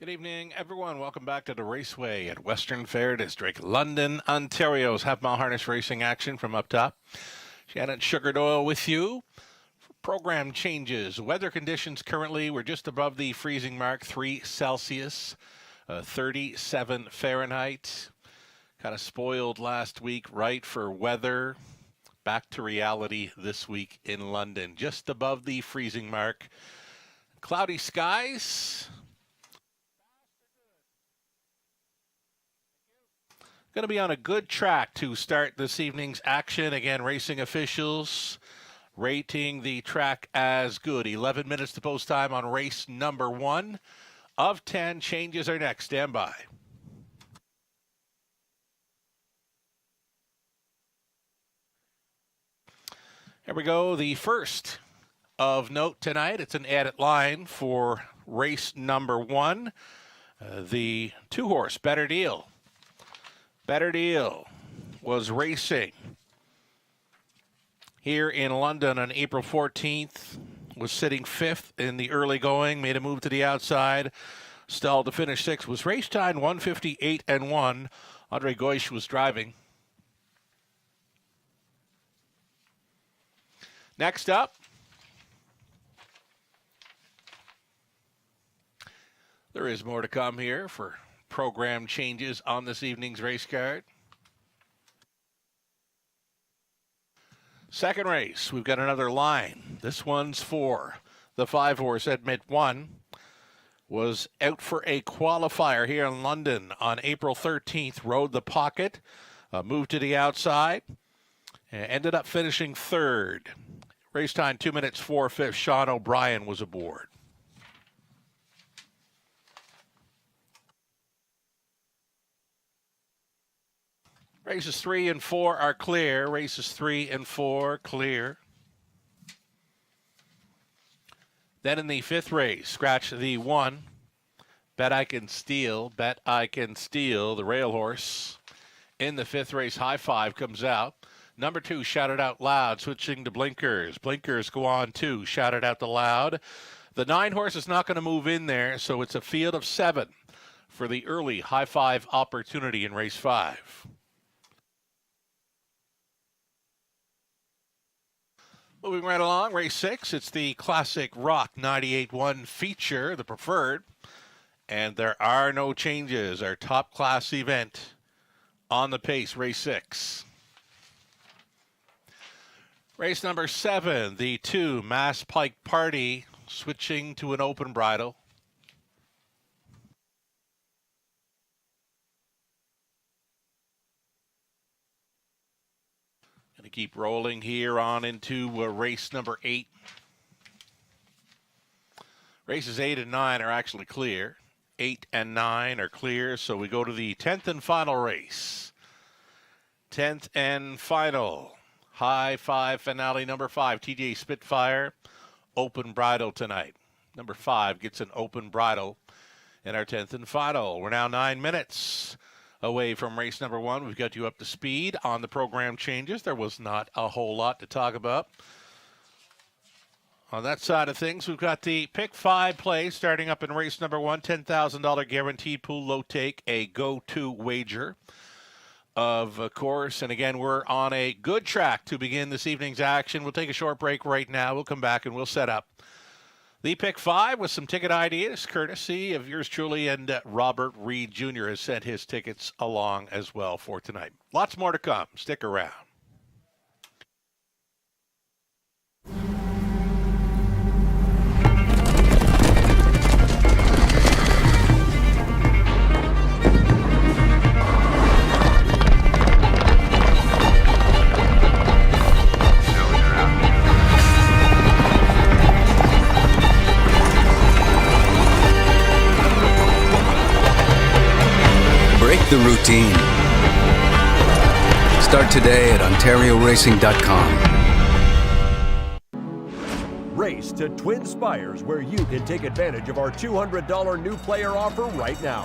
Good evening, everyone. Welcome back to the Raceway at Western Fair District, London, Ontario's half-mile harness racing action from up top. Shannon Sugar Doyle with you. Program changes. Weather conditions currently, we're just above the freezing mark, 3 Celsius, 37 Fahrenheit. Kind of spoiled last week, right, for weather. Back to reality this week in London, just above the freezing mark. Cloudy skies. Going to be on a good track to start this evening's action. Again, racing officials rating the track as good. 11 minutes to post time on race number 1 of 10. Changes are next. Stand by. Here we go. The first of note tonight. It's an added line for race number 1. The 2-horse Better Deal. Better Deal was racing here in London on April 14th, was sitting 5th in the early going, made a move to the outside, stalled to finish 6th, was race time 1:58.1. Andre Goisch was driving. Next up, there is more to come here for program changes on this evening's race card. Second race, we've got another line. This one's for the 5-horse Admit One. Was out for a qualifier here in London on April 13th. Rode the pocket, moved to the outside, and ended up finishing 3rd. Race time 2 minutes 4/5. Sean O'Brien was aboard. Races 3 and 4 are clear. Races 3 and 4 clear. Then in the 5th race, scratch the 1. Bet I Can Steal. Bet I Can Steal. The rail horse in the 5th race. High Five comes out. Number 2, Shouted Out Loud, switching to Blinkers. Blinkers go on 2, Shouted Out the Loud. The 9 horse is not going to move in there, so it's a field of 7 for the early High Five opportunity in race 5. Moving right along, race 6, it's the Classic Rock 98.1 feature, the preferred. And there are no changes. Our top class event on the pace, race 6. Race number 7, the 2 Mass Pike Party, switching to an open bridle. Going to keep rolling here on into race number 8. Races 8 and 9 are actually clear. 8 and 9 are clear, so we go to the 10th and final race. 10th and final. High Five finale, number 5, TJ Spitfire, open bridle tonight. Number 5 gets an open bridle in our 10th and final. We're now 9 minutes away from race number 1. We've got you up to speed on the program changes. There was not a whole lot to talk about. On that side of things, we've got the pick 5 play starting up in race number 1, $10,000 guaranteed pool low take, a go-to wager. Of course, and again, we're on a good track to begin this evening's action. We'll take a short break right now. We'll come back and we'll set up the pick 5 with some ticket ideas, courtesy of yours truly, and Robert Reed Jr. has sent his tickets along as well for tonight. Lots more to come. Stick around. The routine. Start today at OntarioRacing.com. Race to Twin Spires, where you can take advantage of our $200 new player offer right now.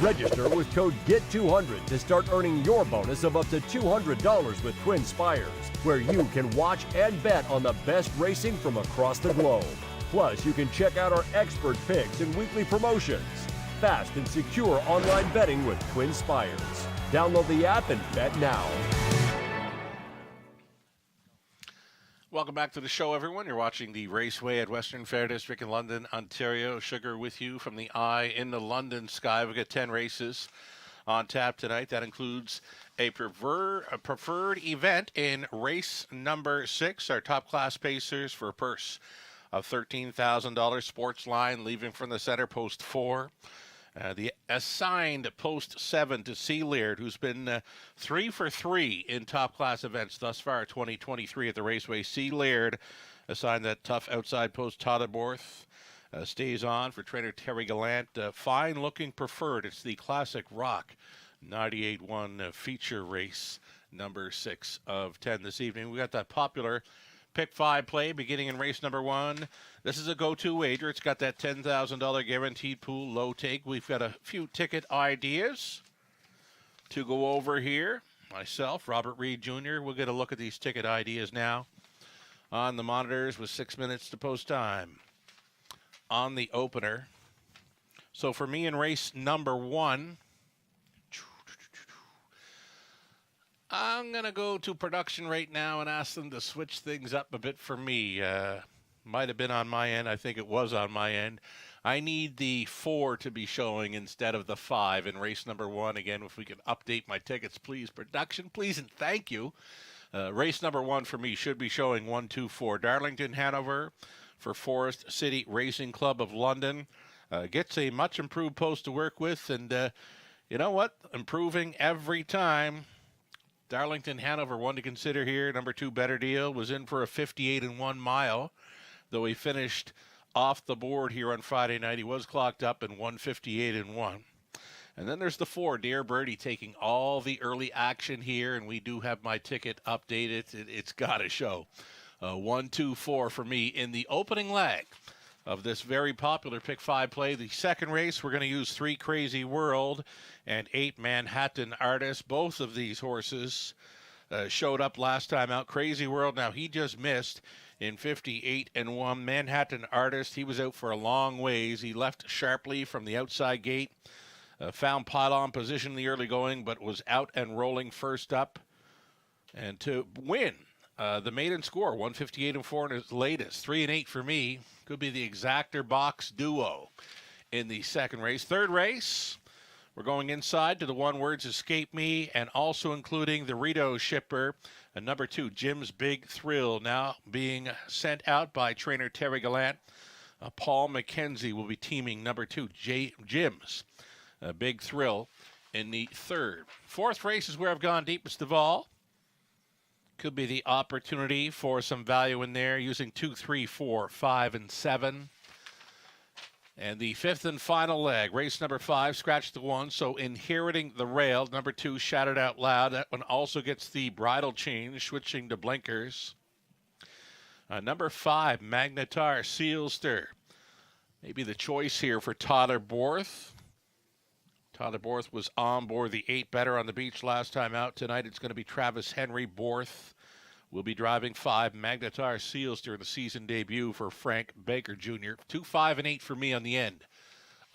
Register with code GET200 to start earning your bonus of up to $200 with Twin Spires, where you can watch and bet on the best racing from across the globe. Plus, you can check out our expert picks and weekly promotions. Fast and secure online betting with Twin Spires. Download the app and bet now. Welcome back to the show, everyone. You're watching the Raceway at Western Fair District in London, Ontario. Sugar with you from the eye in the London sky. We've got 10 races on tap tonight. That includes a preferred event in race number 6. Our top class pacers for a purse of $13,000. Sports line leaving from the center, post 4. The assigned post 7 to C. Laird, who's been 3 for 3 in top class events thus far 2023 at the Raceway. C. Laird assigned that tough outside post. Todderborth stays on for trainer Terry Gallant. Fine looking preferred. It's the Classic Rock 98-1 feature race number 6 of 10 this evening. We got that popular Pick 5 play beginning in race number 1. This is a go-to wager. It's got that $10,000 guaranteed pool low take. We've got a few ticket ideas to go over here. Myself, Robert Reed Jr. We'll get a look at these ticket ideas now on the monitors with 6 minutes to post time on the opener. So for me in race number 1, I'm going to go to production right now and ask them to switch things up a bit for me. Might have been on my end. I think it was on my end. I need the 4 to be showing instead of the 5 in race number 1. Again, if we can update my tickets, please. Production, please, and thank you. Race number 1 for me should be showing 1, 2, 4. Darlington, Hanover for Forest City Racing Club of London. Gets a much improved post to work with. And you know what? Improving every time. Darlington, Hanover, one to consider here. Number 2, Better Deal, was in for a 58-1 mile, though he finished off the board here on Friday night. He was clocked up in 158-1. And then there's the 4, Dear Birdie, taking all the early action here, and we do have my ticket updated. It's got to show. 1, 2, 4 for me in the opening leg of this very popular Pick 5 play. The second race, we're going to use 3 Crazy World and 8 Manhattan Artist. Both of these horses showed up last time out. Crazy World, now he just missed in 58-1. Manhattan Artist, he was out for a long ways. He left sharply from the outside gate. Found pylon position in the early going, but was out and rolling first up. And to win the maiden score, 158-4 in his latest. 3 and 8 for me. Could be the exactor box duo in the second race. Third race, we're going inside to the one Words Escape Me, and also including the Rito shipper, and number 2, Jim's Big Thrill, now being sent out by trainer Terry Gallant. Paul McKenzie will be teaming number 2, Jim's Big Thrill in the third. Fourth race is where I've gone deepest of all. Could be the opportunity for some value in there using 2, 3, 4, 5, and 7. And the fifth and final leg, race number 5, scratch the 1. So Inheriting the Rail, number 2, Shout It Out Loud. That one also gets the bridle change, switching to blinkers. Number 5, Magnetar Sealster. Maybe the choice here for Todderborth. Todderborth was on board the 8 better on the beach last time out. Tonight it's going to be Travis Henry Borth. Will be driving 5, Magnetar Seals during the season debut for Frank Baker Jr. 2, 5, and 8 for me on the end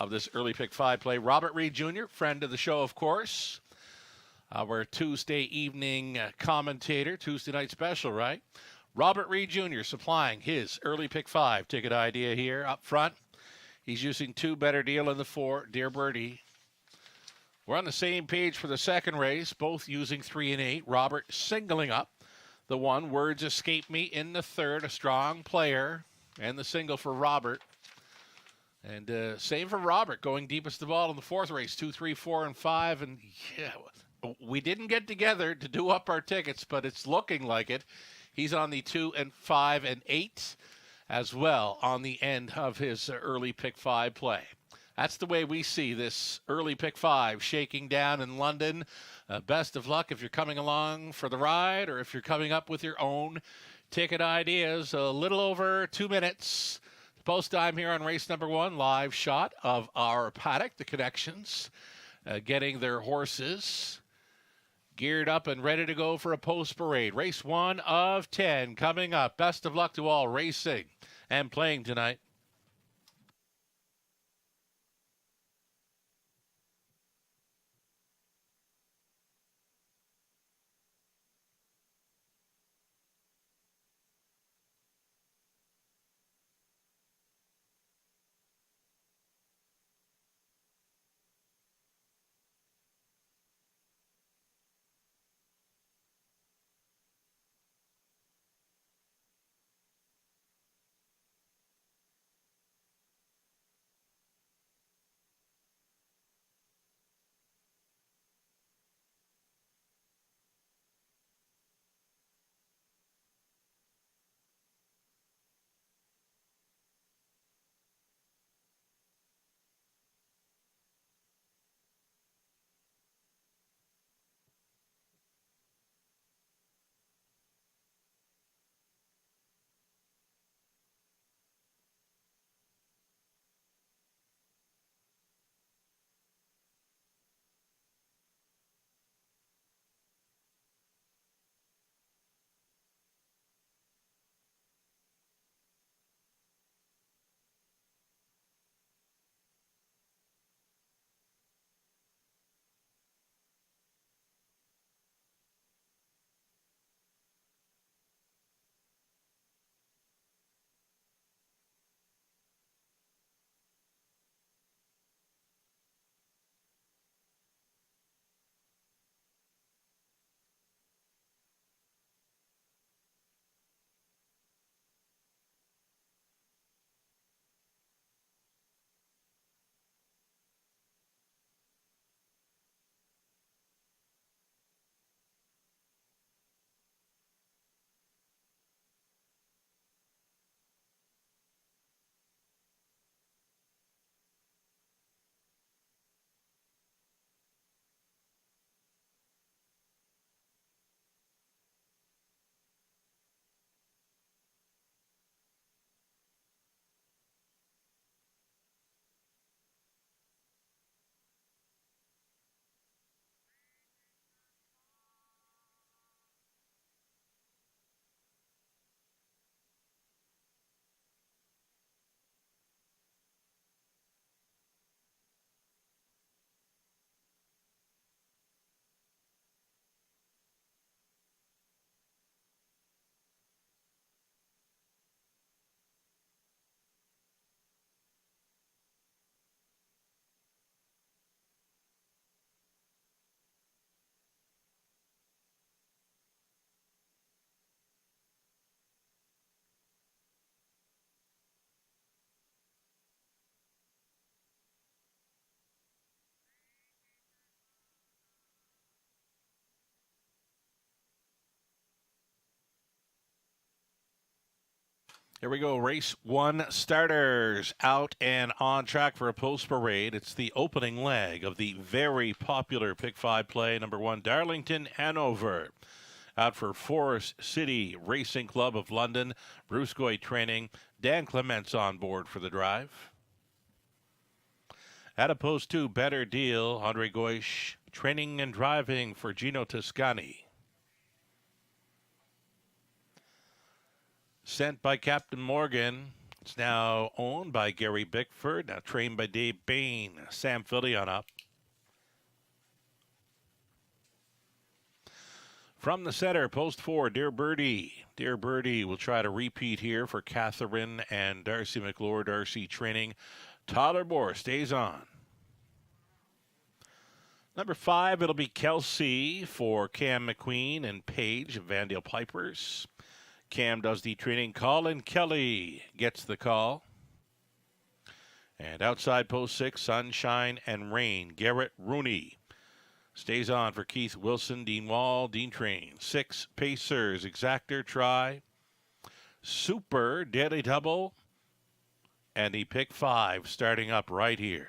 of this early Pick 5 play. Robert Reed Jr., friend of the show, of course. Our Tuesday evening commentator, Tuesday night special, right? Robert Reed Jr. supplying his early Pick 5 ticket idea here up front. He's using 2, Better Deal, in the 4, Dear Birdie. We're on the same page for the second race, both using 3 and 8. Robert singling up the 1, Words Escape Me, in the third, a strong player, and the single for Robert. And same for Robert, going deepest of all in the fourth race, 2, 3, 4, and 5. And yeah, we didn't get together to do up our tickets, but it's looking like it. He's on the 2 and 5 and 8 as well on the end of his early Pick 5 play. That's the way we see this early Pick 5 shaking down in London. Best of luck if you're coming along for the ride or if you're coming up with your own ticket ideas. A little over 2 minutes. Post time here on race number 1. Live shot of our paddock, the Connections, getting their horses geared up and ready to go for a post parade. Race 1 of 10 coming up. Best of luck to all racing and playing tonight. Here we go. Race 1 starters out and on track for a post parade. It's the opening leg of the very popular Pick 5 play. Number 1, Darlington Hanover. Out for Forest City Racing Club of London. Bruce Goy training. Dan Clements on board for the drive. At a post 2, Better Deal. Andre Goish training and driving for Gino Toscani. Sent by Captain Morgan. It's now owned by Gary Bickford. Now trained by Dave Bain. Sam Fillion up. From the center, post 4, Dear Birdie. Dear Birdie will try to repeat here for Catherine and Darcy McClure. Darcy training. Tyler Moore stays on. Number 5, it'll be Kelsey for Cam McQueen and Paige of Vandale Pipers. Cam does the training. Colin Kelly gets the call. And outside post 6, Sunshine and Rain. Garrett Rooney stays on for Keith Wilson. Dean Wall, Dean Train. 6, Pacers. Exactor try. Super Daily Double. And the pick 5 starting up right here.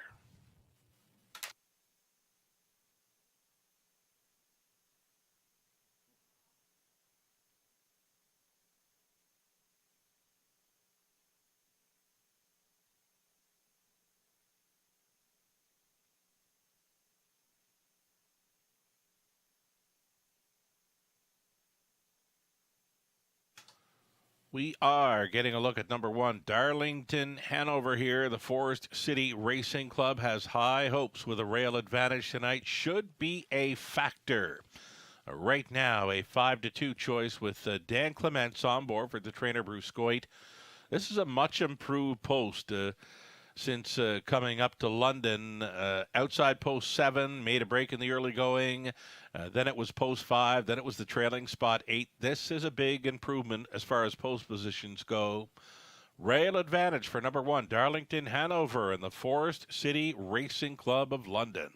We are getting a look at number 1, Darlington Hanover here. The Forest City Racing Club has high hopes with a rail advantage tonight. Should be a factor. Right now, a 5-2 choice with Dan Clements on board for the trainer Bruce Goit. This is a much improved post since coming up to London. Outside post 7, made a break in the early going. Then it was post 5. Then it was the trailing spot 8. This is a big improvement as far as post positions go. Rail advantage for number 1, Darlington Hanover and the Forest City Racing Club of London.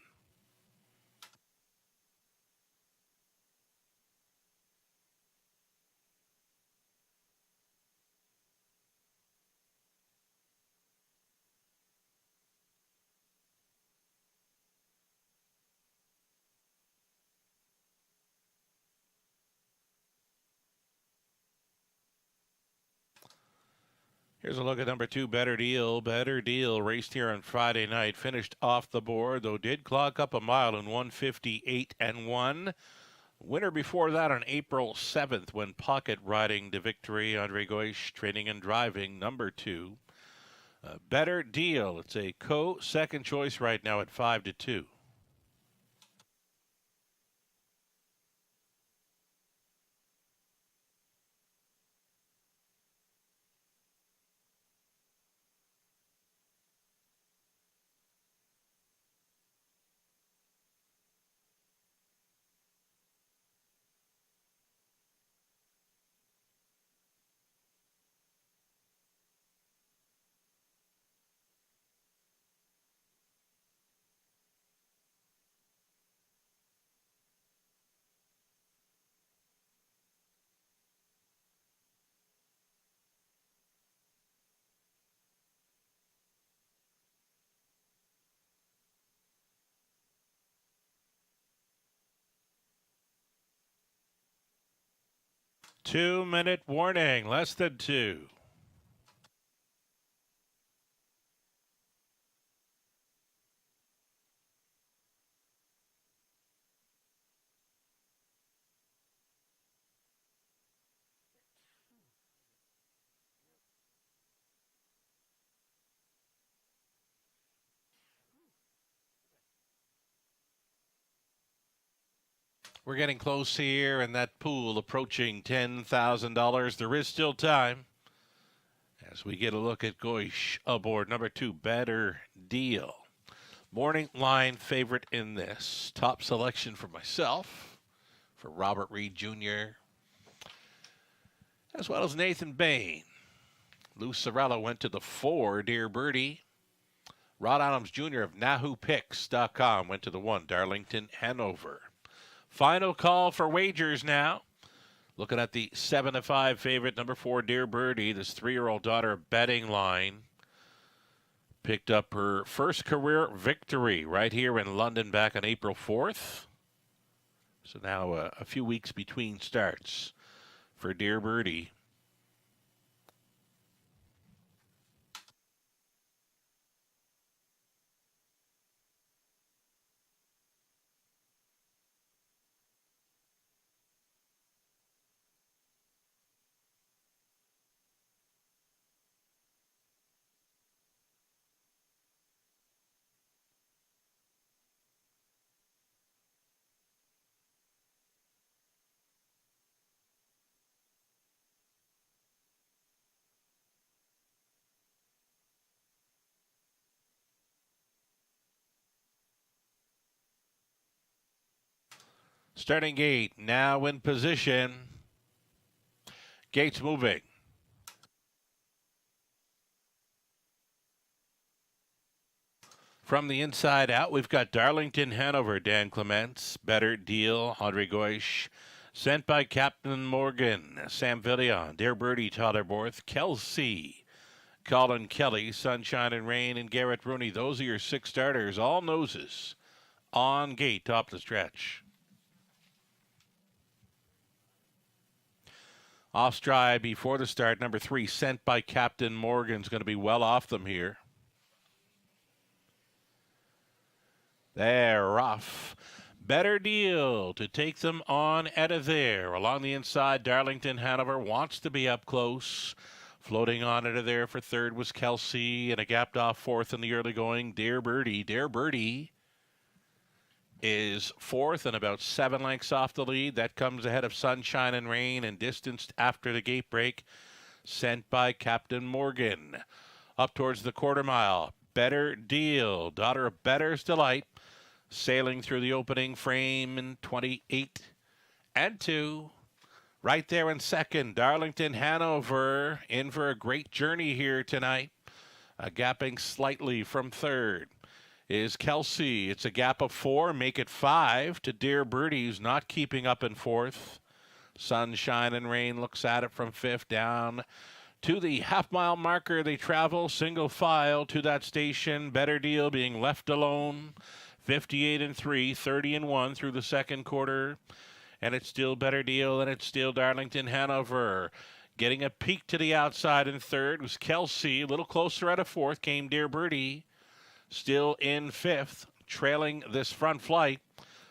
Here's a look at number 2, Better Deal. Better Deal raced here on Friday night. Finished off the board, though did clock up a mile in 1:58.1. Winner before that on April 7th when pocket riding to victory. Andre Goish training and driving, number 2. Better Deal. It's a second choice right now at 5-2. Two-minute warning, less than 2. We're getting close here, and that pool approaching $10,000. There is still time as we get a look at Goish aboard number 2, Better Deal. Morning line favorite in this. Top selection for myself, for Robert Reed Jr., as well as Nathan Bain. Lou Sorella went to the 4, Dear Birdie. Rod Adams Jr. of NahooPicks.com went to the 1, Darlington Hanover. Final call for wagers now. Looking at the 7-5 favorite, number 4, Dear Birdie, this 3-year-old daughter betting line. Picked up her first career victory right here in London back on April 4th. So now a few weeks between starts for Dear Birdie. Starting gate now in position. Gates moving. From the inside out, we've got Darlington Hanover, Dan Clements, Better Deal, Andre Goish, Sent by Captain Morgan, Sam Villion, Dear Birdie, Tyler Borth, Kelsey, Colin Kelly, Sunshine and Rain, and Garrett Rooney. Those are your 6 starters, all noses on gate, top the stretch. Off stride before the start, number 3, Sent by Captain Morgan's going to be well off them here. They're rough. Better Deal to take them on out of there. Along the inside, Darlington Hanover wants to be up close. Floating on out of there for third was Kelsey, and a gapped off fourth in the early going, Dear Birdie. Dear Birdie is fourth and about 7 lengths off the lead. That comes ahead of Sunshine and Rain and distanced after the gate break. Sent by Captain Morgan. Up towards the quarter mile, Better Deal, daughter of Better's Delight, sailing through the opening frame in 28 and 2. Right there in second, Darlington Hanover in for a great journey here tonight. Gapping slightly from third is Kelsey. It's a gap of 4, make it 5 to Dear Birdie, who's not keeping up in fourth. Sunshine and Rain looks at it from fifth down to the half-mile marker. They travel single file to that station. Better Deal being left alone. 58 and 3, 30 and 1 through the second quarter. And it's still Better Deal, and it's still Darlington Hanover. Getting a peek to the outside in third was Kelsey. A little closer out of fourth came Dear Birdie. Still in fifth, trailing this front flight.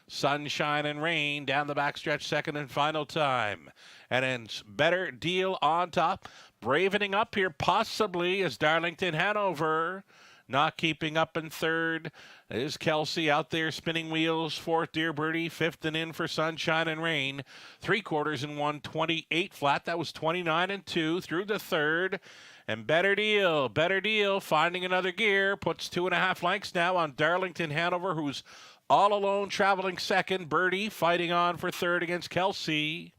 Sunshine and Rain down the backstretch, second and final time. And then Better Deal on top. Bravening up here possibly is Darlington Hanover. Not keeping up in third is Kelsey out there spinning wheels. Fourth, Dear Birdie. Fifth and in for Sunshine and Rain. 3/4 and 128 flat. That was 29 and 2 through the third. And Better Deal finding another gear. Puts 2.5 lengths now on Darlington Hanover, who's all alone traveling second. Birdie fighting on for third against Kelsey.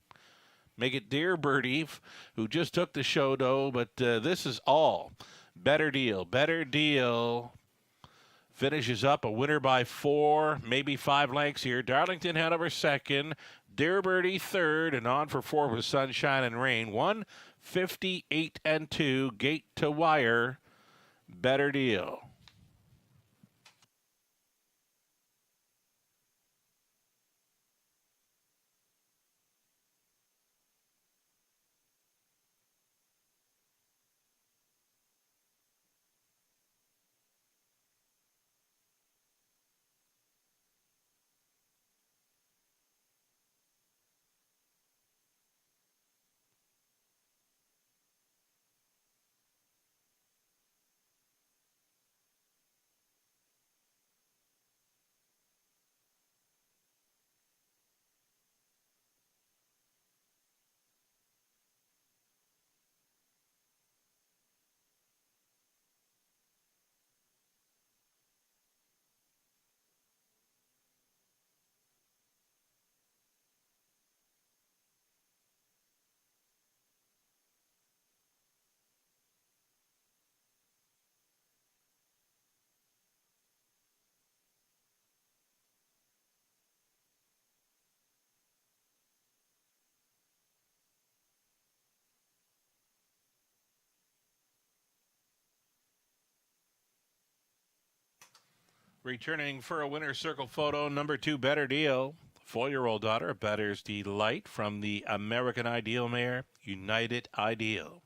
Make it Dear Birdie, who just took the show, though. But this is all Better Deal. Better Deal finishes up a winner by 4, maybe 5 lengths here. Darlington Hanover second. Dear Birdie third. And on for 4 with Sunshine and Rain. 158 and 2. Gate to wire. Better Deal. Returning for a winner's circle photo, number 2, Better Deal. 4-year-old daughter, Better's Delight from the American Ideal mare, United Ideal.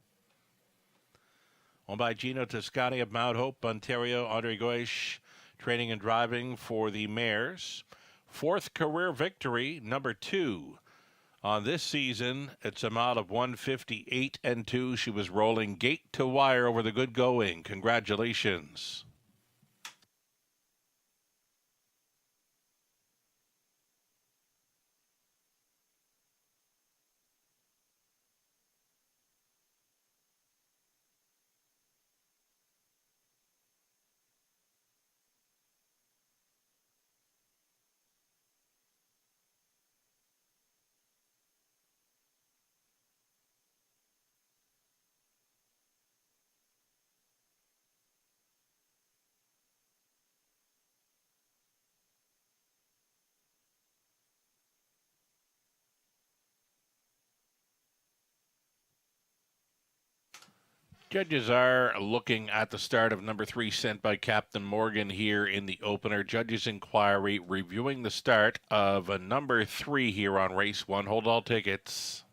Owned by Gino Toscani of Mount Hope, Ontario. Andre Goish training and driving for the mares. 4th career victory, number 2. On this season, it's a mile of 1:58.2. She was rolling gate to wire over the good going. Congratulations. Judges are looking at the start of number 3, Sent by Captain Morgan, here in the opener. Judges' inquiry reviewing the start of number 3 here on race 1. Hold all tickets.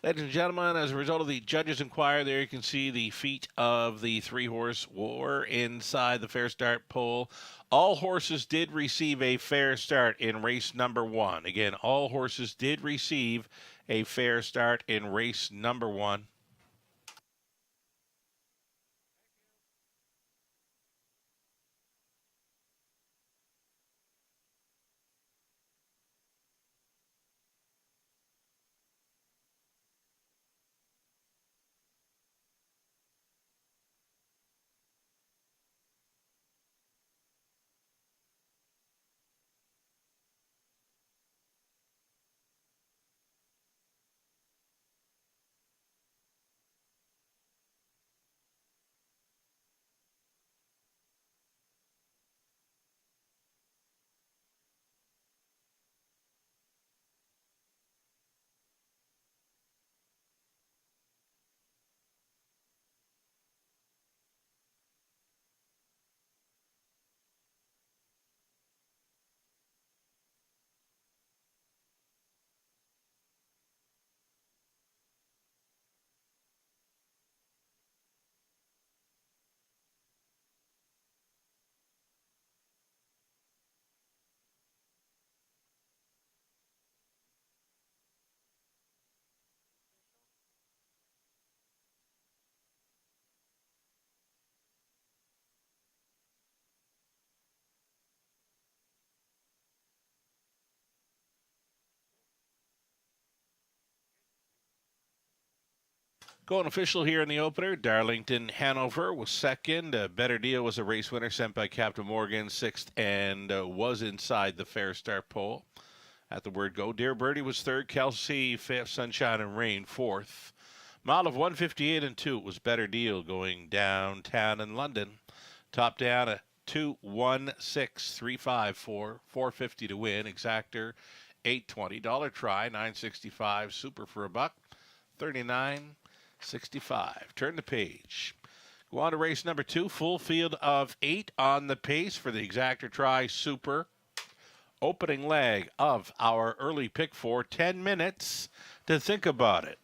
Ladies and gentlemen, as a result of the judges' inquiry, there you can see the feet of the 3-horse war inside the fair start pole. All horses did receive a fair start in race number 1. Again, all horses did receive a fair start in race number 1. Going official here in the opener, Darlington Hanover was second. Better Deal was a race winner sent by Captain Morgan, sixth, and was inside the Fair Start pole. At the word go, Dear Birdie was third, Kelsey fifth, Sunshine and Rain fourth. Mile of 158 and 2 was Better Deal going downtown in London. Top down a 2:16.354, 450 to win. Exactor $820. Dollar try $965. Super for a buck $39.65. Turn the page. Go on to race number 2. Full field of 8 on the pace for the Exactor try Super. Opening leg of our early pick 4. 10 minutes to think about it.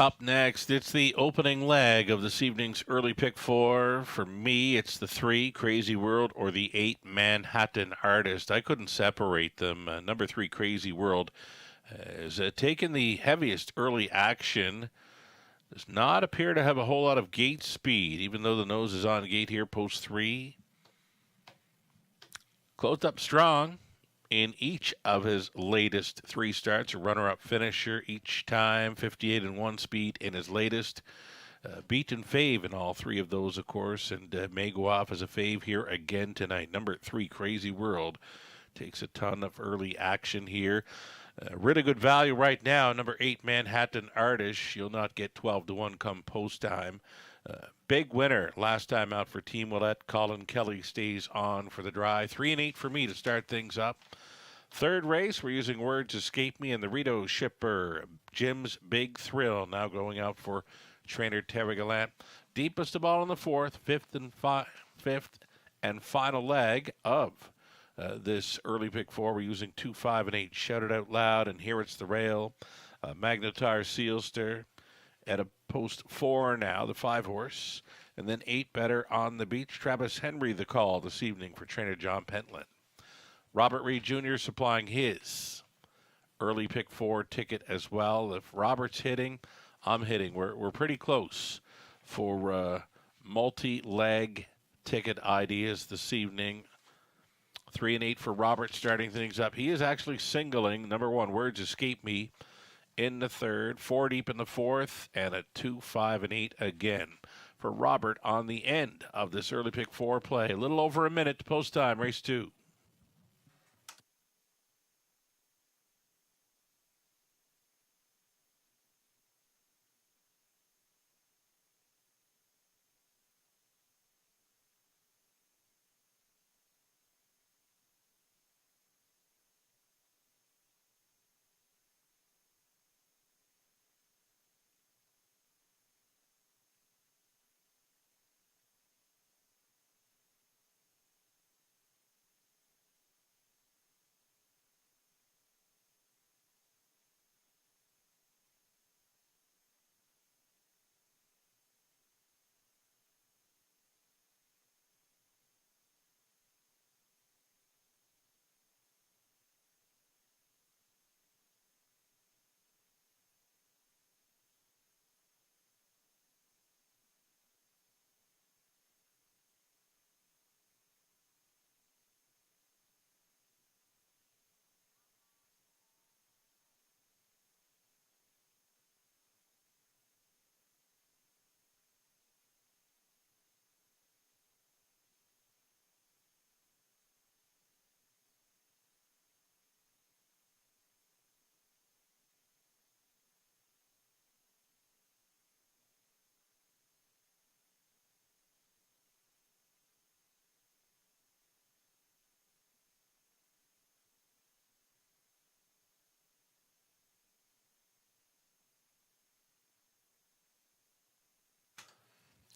Up next, it's the opening leg of this evening's early pick four. For me, it's the 3, Crazy World, or the 8, Manhattan Artist. I couldn't separate them. Number 3, Crazy World, has taken the heaviest early action. Does not appear to have a whole lot of gate speed, even though the nose is on gate here, post 3. Closed up strong in each of his latest 3 starts, a runner-up finisher each time, 58 and 1 speed in his latest. Beat and fave in all 3 of those, of course, and may go off as a fave here again tonight. Number 3, Crazy World, takes a ton of early action here. Really good value right now. Number 8, Manhattan Artist. You'll not get 12 to 1 come post time. Big winner last time out for Team Willette. Colin Kelly stays on for the dry. 3 and 8 for me to start things up. Third race, we're using Words Escape Me and the Rito Shipper. Jim's Big Thrill now going out for trainer Terry Gallant. Deepest of all in the 4th, fifth and final leg of this early pick 4. We're using 2, 5, and 8. Shout it out loud, and here it's the rail. Magnetar Sealster at a post 4 now, the 5 horse. And then 8 better on the beach. Travis Henry the call this evening for trainer John Pentland. Robert Reed Jr. supplying his early pick 4 ticket as well. If Robert's hitting, I'm hitting. We're pretty close for multi-leg ticket ideas this evening. 3 and 8 for Robert starting things up. He is actually singling number 1, Words Escape Me, in the 3rd, 4 deep in the 4th, and a 2, 5, and 8 again for Robert on the end of this early pick 4 play. A little over a minute to post time, race 2.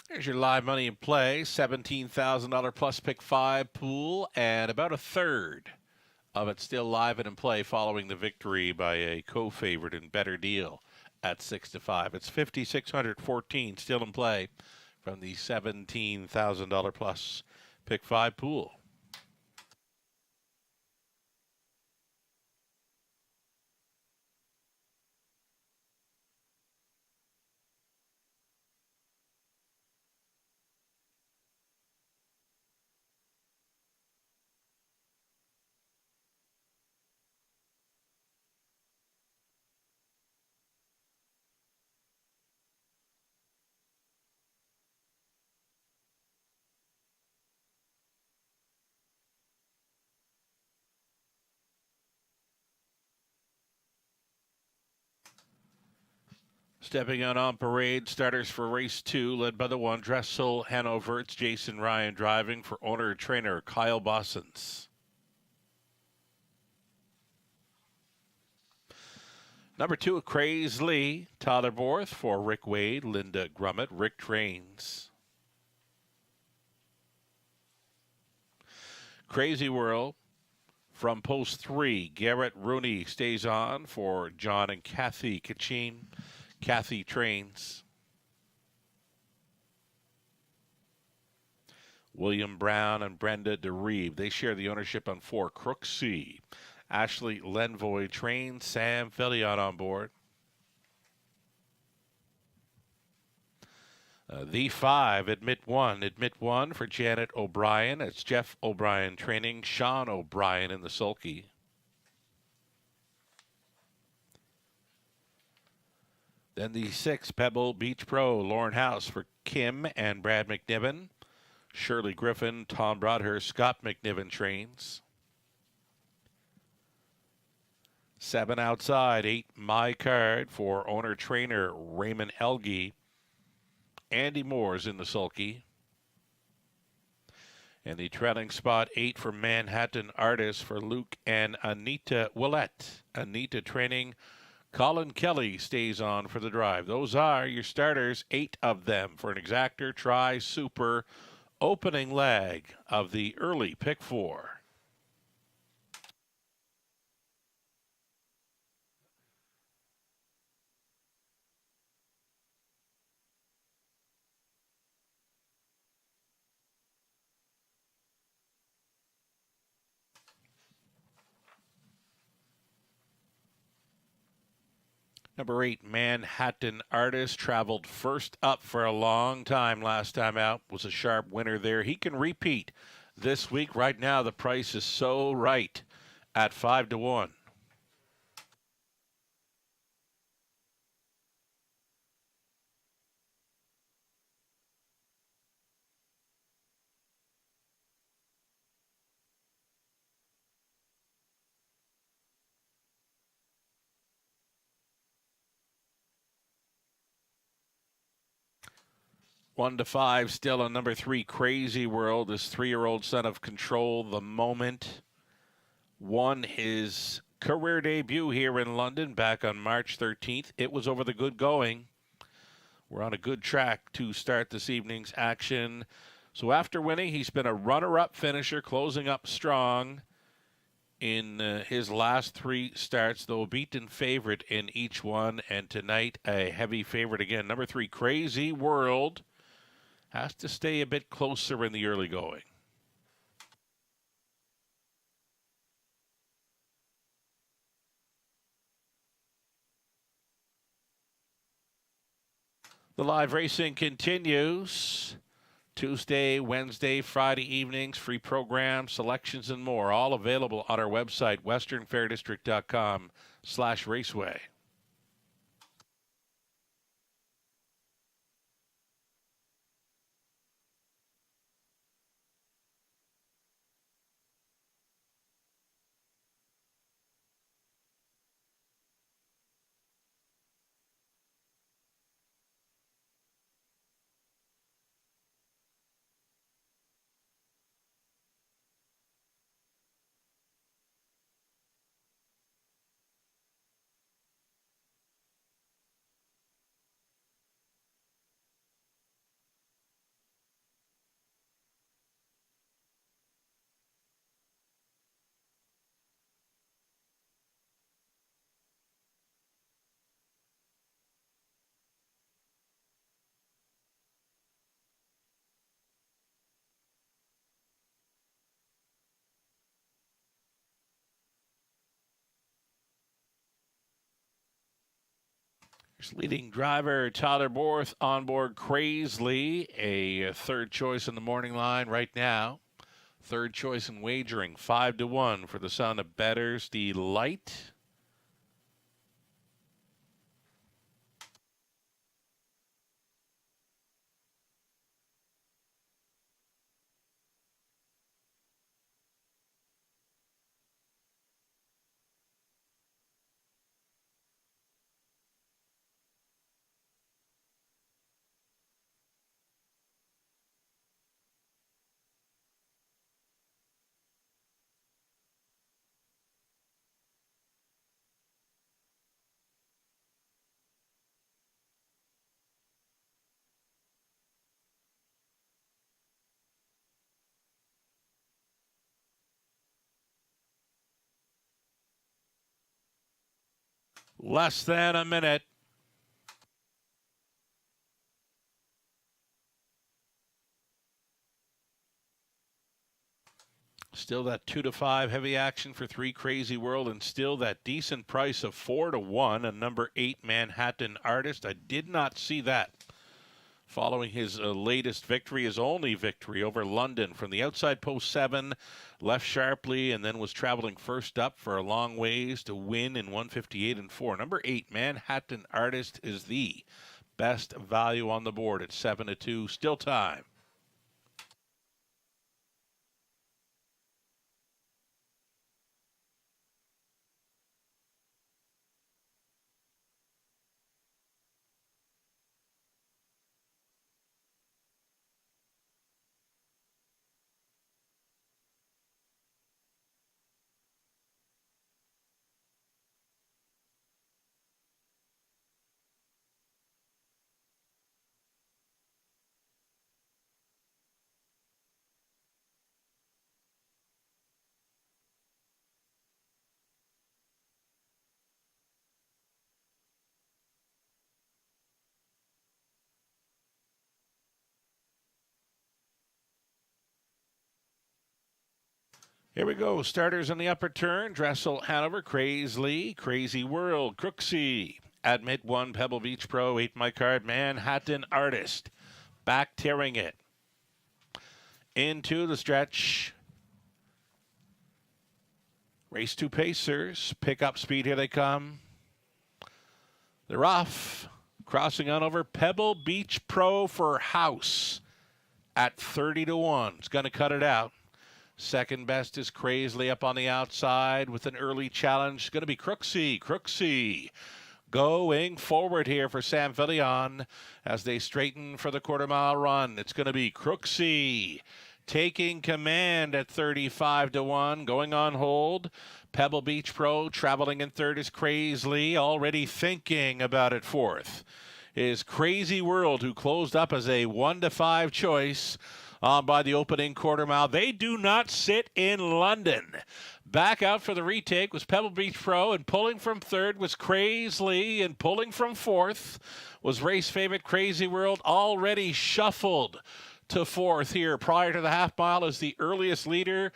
Here's your live money in play, $17,000 plus pick 5 pool, and about a third of it still live and in play following the victory by a co-favorite and Better Deal at 6 to 5. It's 5,614 still in play from the $17,000 plus pick 5 pool. Stepping out on parade, starters for race 2, led by the 1, Dressel Hanover. It's Jason Ryan driving for owner-trainer Kyle Bossens. Number 2, Craze Lee, Tyler Borth for Rick Wade, Linda Grummett, Rick Trains. Crazy World from post 3, Garrett Rooney stays on for John and Kathy Kachin. Kathy Trains. William Brown and Brenda DeReeve. They share the ownership on 4 Crooksea. Ashley Lenvoy Trains. Sam Felliot on board. The 5, Admit One for Janet O'Brien. It's Jeff O'Brien training Sean O'Brien in the sulky. Then the 6, Pebble Beach Pro, Lauren House for Kim and Brad McNiven. Shirley Griffin, Tom Broadhurst, Scott McNiven trains. 7 outside, 8, My Card for owner-trainer Raymond Elgie. Andy Moore's in the sulky. And the trailing spot, 8 for Manhattan Artist for Luke and Anita Willett. Anita training. Colin Kelly stays on for the drive. Those are your starters, 8 of them for an exactor try super opening leg of the early pick 4. Number 8, Manhattan Artist, traveled first up for a long time last time out. Was a sharp winner there. He can repeat this week. Right now, the price is so right at 5-1. One to 5 still on number 3, Crazy World. This 3-year-old son of Control the Moment won his career debut here in London back on March 13th. It was over the good going. We're on a good track to start this evening's action. So after winning, he's been a runner-up finisher, closing up strong in his last 3 starts, though a beaten favorite in each one. And tonight, a heavy favorite again. Number 3, Crazy World, has to stay a bit closer in the early going. The live racing continues. Tuesday, Wednesday, Friday evenings, free programs, selections, and more. All available on our website, westernfairdistrict.com/raceway. Leading driver Tyler Borth on board Crazily, a third choice in the morning line right now. Third choice in wagering, 5-1 for the son of Bettor's Delight. Less than a minute. Still that 2 to 5 heavy action for 3 Crazy World, and still that decent price of 4 to 1. A number 8 Manhattan Artist. I did not see that following his latest victory, his only victory over London. From the outside post 7, left sharply, and then was traveling first up for a long ways to win in 158 and 4. Number 8 Manhattan Artist is the best value on the board at 7 to 2. Still time. Here we go. Starters in the upper turn. Dressel, Hanover, Crazily, Crazy World, Crooksy, Admit 1, Pebble Beach Pro, 8 my card, Manhattan Artist. Back tearing it. Into the stretch. Race 2 Pacers. Pick up speed. Here they come. They're off. Crossing on over. Pebble Beach Pro for House at 30 to 1. It's going to cut it out. Second best is Crazily up on the outside with an early challenge. It's going to be Crooksy. Crooksy going forward here for Sam Villion as they straighten for the quarter-mile run. It's going to be Crooksy taking command at 35 to 1. Going on hold. Pebble Beach Pro traveling in third is Crazily. Already thinking about it fourth is Crazy World, who closed up as a 1 to 5 choice by the opening quarter mile. They do not sit in London. Back out for the retake was Pebble Beach Pro, and pulling from third was Crazily, and pulling from fourth was race favorite Crazy World, already shuffled to fourth here prior to the half mile as the earliest leader.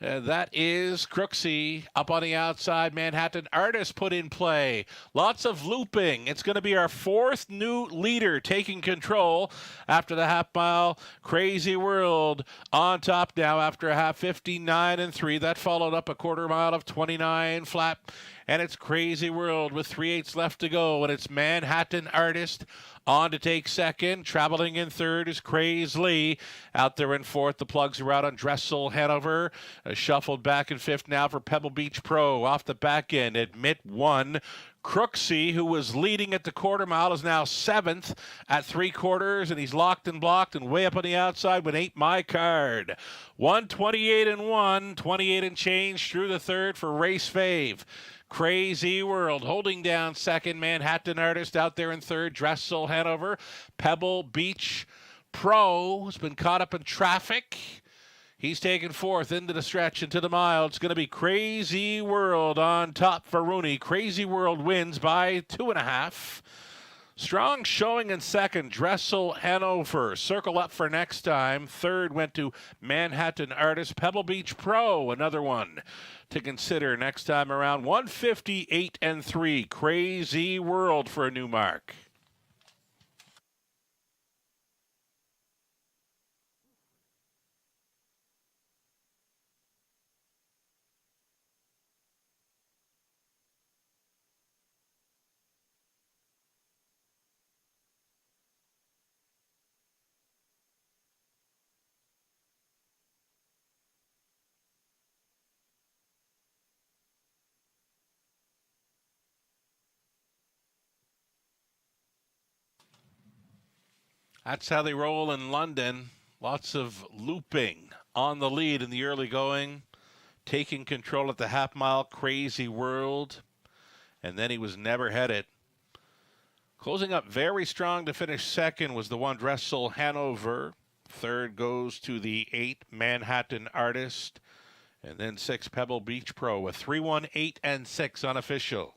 That is Crooksy up on the outside. Manhattan Artist put in play. Lots of looping. It's going to be our fourth new leader taking control after the half mile. Crazy World on top now after a half, 59 and 3. That followed up a quarter mile of 29 flat. And it's Crazy World with 3/8 left to go. And it's Manhattan Artist on to take second. Traveling in third is Crazily. Out there in fourth, the plugs are out on Dressel, Hanover. Shuffled back in fifth now for Pebble Beach Pro. Off the back end, Admit 1. Crooksy, who was leading at the quarter mile, is now seventh at 3/4, and he's locked and blocked and way up on the outside with 8 my card. 128 and 1, 28 and change through the third for Race Fave. Crazy World holding down second. Manhattan Artist out there in third. Dressel, Hanover. Pebble Beach Pro has been caught up in traffic. He's taken fourth into the stretch, into the mile. It's going to be Crazy World on top for Rooney. Crazy World wins by 2.5. Strong showing in second. Dressel, Hanover. Circle up for next time. Third went to Manhattan Artist. Pebble Beach Pro, another one to consider next time around. 158 and 3. Crazy World for a new mark. That's how they roll in London. Lots of looping on the lead in the early going. Taking control at the half mile, Crazy World. And then he was never headed. Closing up very strong to finish second was the one Dressel, Hanover. Third goes to the 8 Manhattan Artist. And then 6 Pebble Beach Pro with 3, 1, 8, and 6 unofficial.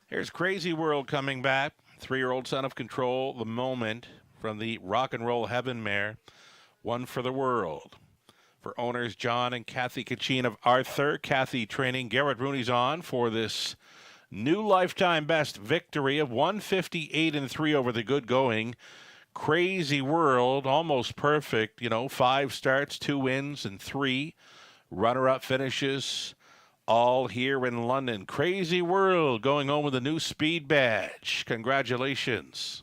Here's Crazy World coming back. 3-year-old Son of Control, The Moment from the Rock and Roll Heaven mare. One for the World. For owners John and Kathy Kachin of Arthur, Kathy training Garrett Rooney's on for this new lifetime best victory of 158-3 over the good going. Crazy World, almost perfect. 5 starts, 2 wins, and 3 runner-up finishes. All here in London. Crazy World going home with a new speed badge. Congratulations.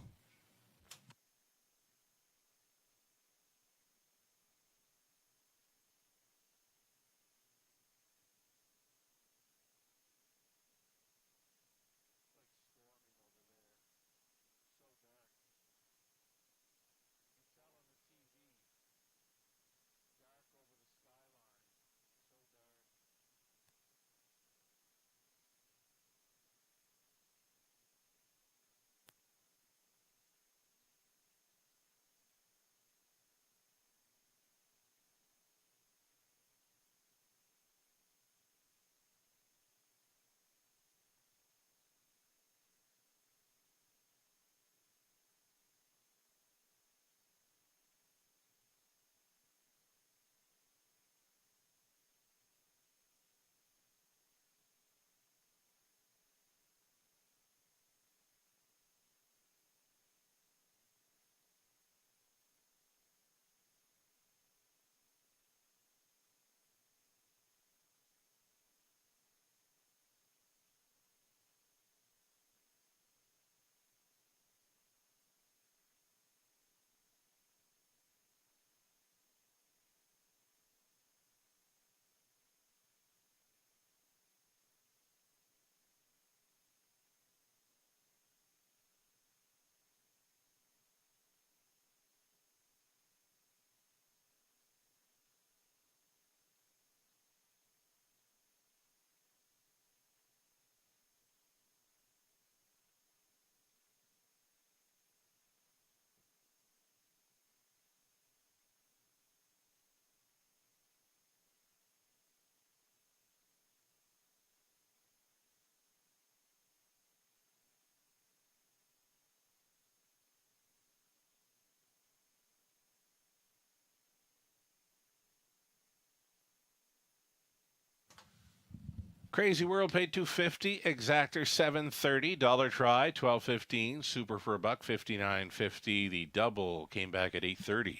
Crazy World paid $250, Exactor $730, Dollar Try $12.15, Super for a buck $59.50. The double came back at $8.30.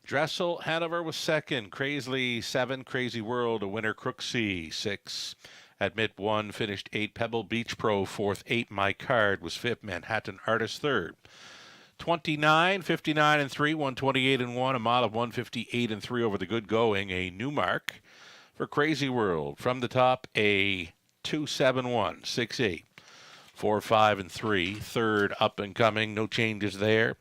Dressel Hanover was second, Crazily 7, Crazy World a winner, Crooksea 6. Admit 1 finished 8, Pebble Beach Pro 4th, 8 My Card was 5th, Manhattan Artist 3rd. 29, 59-3, 128-1, a mile of 158-3 over the good going, a new mark for Crazy World. From the top, a 271, 6-8, 4-5-3. Third up and coming, no changes there.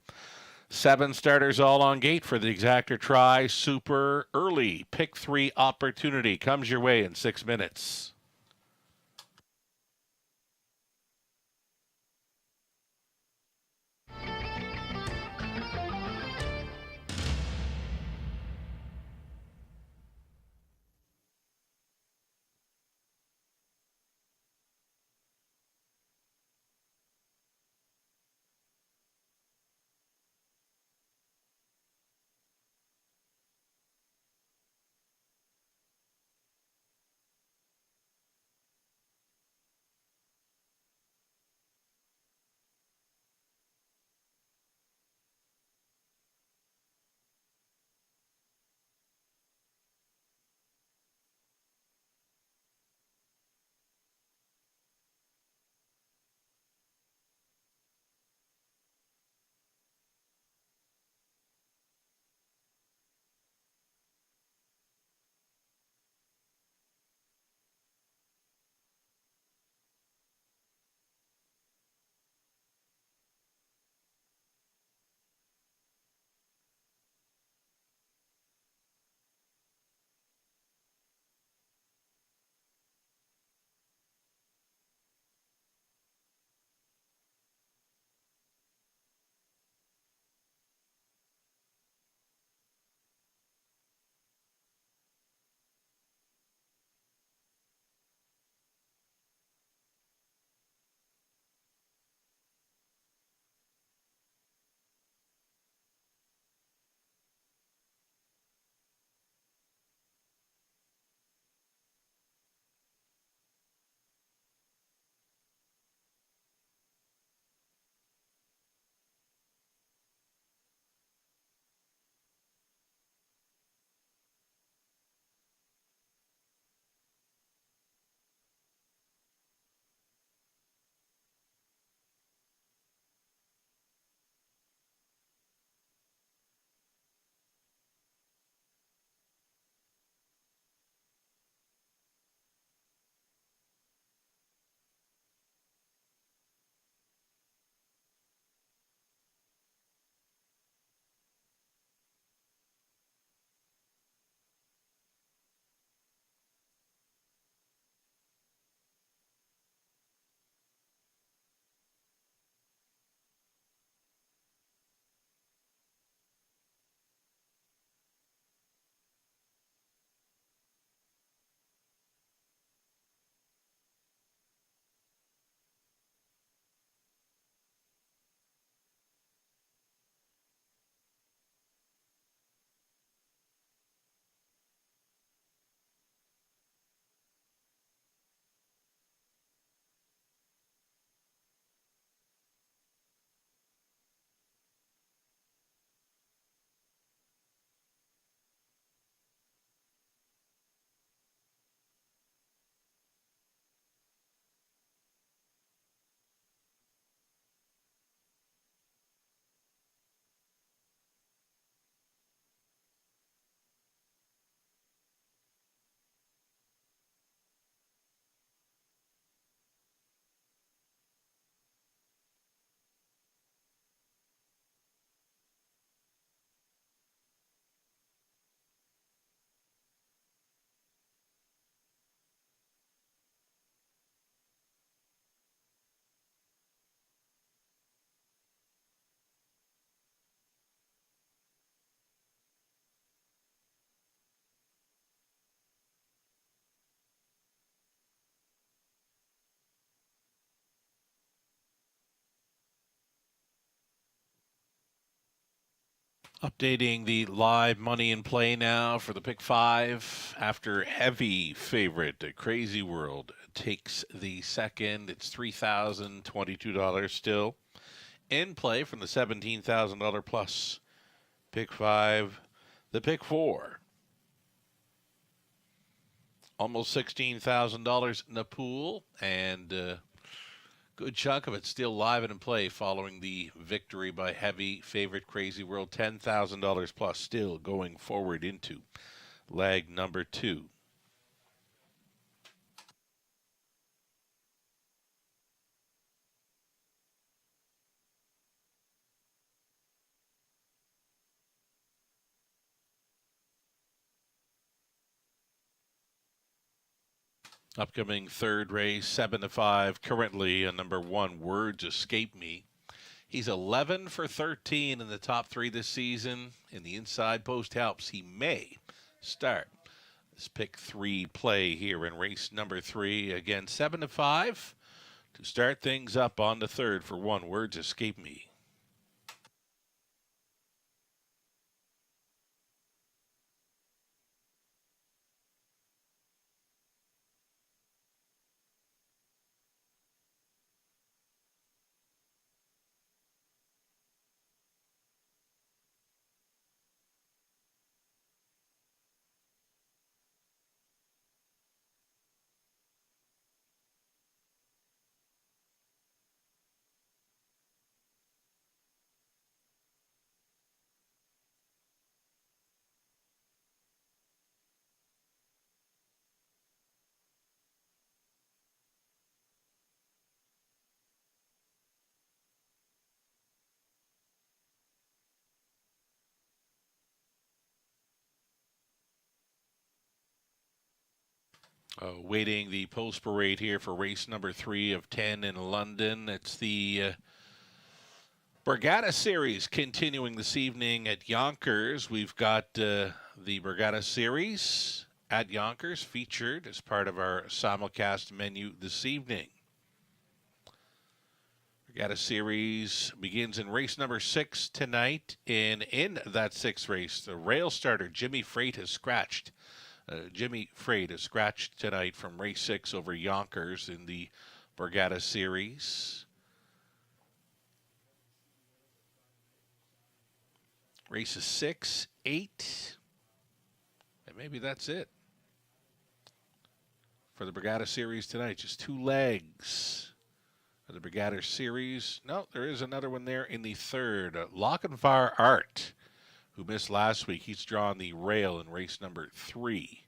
7 starters all on gate for the Exactor Try. Super early pick 3 opportunity comes your way in 6 minutes. Updating the live money in play now for the pick five after heavy favorite Crazy World takes the second. It's $3,022 still in play from the $17,000 plus pick five. The pick four, almost $16,000 in the pool, and good chunk of it still live and in play following the victory by heavy favorite Crazy World. $10,000 plus still going forward into leg number two. Upcoming third race, 7 to 5. Currently, a number one, Words Escape Me. He's 11 for 13 in the top three this season. And the inside post helps. He may start this pick three play here in race number three. Again, 7 to 5 to start things up on the third for one, Words Escape Me. Waiting the post parade here for race number 3 of 10 in London. It's the Borgata Series continuing this evening at Yonkers. We've got the Borgata Series at Yonkers featured as part of our simulcast menu this evening. Borgata Series begins in race number 6 tonight. In that 6th race, the rail starter Jimmy Freight has scratched. Jimmy Freight is scratched tonight from race 6 over Yonkers in the Borgata Series. Races 6, 8, and maybe that's it for the Borgata Series tonight. Just 2 legs of the Borgata Series. No, there is another one there in the third. Lochinvar Art, who missed last week. He's drawn the rail in race number 3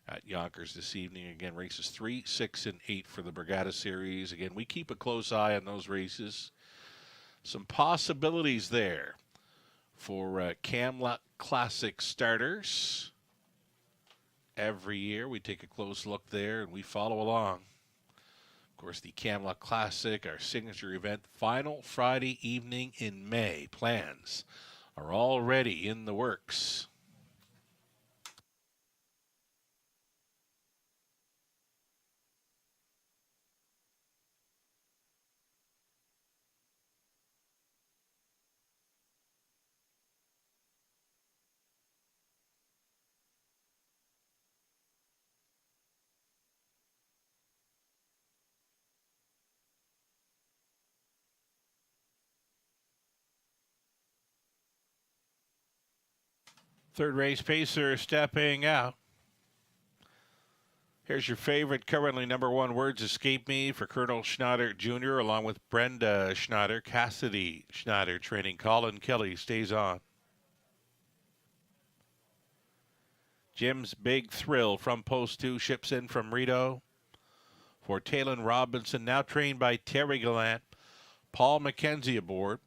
at Yonkers this evening. Again, races 3, 6, and 8 for the Borgata Series. Again, we keep a close eye on those races. Some possibilities there for Camluck Classic starters. Every year we take a close look there and we follow along. Of course, the Camluck Classic, our signature event, final Friday evening in May. Plans are already in the works. Third race pacer stepping out. Here's your favorite, currently number one, Words Escape Me for Colonel Schneider Jr. along with Brenda Schneider. Cassidy Schneider training. Colin Kelly stays on. Jim's Big Thrill from post 2 ships in from Rito for Talon Robinson, now trained by Terry Gallant. Paul McKenzie aboard.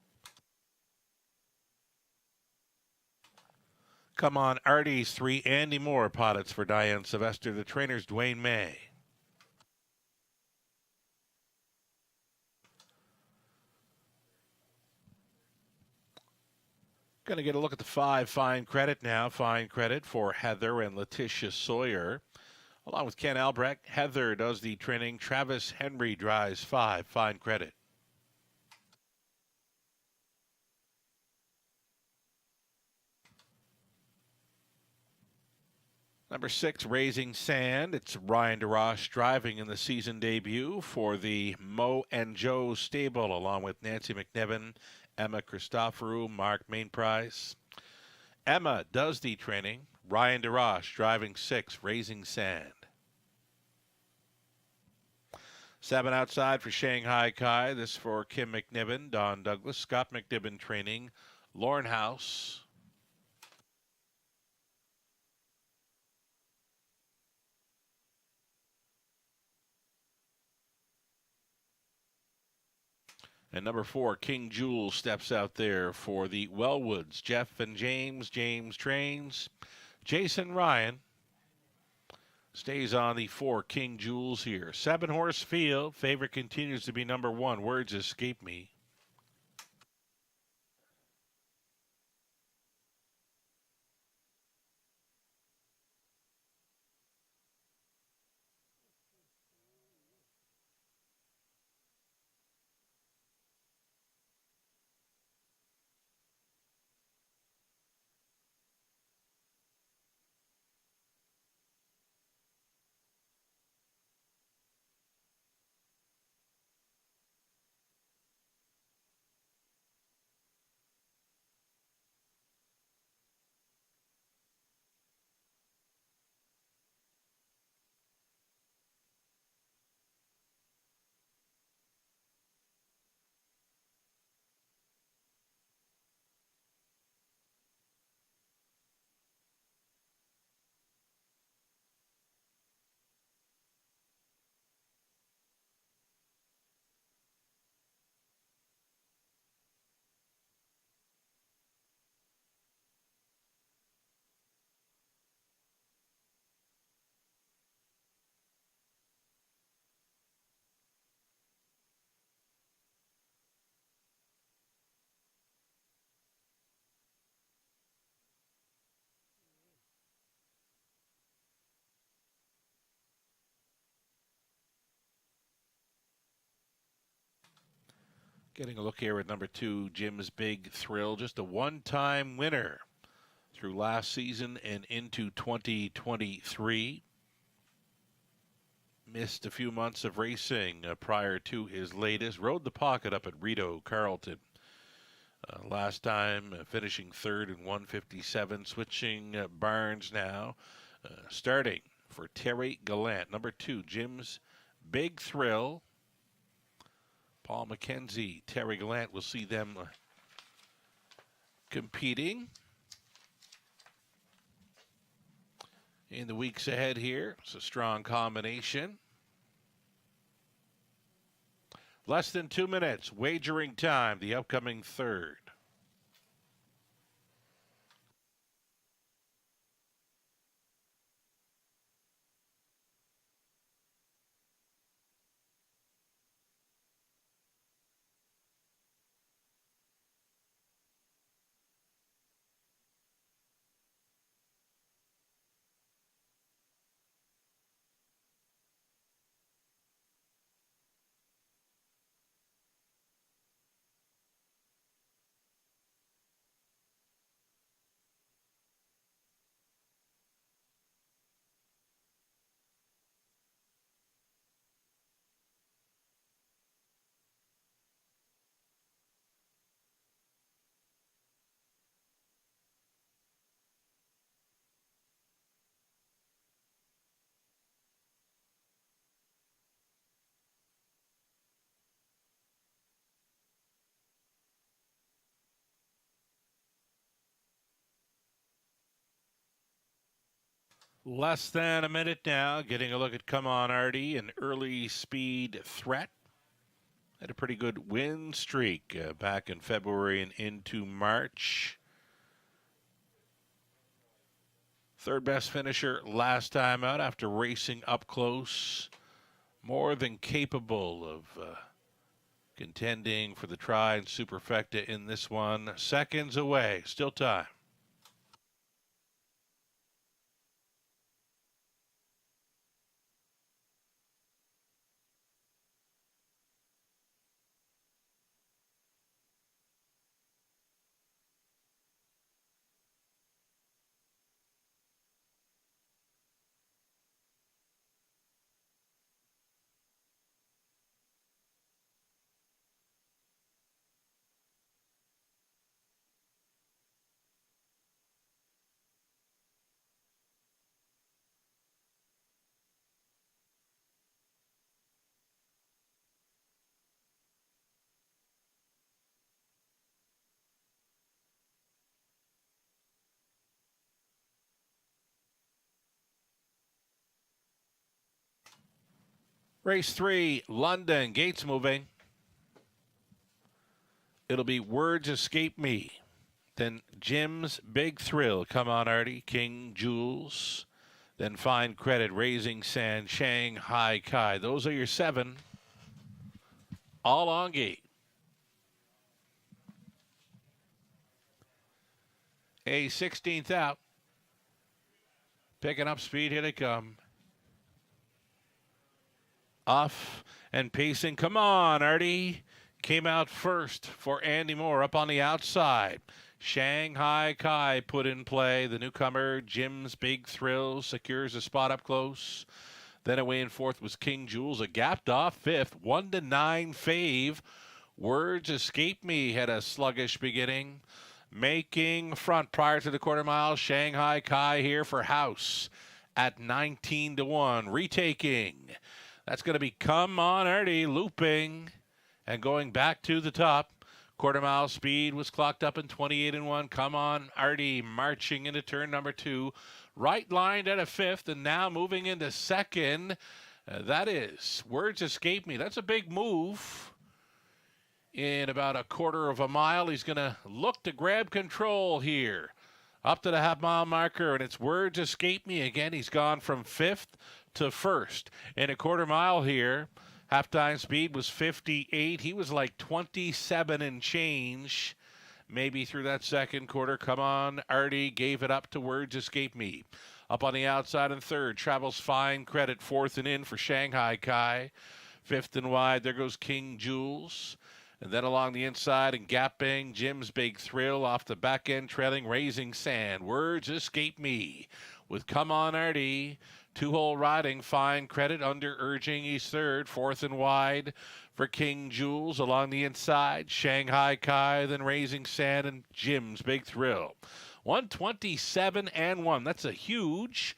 Come on, Artie's 3, Andy Moore pilots for Diane Sylvester. The trainer's Dwayne May. Going to get a look at the 5 fine credit now. Fine credit for Heather and Letitia Sawyer. Along with Ken Albrecht, Heather does the training. Travis Henry drives 5 fine credit. Number 6, Raising Sand. It's Ryan DeRoche driving in the season debut for the Mo and Joe stable, along with Nancy McNiven, Emma Christoforou, Mark Mainprice. Emma does the training. Ryan DeRoche driving 6, Raising Sand. 7 outside for Shanghai Kai. This for Kim McNiven, Don Douglas, Scott McNiven training, Lauren House. And number 4, King Jules steps out there for the Wellwoods. Jeff and James. James trains. Jason Ryan stays on the 4, King Jules here. 7-horse field. Favorite continues to be number 1, Words Escape Me. Getting a look here at number 2, Jim's Big Thrill. Just a one-time winner through last season and into 2023. Missed a few months of racing prior to his latest. Rode the pocket up at Rito Carlton. Last time finishing 3rd in 157. Switching Barnes now. Starting for Terry Gallant. Number 2, Jim's Big Thrill. Paul McKenzie, Terry Gallant, will see them competing in the weeks ahead here. It's a strong combination. Less than 2 minutes, wagering time, the upcoming 3rd. Less than a minute now. Getting a look at Come On Artie, an early speed threat. Had a pretty good win streak back in February and into March. 3rd best finisher last time out after racing up close. More than capable of contending for the Tri and Superfecta in this one. Seconds away. Still time. Race 3, London, gates moving. It'll be Words Escape Me. Then Jim's Big Thrill, Come On Artie, King Jules. Then Fine Credit, Raising Sand, Shanghai Kai. Those are your 7. All on gate. A 16th out. Picking up speed, here they come. Off and pacing. Come on, Artie. Came out first for Andy Moore up on the outside. Shanghai Kai put in play. The newcomer, Jim's Big Thrill, secures a spot up close. Then away in fourth was King Jules, a gapped off fifth. 1-9 fave. Words Escape Me had a sluggish beginning. Making front prior to the quarter mile. Shanghai Kai here for House at 19-1. Retaking. That's going to be Come On Artie looping and going back to the top. Quarter mile speed was clocked up in 28-1. Come On Artie marching into turn number 2. Right lined at a 5th and now moving into 2nd. That is Words Escape Me. That's a big move. In about a quarter of a mile, he's going to look to grab control here. Up to the half-mile marker, and it's Words Escape Me again. He's gone from 5th to 1st. In a quarter mile here, halftime speed was 58. He was like 27 and change. Maybe through that second quarter. Come On Artie gave it up to Words Escape Me. Up on the outside in third, travels Fine Credit. 4th and in for Shanghai Kai. 5th and wide, there goes King Jules. And then along the inside and gapping, Jim's Big Thrill off the back end, trailing Raising Sand. Words Escape Me with Come On Artie. 2-hole riding, Fine Credit under urging. He's third. 4th and wide for King Jules along the inside. Shanghai Kai, then Raising Sand and Jim's Big Thrill. 127-1. That's a huge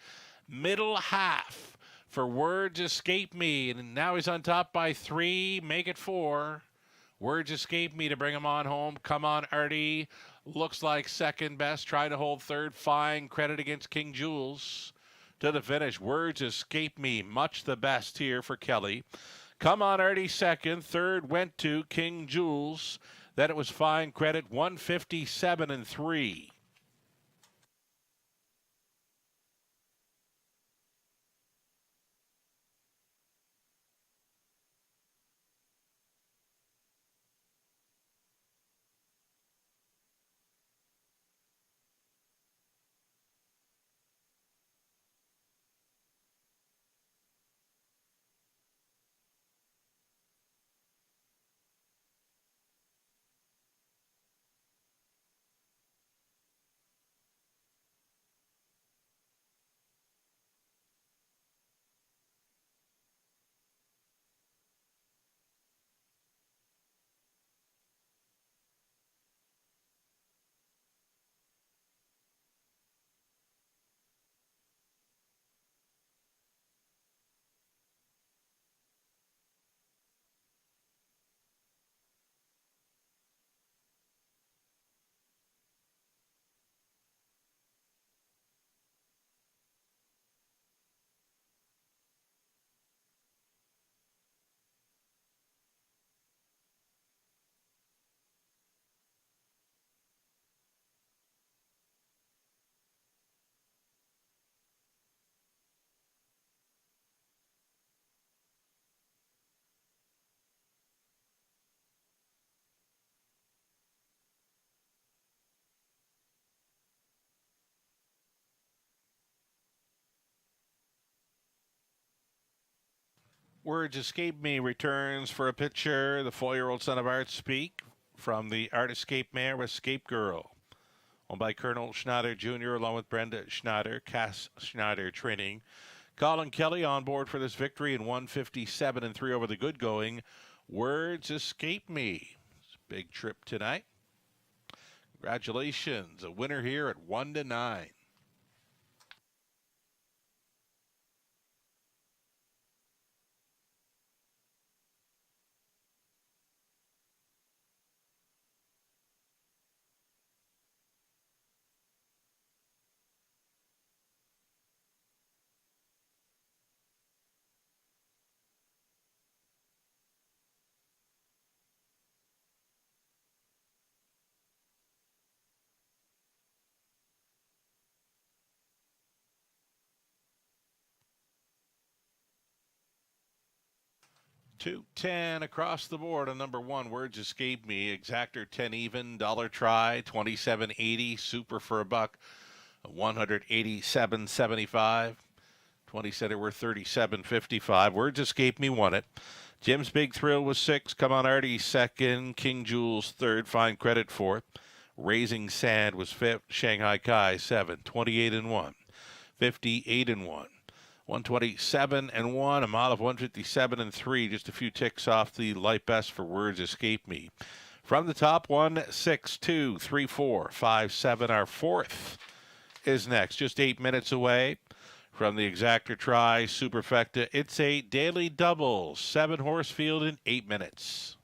middle half for Words Escape Me. And now he's on top by 3. Make it 4. Words Escape Me to bring him on home. Come On Artie looks like second best. Trying to hold third. Fine Credit against King Jules. To the finish, Words Escape Me. Much the best here for Kelly. Come On Artie second. Third went to King Jules. Then it was Fine Credit. 157-3. Words Escape Me returns for a picture. The 4-year-old son of Art Speak from the Art Escape mare with Escape Girl. Owned by Colonel Schneider Jr. along with Brenda Schneider, Cass Schneider training. Colin Kelly on board for this victory in 157-3 over the good going. Words Escape Me. It's a big trip tonight. Congratulations. A winner here at 1-9. 210 across the board on number one. Words escape me. Exactor 10 even. Dollar try 27.80. Super for a buck 187.75. 20 center worth 37.55. Words escape me won it. Jim's Big Thrill was 6. Come on, Artie second. King Jules third. Fine Credit fourth. Raising Sand was fifth. Shanghai Kai 7. 28-1. 58-1. 127-1, a mile of 157-3, just a few ticks off the light best for Words Escape Me. From the top, 1, 6, 2, 3, 4, 5, 7. Our fourth is next, just 8 minutes away from the Exactor Try Superfecta. It's a daily double, 7 horse field in 8 minutes.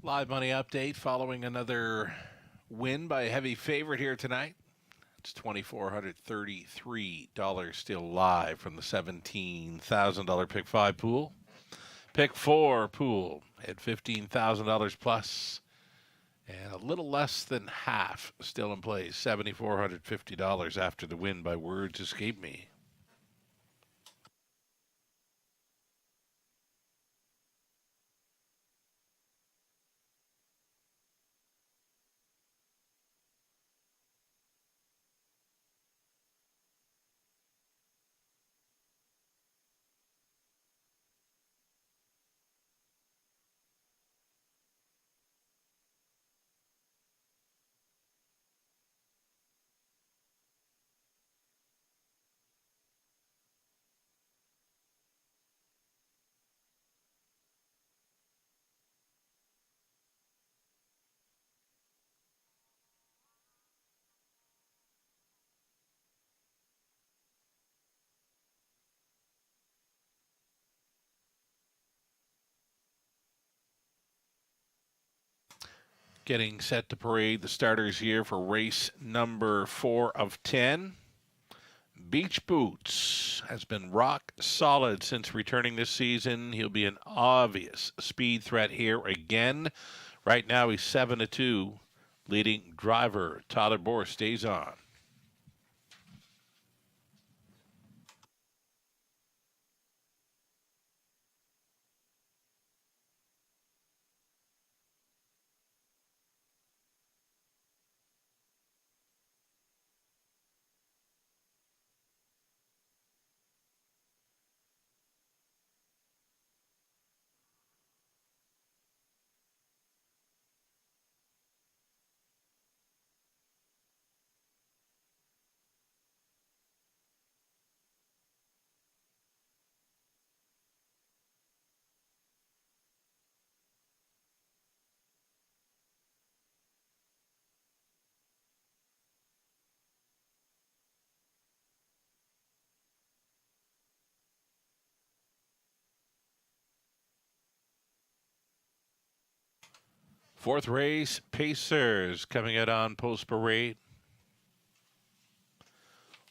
Live money update following another win by a heavy favorite here tonight. It's $2,433 still live from the $17,000 Pick 5 pool. Pick 4 pool at $15,000 plus, and a little less than half still in place, $7,450 after the win by Words Escape Me. Getting set to parade the starters here for race number 4 of 10. Beach Boots has been rock solid since returning this season. He'll be an obvious speed threat here again. Right now he's 7-2. Leading driver Tyler Bohr stays on. Fourth race, Pacers coming out on post parade.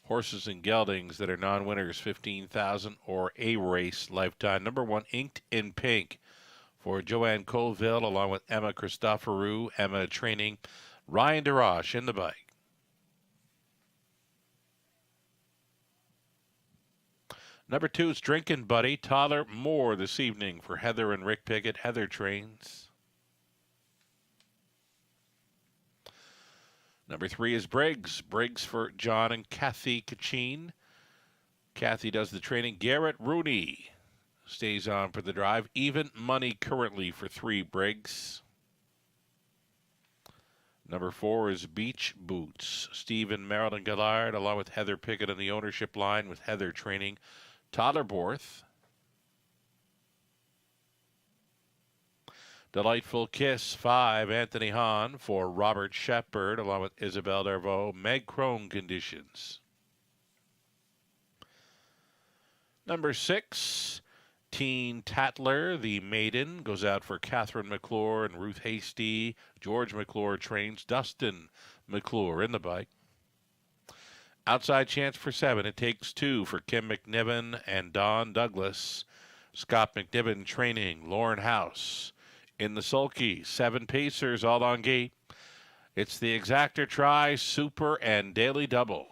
Horses and geldings that are non-winners, 15,000 or a race lifetime. Number 1, Inked in Pink for Joanne Colville, along with Emma Christoforou. Emma training Ryan DeRoche in the bike. Number 2 is Drinkin' Buddy. Tyler Moore this evening for Heather and Rick Pickett. Heather trains. Number 3 is Briggs. Briggs for John and Kathy Kachin. Kathy does the training. Garrett Rooney stays on for the drive. Even money currently for 3 Briggs. Number 4 is Beach Boots. Steve and Marilyn Gillard, along with Heather Pickett on the ownership line, with Heather training Tyler Borth. Delightful Kiss, 5, Anthony Hahn for Robert Shepard, along with Isabel Darvaux. Meg Crone conditions. Number 6, Teen Tatler, the maiden, goes out for Catherine McClure and Ruth Hasty. George McClure trains Dustin McClure in the bike. Outside chance for 7. It takes 2 for Kim McNiven and Don Douglas. Scott McNiven training Lauren House. In the sulky, 7 Pacers all on gate. It's the Exactor Try, Super, and Daily Double.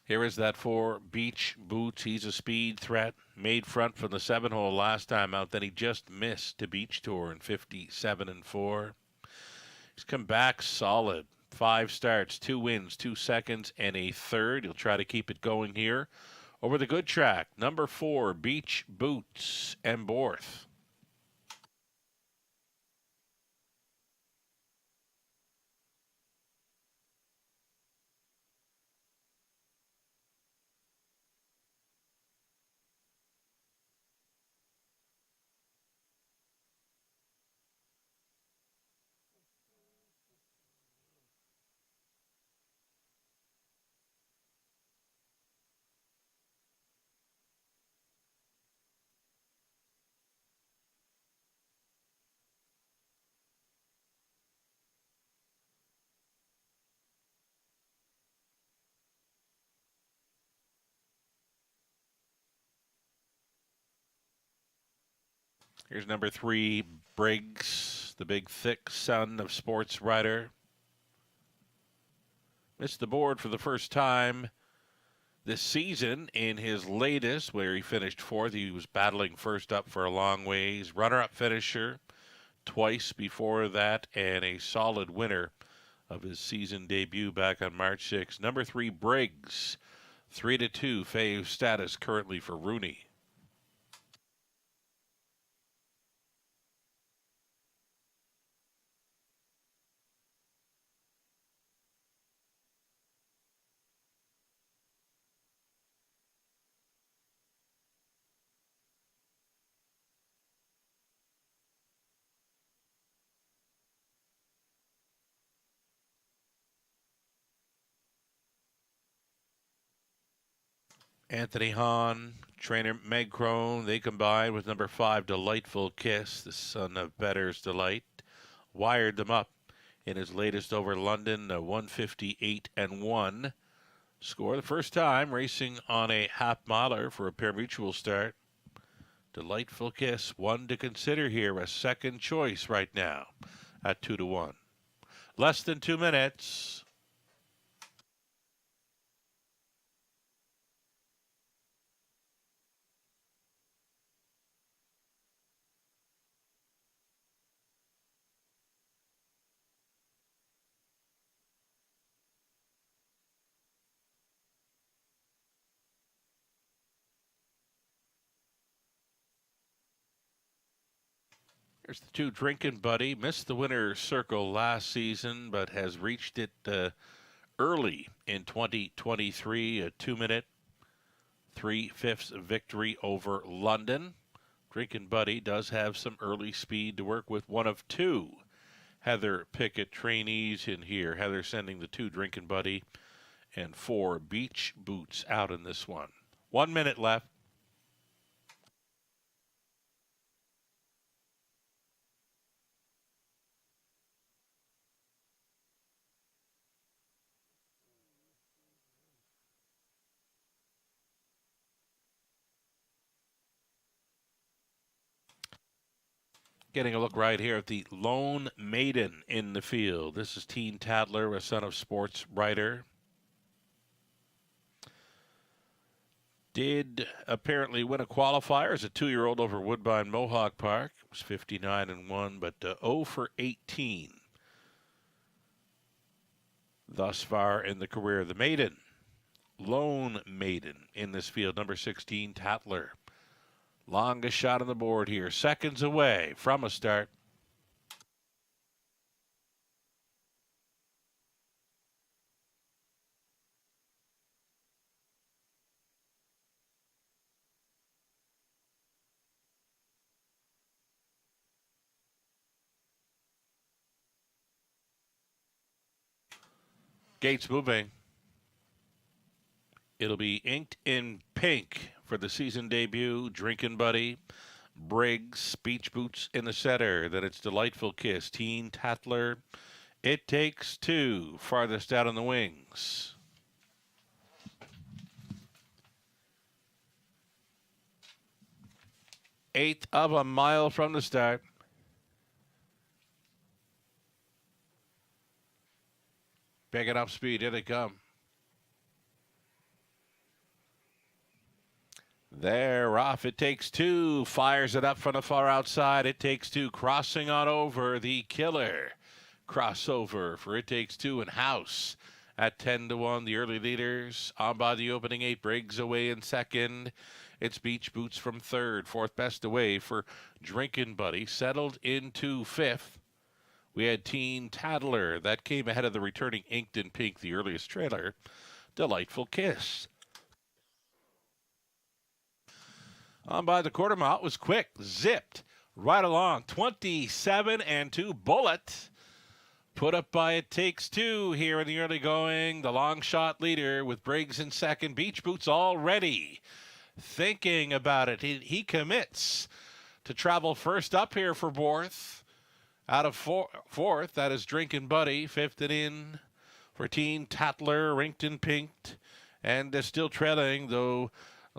Here is that for Beach Boots. He's a speed threat. Made front from the 7-hole last time out. Then he just missed to Beach Tour in 57-4. He's come back solid. 5 starts, 2 wins, 2 seconds, and a third. He'll try to keep it going here over the good track. Number 4, Beach Boots and Borth. Here's number 3, Briggs, the big, thick son of sports writer. Missed the board for the first time this season in his latest, where he finished 4th. He was battling first up for a long ways. Runner-up finisher twice before that, and a solid winner of his season debut back on March 6th. Number 3, Briggs, 3-2 fave status currently for Rooney. Anthony Hahn, trainer Meg Crone, they combined with number 5, Delightful Kiss, the son of Better's Delight. Wired them up in his latest over London, a 158-1 score. The first time racing on a half miler for a pari-mutuel start. Delightful Kiss, one to consider here, a second choice right now at 2-1. Less than 2 minutes. Here's the 2, Drinkin' Buddy. Missed the winner's circle last season, but has reached it early in 2023. A 2-minute, 3/5 victory over London. Drinkin' Buddy does have some early speed to work with. One of 2 Heather Pickett trainees in here. Heather sending the 2, Drinkin' Buddy, and 4 Beach Boots out in this one. 1 minute left. Getting a look right here at the lone maiden in the field. This is Teen Tadler, a son of sports writer. Did apparently win a qualifier as a 2-year-old over Woodbine Mohawk Park. It was 59-1, but 0 for 18 thus far in the career. The maiden, lone maiden in this field, number 16, Tatler. Longest shot on the board here, seconds away from a start. Gates moving. It'll be inked in pink for the season debut. Drinkin' Buddy, Briggs, Beach Boots in the center. Then it's Delightful Kiss, Teen Tatler. It Takes 2, farthest out on the wings. Eighth of a mile from the start. Picking up speed, here they come. They're off. It Takes 2. Fires it up from the far outside. It Takes 2. Crossing on over. The killer crossover for It Takes 2 and House at 10-1. The early leaders on by the opening 8. Briggs away in second. It's Beach Boots from third. Fourth best away for Drinkin' Buddy. Settled into fifth. We had Teen Tadler. That came ahead of the returning Inked in Pink, the earliest trailer. Delightful Kiss. On by the quarter mile, it was quick, zipped right along. 27-2 Bullet. Put up by It Takes 2 here in the early going. The long shot leader with Briggs in second. Beach Boots already thinking about it. He commits to travel first up here for Borth. Out of fourth, that is Drinkin' Buddy. Fifth and in for Teen Tatler, Inked in Pink. And still trailing, though,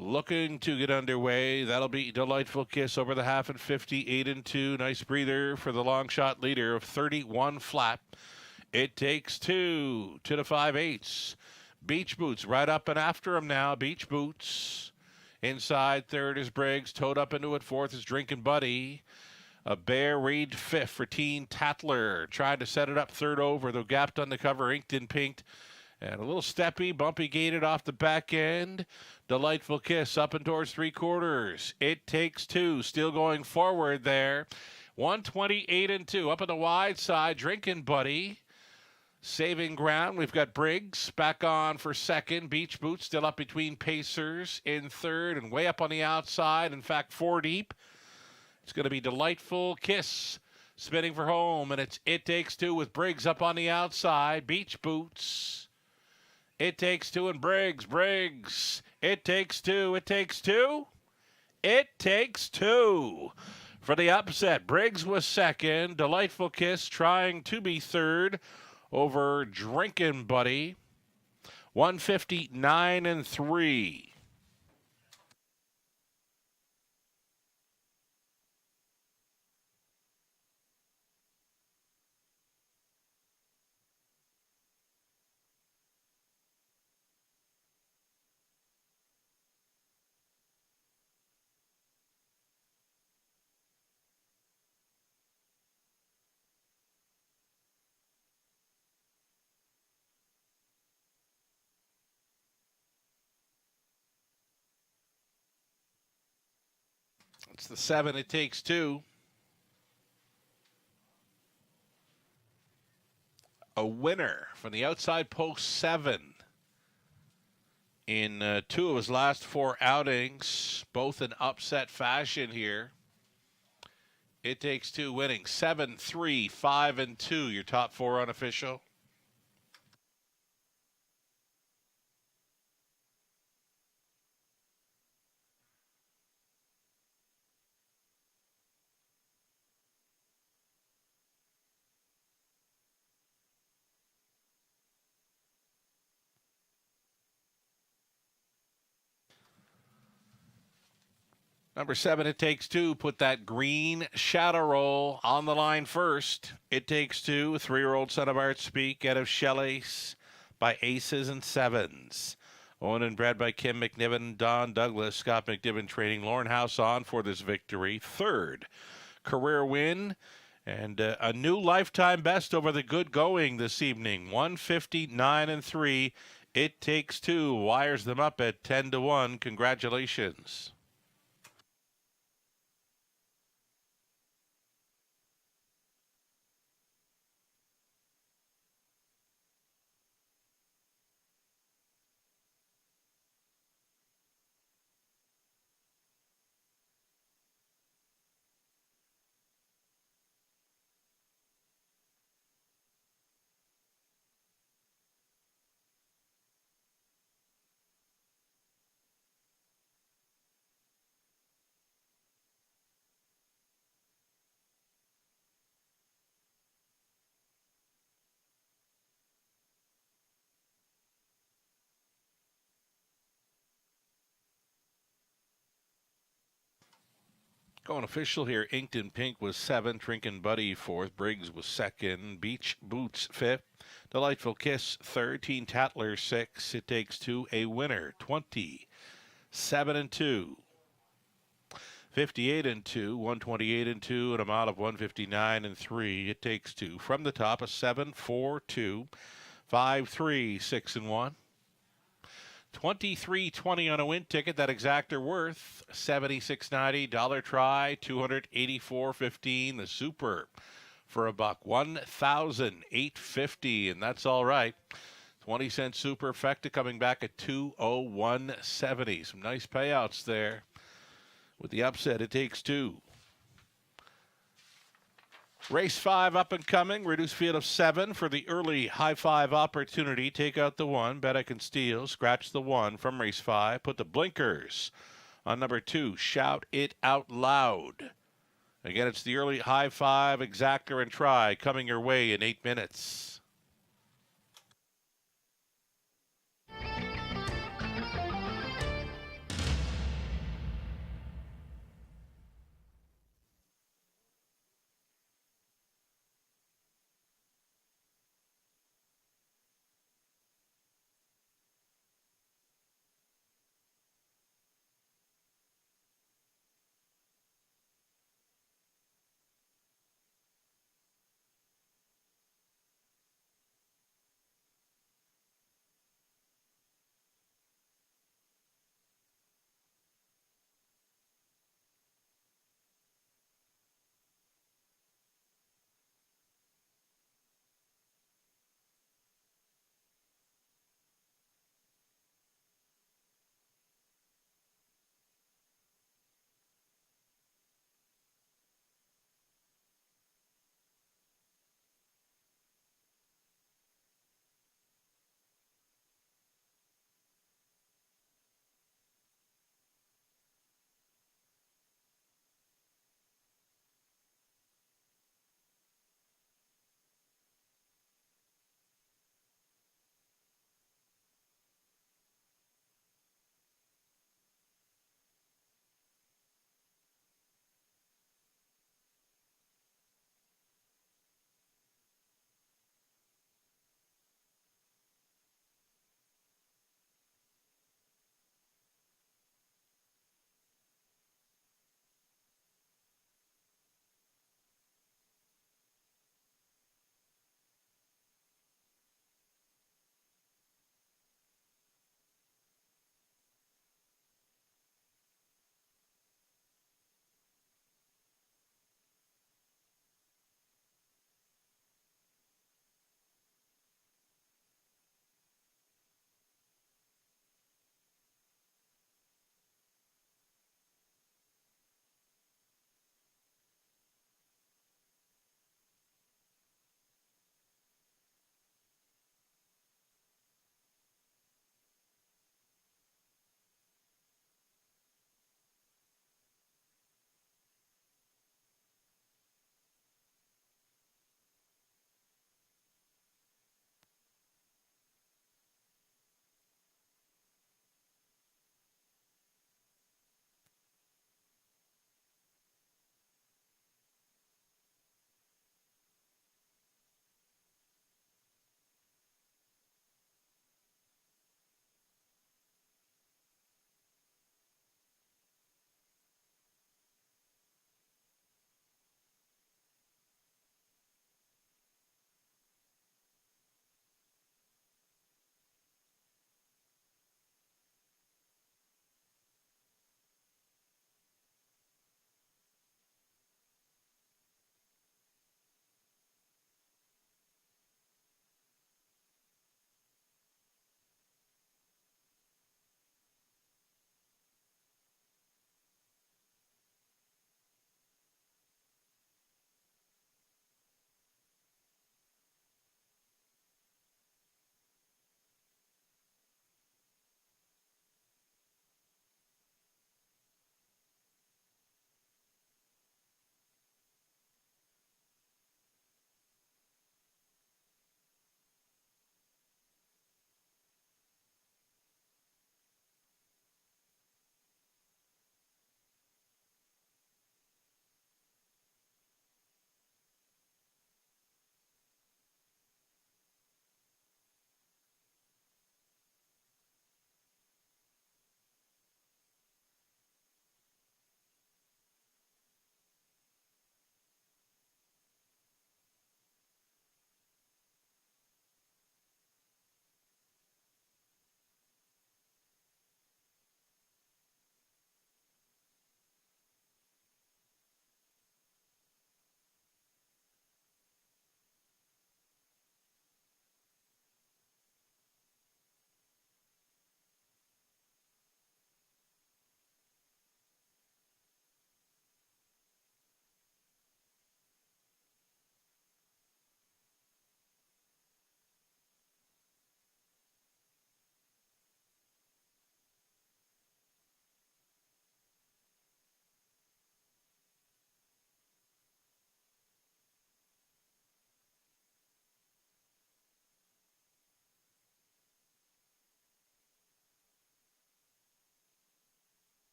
looking to get underway. That'll be Delightful Kiss over the half at 58-2. Nice breather for the long shot leader of 31 flat. It takes 2 to the 5/8. Beach Boots right up and after him now. Beach Boots. Inside third is Briggs. Towed up into it. Fourth is Drinking Buddy. A Bear Reed fifth for Teen Tatler. Tried to set it up third over, though gapped on the cover, inked and pinked. And a little steppy, bumpy gated off the back end. Delightful Kiss up and towards 3/4. It takes 2. Still going forward there. 128-2. Up on the wide side, Drinking Buddy. Saving ground. We've got Briggs back on for second. Beach Boots still up between Pacers in third and way up on the outside. In fact, 4 deep. It's going to be Delightful Kiss spinning for home, and it's It Takes 2 with Briggs up on the outside. Beach Boots. It takes 2 and Briggs. It takes 2. It takes 2. It takes 2. For the upset, Briggs was second. Delightful Kiss trying to be third over Drinking Buddy. 159-3. It's the 7. It takes 2. A winner from the outside post 7 in 2 of his last 4 outings, both in upset fashion here. It takes 2 winning 7, 3, 5, and 2. Your top 4 unofficial. Number 7, It Takes 2. Put that green shadow roll on the line first. It Takes 2. 3-year-old son of Art Speak out of Shelley's by aces and sevens. Owned and bred by Kim McNiven, Don Douglas, Scott McNiven training Lauren House on for this victory. Third career win and a new lifetime best over the good going this evening. 159-3. It Takes 2. Wires them up at 10-1. Congratulations. Going official here, Inked and Pink was 7, Drinking Buddy 4th, Briggs was 2nd, Beach Boots 5th, Delightful Kiss 3rd, Teen Tatler 6th. It Takes 2, a winner 27-2, 58-2, 128-2, and a mile of 159-3. It Takes 2 from the top, a 7-4-2, 5-3, 6-1. 23.20 on a win ticket. That exactor worth $76.90. Dollar try $284.15. The super for $1, $1,850, and that's all right. 20-cent superfecta coming back at $201.70. Some nice payouts there. With the upset, It Takes 2. Race 5 up and coming. Reduced field of 7 for the early high 5 opportunity. Take out the 1. Bet I Can Steal. Scratch the 1 from race 5. Put the blinkers on number 2. Shout It Out Loud. Again, it's the early high 5 exactor and try coming your way in 8 minutes.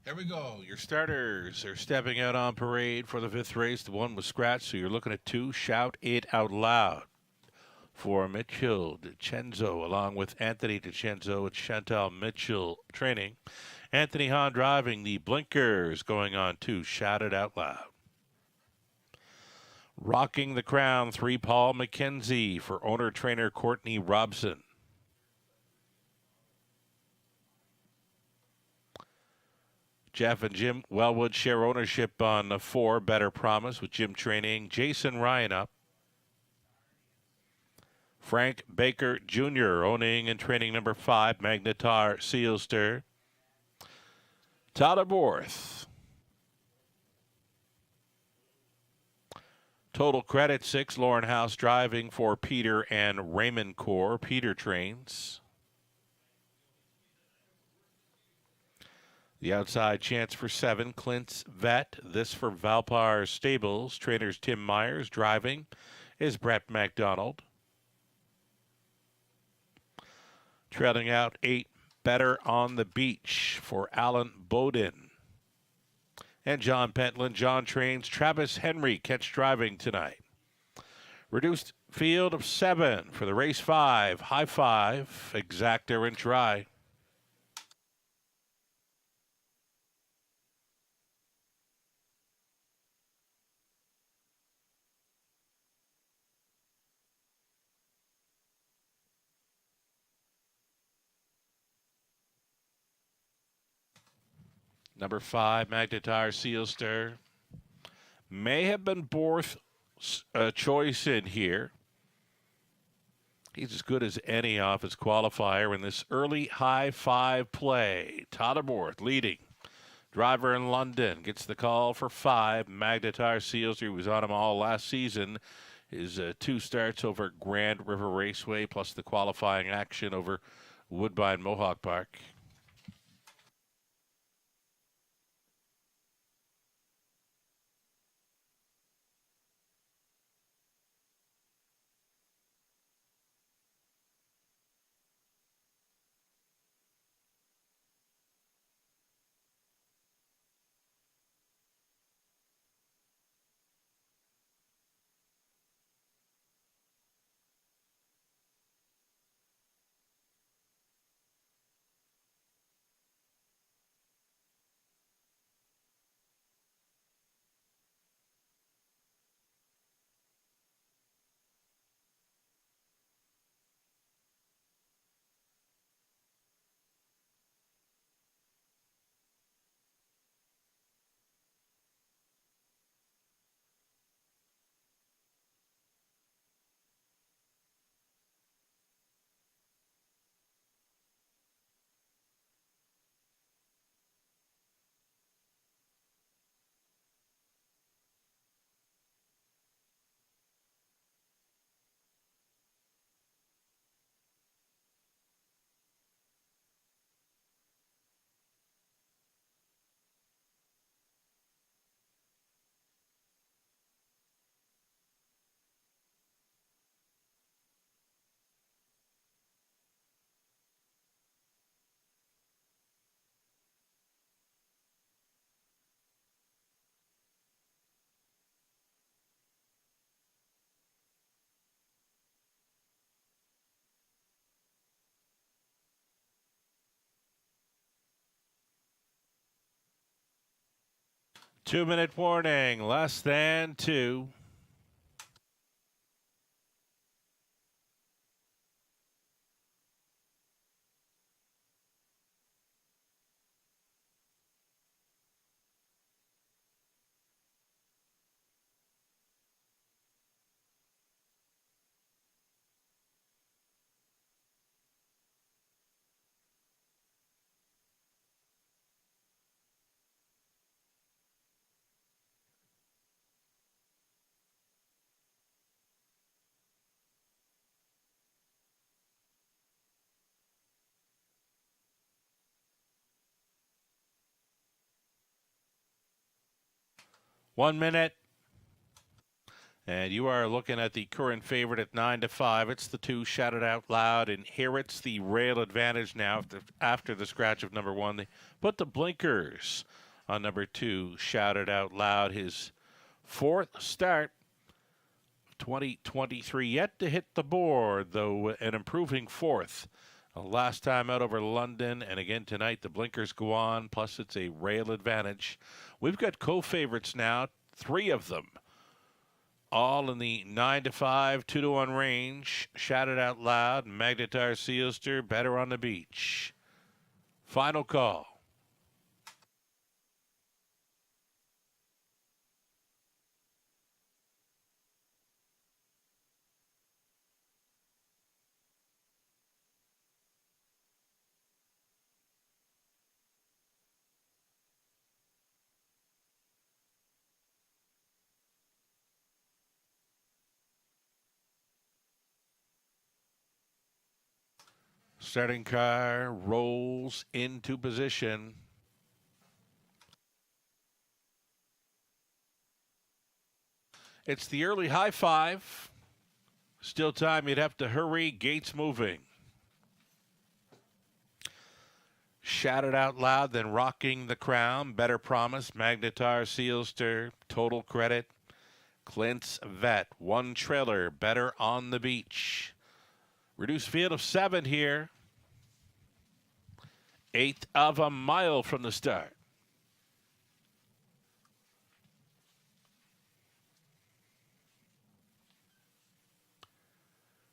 Here we go. Your starters are stepping out on parade for the fifth race. The one was scratched, so you're looking at two. Shout it out loud. For Mitchell DiCenzo, along with Anthony DiCenzo and Chantal Mitchell training. Anthony Hahn driving the blinkers going on two. Shout it out loud. Rocking the Crown 3, Paul McKenzie for owner-trainer Courtney Robson. Jeff and Jim Wellwood share ownership on 4, Better Promise, with Jim training. Jason Ryan up. Frank Baker Jr. owning and training number 5, Magnetar Sealster. Tyler Borth. Total Credit 6, Lauren House driving for Peter and Raymond Core. Peter trains. The outside chance for 7, Clint's Vet. This for Valpar Stables. Trainers Tim Myers. Driving is Brett McDonald. Trailing out 8, Better on the Beach for Alan Bowden. And John Pentland. John trains Travis Henry. Catch driving tonight. Reduced field of 7 for the race 5. High 5. Exacta and Try. Number 5, Magnetar Sealster. May have been Borth's choice in here. He's as good as any off his qualifier in this early high 5 play. Tyler Borth leading. Driver in London gets the call for 5. Magnetar Sealster, he was on him all last season. His 2 starts over Grand River Raceway, plus the qualifying action over Woodbine Mohawk Park. Two-minute warning, less than 2. One minute And you are looking at the current favorite at 9-5. It's the 2, Shout It Out Loud. And here it's the rail advantage now after the scratch of number 1. They put the blinkers on number 2, Shout It Out Loud. His 4th start, 2023. Yet to hit the board, though, an improving 4th. Last time out over London, and again tonight, the blinkers go on, plus it's a rail advantage. We've got co-favorites now, 3 of them, all in the 9-5, 2-1 range. Shout It Out Loud, Magnetar Sealster, Better on the Beach. Final call. Starting car rolls into position. It's the early high 5. Still time, you'd have to hurry. Gates moving. Shout It Out Loud, then Rocking the Crown. Better Promise, Magnetar Sealster, Total Credit. Clint's Vet, 1 trailer, Better on the Beach. Reduced field of 7 here. 1/8 of a mile from the start.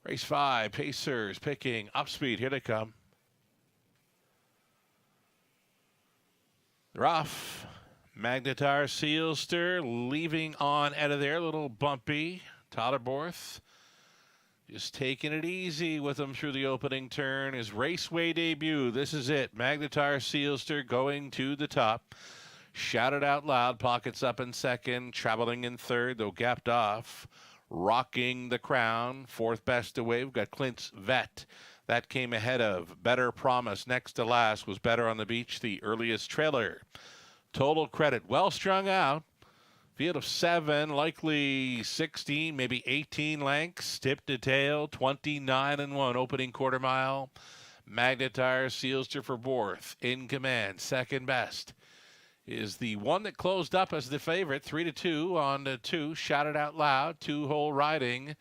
Race 5, Pacers picking up speed. Here they come. Rough. Magnetar Sealster leaving on out of there. A little bumpy. Totterborth just taking it easy with him through the opening turn. His Raceway debut. This is it. Magnetar Sealster going to the top. Shout It Out Loud. Pockets up in 2nd. Traveling in 3rd, though gapped off. Rocking the Crown. 4th best away. We've got Clint's Vet. That came ahead of Better Promise. Next to last was Better on the Beach, the earliest trailer. Total Credit. Well strung out. Field of 7, likely 16, maybe 18 lengths. Tip to tail, 29-1. Opening quarter mile. Magnetar Sealster for 4th. In command. 2nd best is the one that closed up as the favorite. 3-2 on the 2. Shout It Out Loud. 2-hole riding.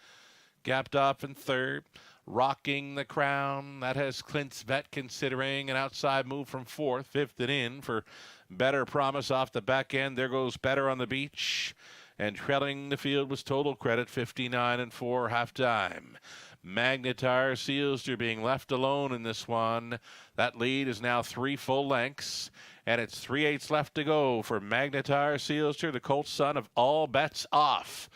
Gapped off in 3rd. Rocking the Crown. That has Clint's Vet considering an outside move from 4th. 5th and in for Better Promise off the back end. There goes Better on the Beach. And trailing the field was Total Credit, 59-4 halftime. Magnetar Sealster being left alone in this one. That lead is now 3 full lengths. And it's 3/8 left to go for Magnetar Sealster, the Colts son of All Bets Off.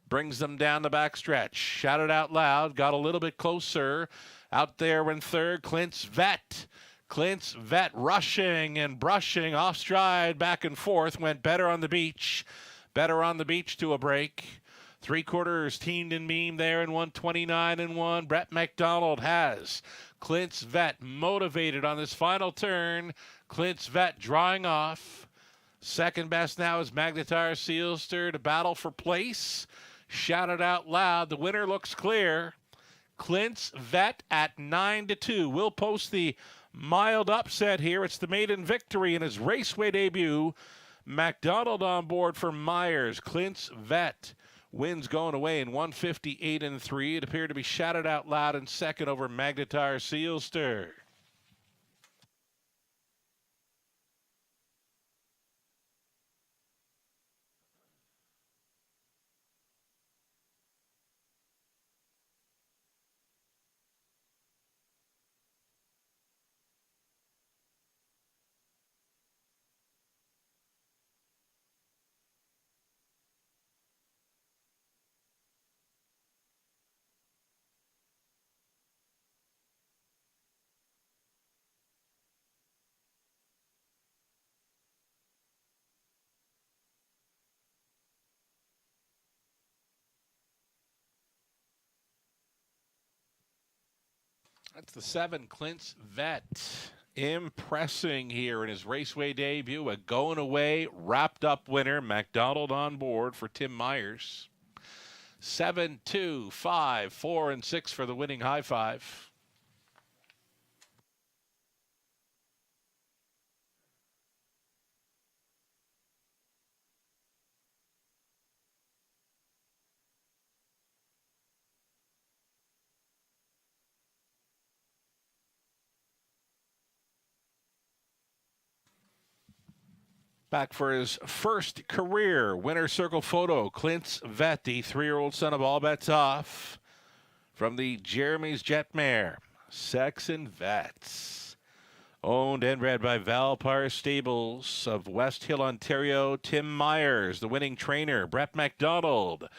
Brings them down the backstretch. Shout It Out Loud. Got a little bit closer. Out there in 3rd, Clint's Vet. Clint's Vet rushing and brushing off stride back and forth. Went Better on the Beach. Better on the Beach to a break. 3/4 teamed and beamed there in 129-1. Brett McDonald has Clint's Vet motivated on this final turn. Clint's Vet drawing off. 2nd best now is Magnetar Sealster to battle for place. Shout It Out Loud. The winner looks clear. Clint's Vet at 9-2. We'll post the mild upset here. It's the maiden victory in his Raceway debut. McDonald on board for Myers. Clint's Vet wins going away in 158-3. It appeared to be Shout It Out Loud in 2nd over Magnetar Sealster. That's the 7, Clint's Vet. Impressing here in his Raceway debut. A going away, wrapped up winner. McDonald on board for Tim Myers. 7, 2, 5, 4, and 6 for the winning high five. Back for his first career winner circle photo, Clint's Vet, the 3-year-old son of All Bets Off, from the Jeremy's Jetmare, Saxon Vets. Owned and bred by Valpar Stables of West Hill, Ontario. Tim Myers, the winning trainer. Brett McDonald,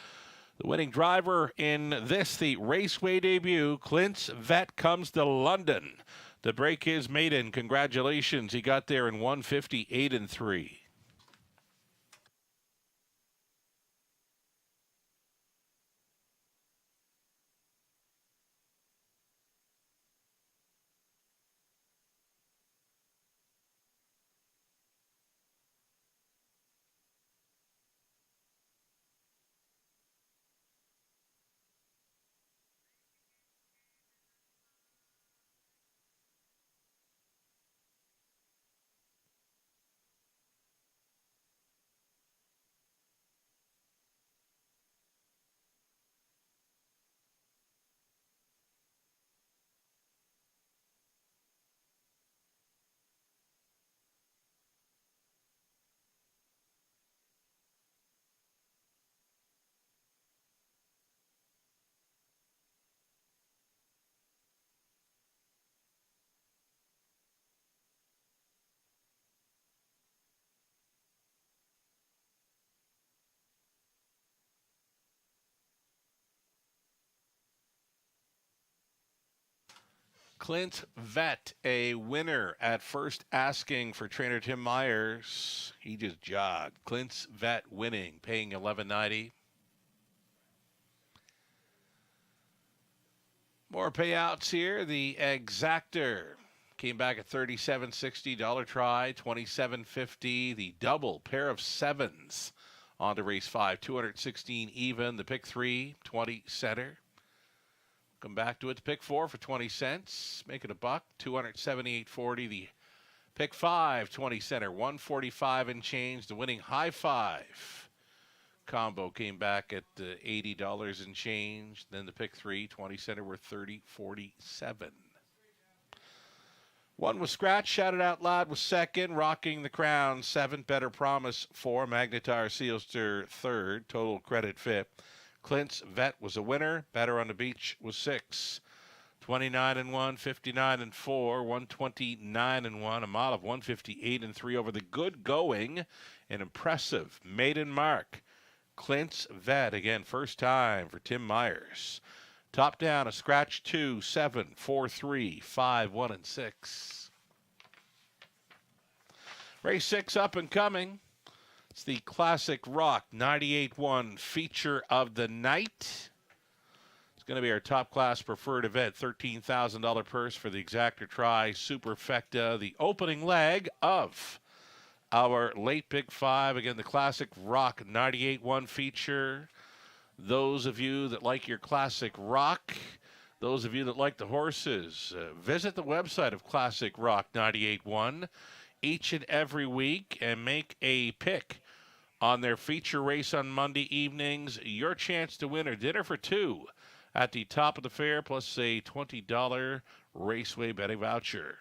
the winning driver in this, the Raceway debut. Clint's Vet comes to London to break his maiden. Congratulations. He got there in 1:58 and 3. Clint Vet, a winner at first asking for trainer Tim Myers. He just jogged. Clint's Vet winning, paying $11.90. More payouts here. The Exactor came back at $37.60. Dollar try, $27.50. The double pair of sevens on to race 5, $216 even. The pick 3, 20 center. Come back to it. The pick 4 for 20 cents. Make it $1, $278.40. The pick 5, 20 center, $145 and change. The winning high five combo came back at $80 and change. Then the pick 3, 20 center, were $30.47. One was scratched, shouted out loud was second, rocking the crown 7, Better Promise 4, Magnetar Sealster 3rd, Total Credit 5th. Clint's Vet was a winner. Better on the Beach was 6. 29 and 1, 59 and 4, 129 and 1, a mile of 158 and 3 over the good going. An impressive maiden mark. Clint's Vet, again, first time for Tim Myers. Top down, a scratch 2, 7, 4, 3, 5, 1, and 6. Race 6 up and coming. It's the Classic Rock 98.1 feature of the night. It's going to be our top class preferred event. $13,000 purse for the Exactor Tri Superfecta. The opening leg of our late pick 5. Again, the Classic Rock 98.1 feature. Those of you that like your Classic Rock, those of you that like the horses, visit the website of Classic Rock 98.1 each and every week and make a pick on their feature race on Monday evenings. Your chance to win a dinner for 2 at the top of the fair, plus a $20 Raceway betting voucher.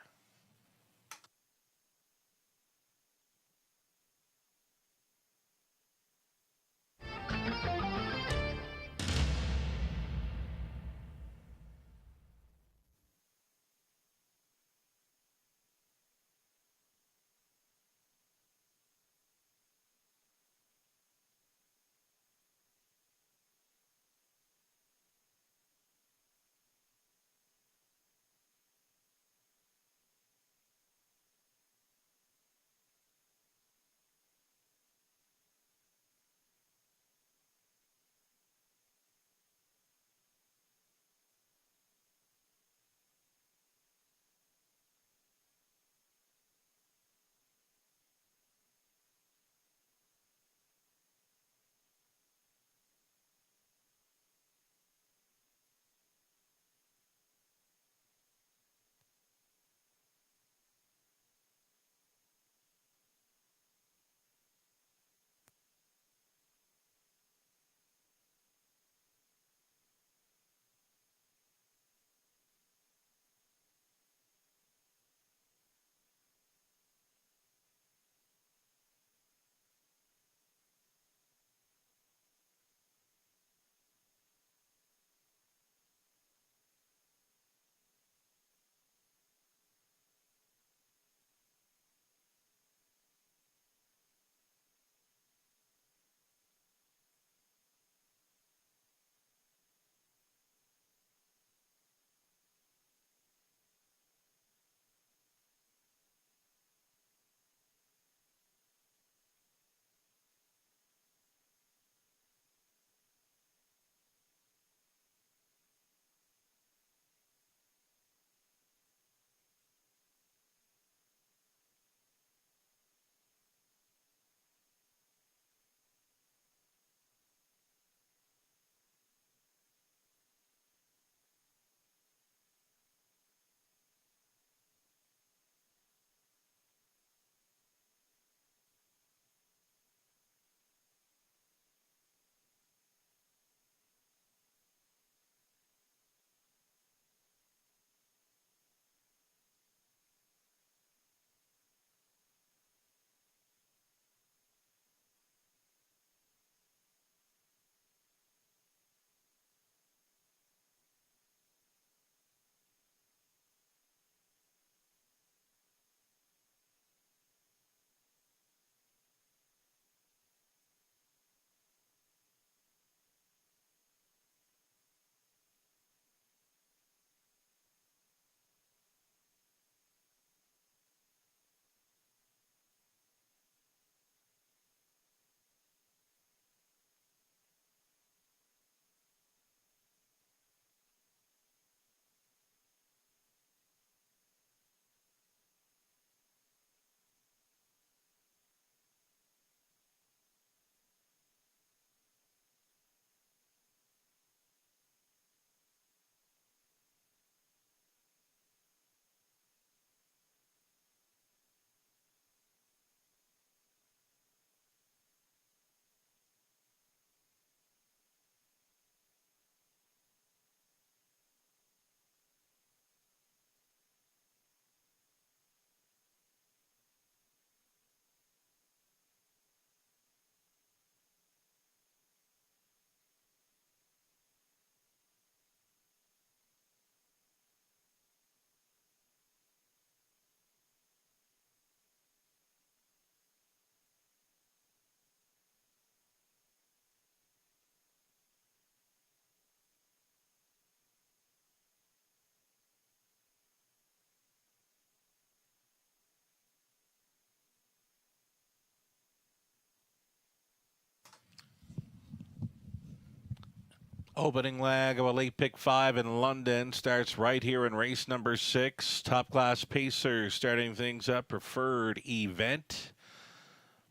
Opening leg of a late pick 5 in London starts right here in race number 6. Top class pacer starting things up. Preferred event.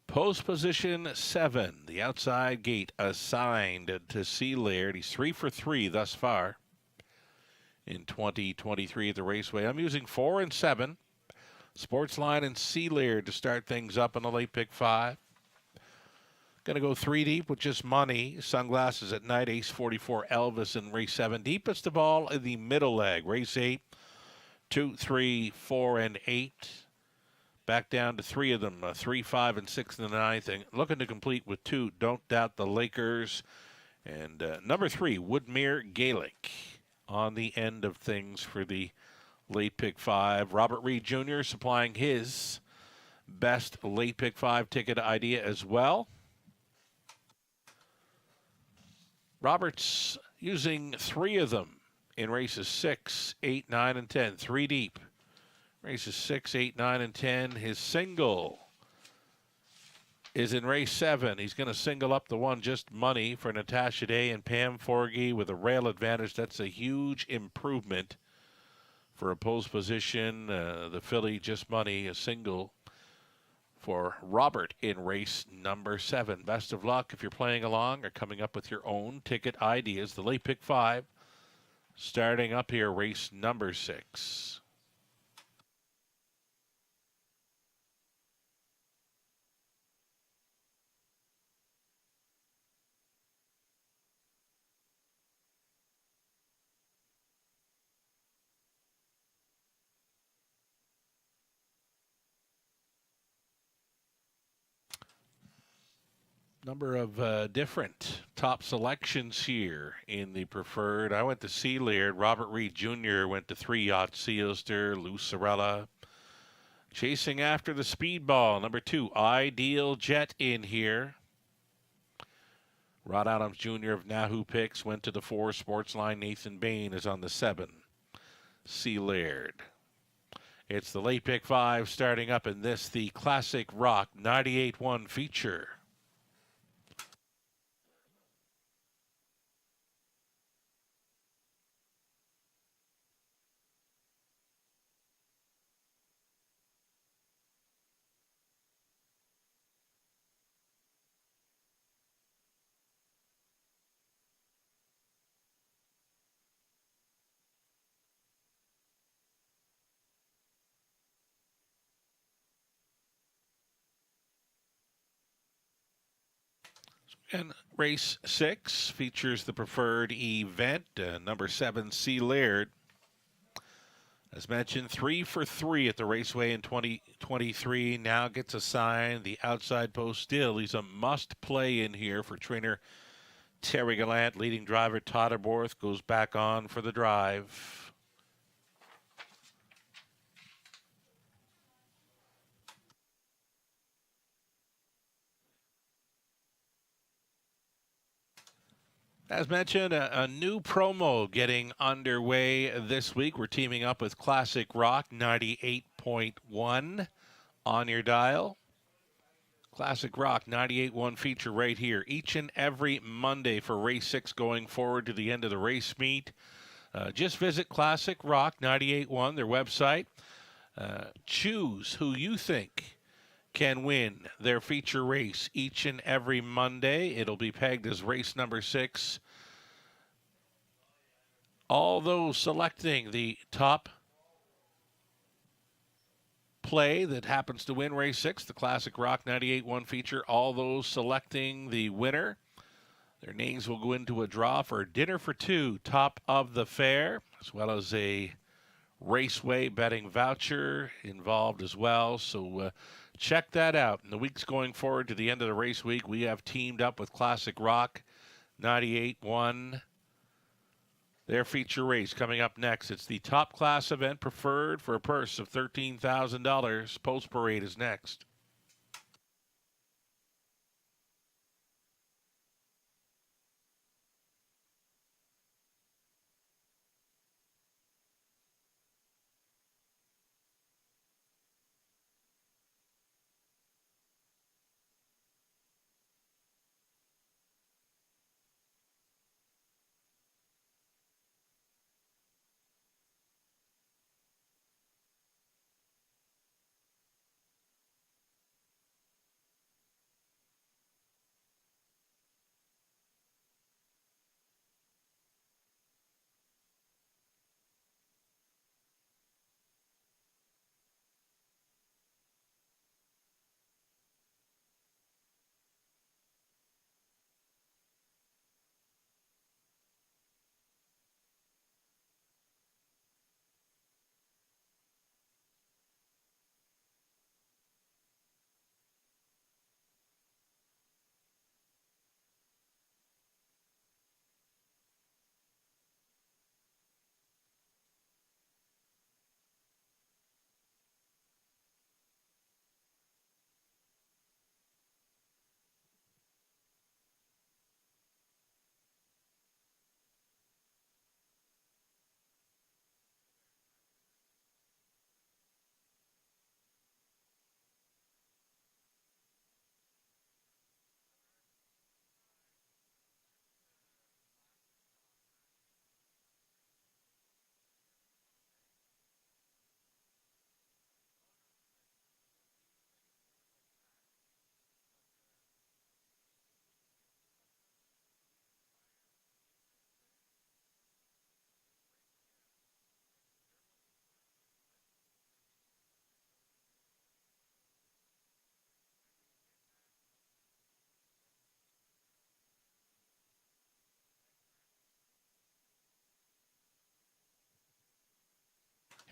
Post position 7. The outside gate assigned to C. Laird. He's 3 for 3 thus far in 2023 at the Raceway. I'm using 4 and 7. Sportsline and C. Laird to start things up in the late pick 5. Going to go 3 deep with just money. Sunglasses at night. Ace 44 Elvis in race 7. Deepest of all in the middle leg. Race 8, 2, 3, 4, and 8. Back down to 3 of them. 3, 5, and 6 in the ninth. And looking to complete with 2. Don't Doubt the Lakers. And number 3, Woodmere Gaelic on the end of things for the late pick 5. Robert Reed Jr. supplying his best late pick 5 ticket idea as well. Roberts using 3 of them in races 6, 8, 9, and 10. 3 deep. Races 6, 8, 9, and 10. His single is in race 7. He's going to single up the one just money for Natasha Day and Pam Forgy with a rail advantage. That's a huge improvement for a post position. The filly just money, a single for Robert in race number 7. Best of luck if you're playing along or coming up with your own ticket ideas. The late pick 5 starting up here, race number 6. Number of different top selections here in the preferred. I went to C. Laird. Robert Reed Jr. went to 3 Yacht Sealster, Lucerella. Chasing after the Speedball. Number 2, Ideal Jet in here. Rod Adams Jr. of Nahoo Picks went to the 4. Sportsline. Nathan Bain is on the 7. C. Laird. It's the late pick 5 starting up in this, the Classic Rock 98-1 feature. And race 6 features the preferred event. Number 7, C. Laird. As mentioned, 3 for 3 at the Raceway in 2023. Now gets assigned the outside post still. He's a must-play in here for trainer Terry Gallant. Leading driver Todd Aborth goes back on for the drive. As mentioned, a new promo getting underway this week. We're teaming up with Classic Rock 98.1 on your dial. Classic Rock 98.1 feature right here each and every Monday for race 6 going forward to the end of the race meet. Just visit Classic Rock 98.1, their website. Choose who you think can win their feature race each and every Monday. It'll be pegged as race number 6. All those selecting the top play that happens to win race 6, the Classic Rock 98.1 feature, all those selecting the winner. Their names will go into a draw for dinner for 2, top of the fair, as well as a Raceway betting voucher involved as well. So check that out. In the weeks going forward to the end of the race week, we have teamed up with Classic Rock 98.1. Their feature race coming up next. It's the top class event preferred for a purse of $13,000. Post Parade is next.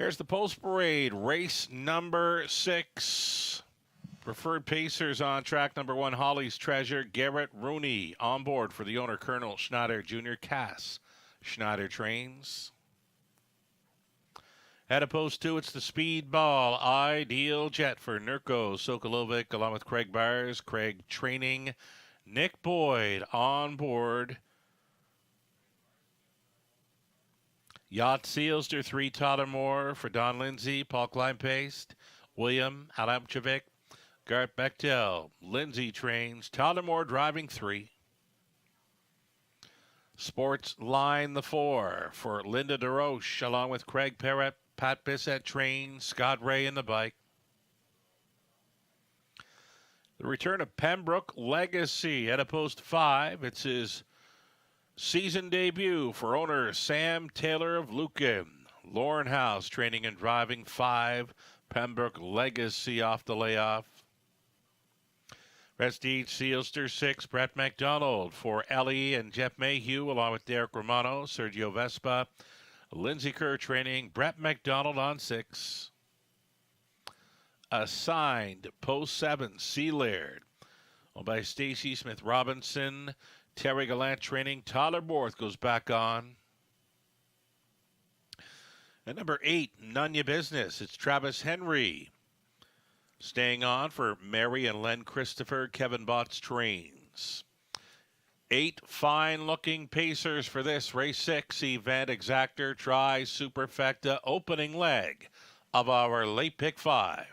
Here's the post parade, race number 6. Preferred Pacers on track number 1, Holly's Treasure, Garrett Rooney on board for the owner, Colonel Schneider Jr. Cass Schneider trains. At a post 2, it's the Speedball Ideal Jet for Nurko Sokolovic along with Craig Byers. Craig training. Nick Boyd on board. Yacht Sealster 3, Tyler Moore for Don Lindsay, Paul Kleinpaste, William Alamchevik, Gart Bechtel. Lindsay trains. Tyler Moore driving 3. Sports Line the 4 for Linda DeRoche along with Craig Perrett. Pat Bissett trains. Scott Ray in the bike. The return of Pembroke Legacy at a post 5. It's his season debut for owner Sam Taylor of Lucan. Lauren House training and driving 5. Pembroke Legacy off the layoff. Prestige Sealster 6. Brett McDonald for Ellie and Jeff Mayhew along with Derek Romano, Sergio Vespa. Lindsay Kerr training. Brett McDonald on 6. Assigned post 7. C. Laird owned by Stacy Smith Robinson. Terry Gallant training. Tyler Borth goes back on. At number 8, None Ya Business. It's Travis Henry staying on for Mary and Len Christopher. Kevin Botts trains. 8 fine-looking pacers for this race 6 event. Exactor, Tri, Superfecta, opening leg of our late pick 5.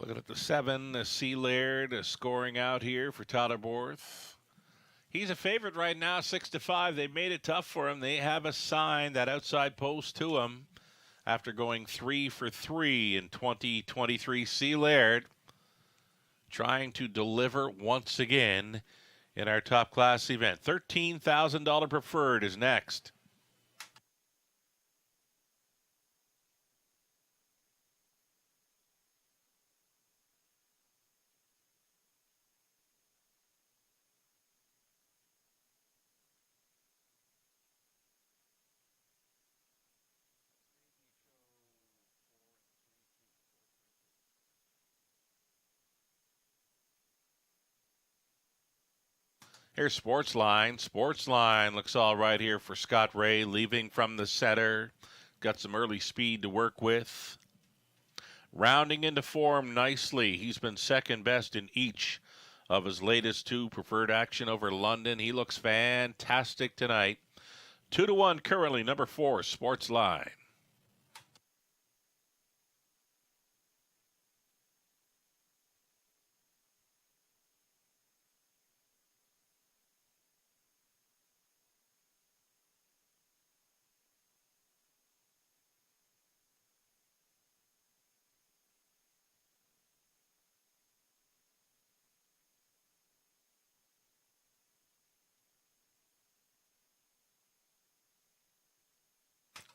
Looking at the 7, C. Laird scoring out here for Tyler Borth. He's a favorite right now, 6-5. They made it tough for him. They have assigned that outside post to him after going 3 for 3 in 2023. C. Laird trying to deliver once again in our top class event. $13,000 preferred is next. Here's Sportsline. Sportsline looks all right here for Scott Ray, leaving from the center. Got some early speed to work with. Rounding into form nicely. He's been second best in each of his latest 2 preferred action over London. He looks fantastic tonight. 2-1 currently, number 4, Sportsline.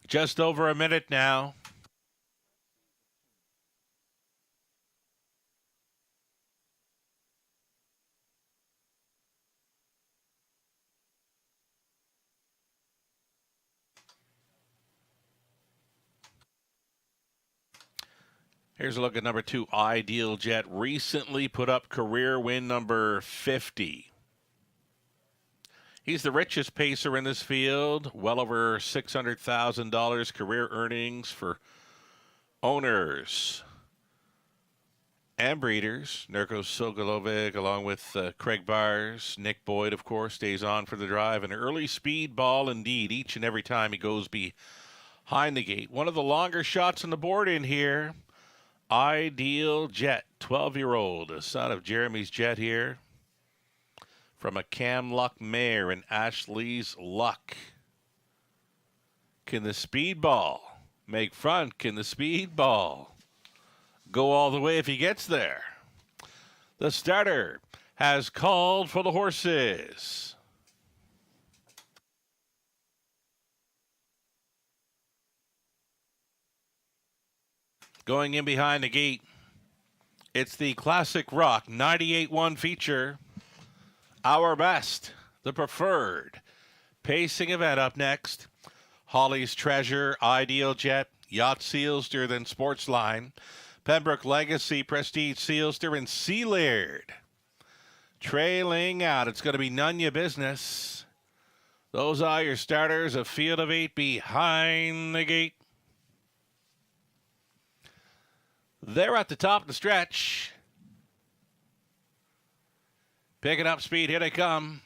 Just over a minute now. Here's a look at number 2, Ideal Jet. Recently put up career win number 50. He's the richest pacer in this field. Well over $600,000 career earnings for owners and breeders. Nurko Sogilovic, along with Craig Bars. Nick Boyd, of course, stays on for the drive. An early speed ball indeed, each and every time he goes behind the gate. One of the longer shots on the board in here. Ideal Jet, 12-year-old, a son of Jeremy's Jet here. From a Cam Luck mare and Ashley's Luck. Can the speed ball make front? Can the speed ball go all the way if he gets there? The starter has called for the horses. Going in behind the gate, it's the Classic Rock 98-1 feature. Our Best, the preferred pacing event up next. Holly's Treasure, Ideal Jet, Yacht Sealster, then Sportsline. Pembroke Legacy, Prestige Sealster, and Sealaird. Trailing out, it's going to be None Ya Business. Those are your starters, a field of 8 behind the gate. They're at the top of the stretch. Picking up speed, here they come.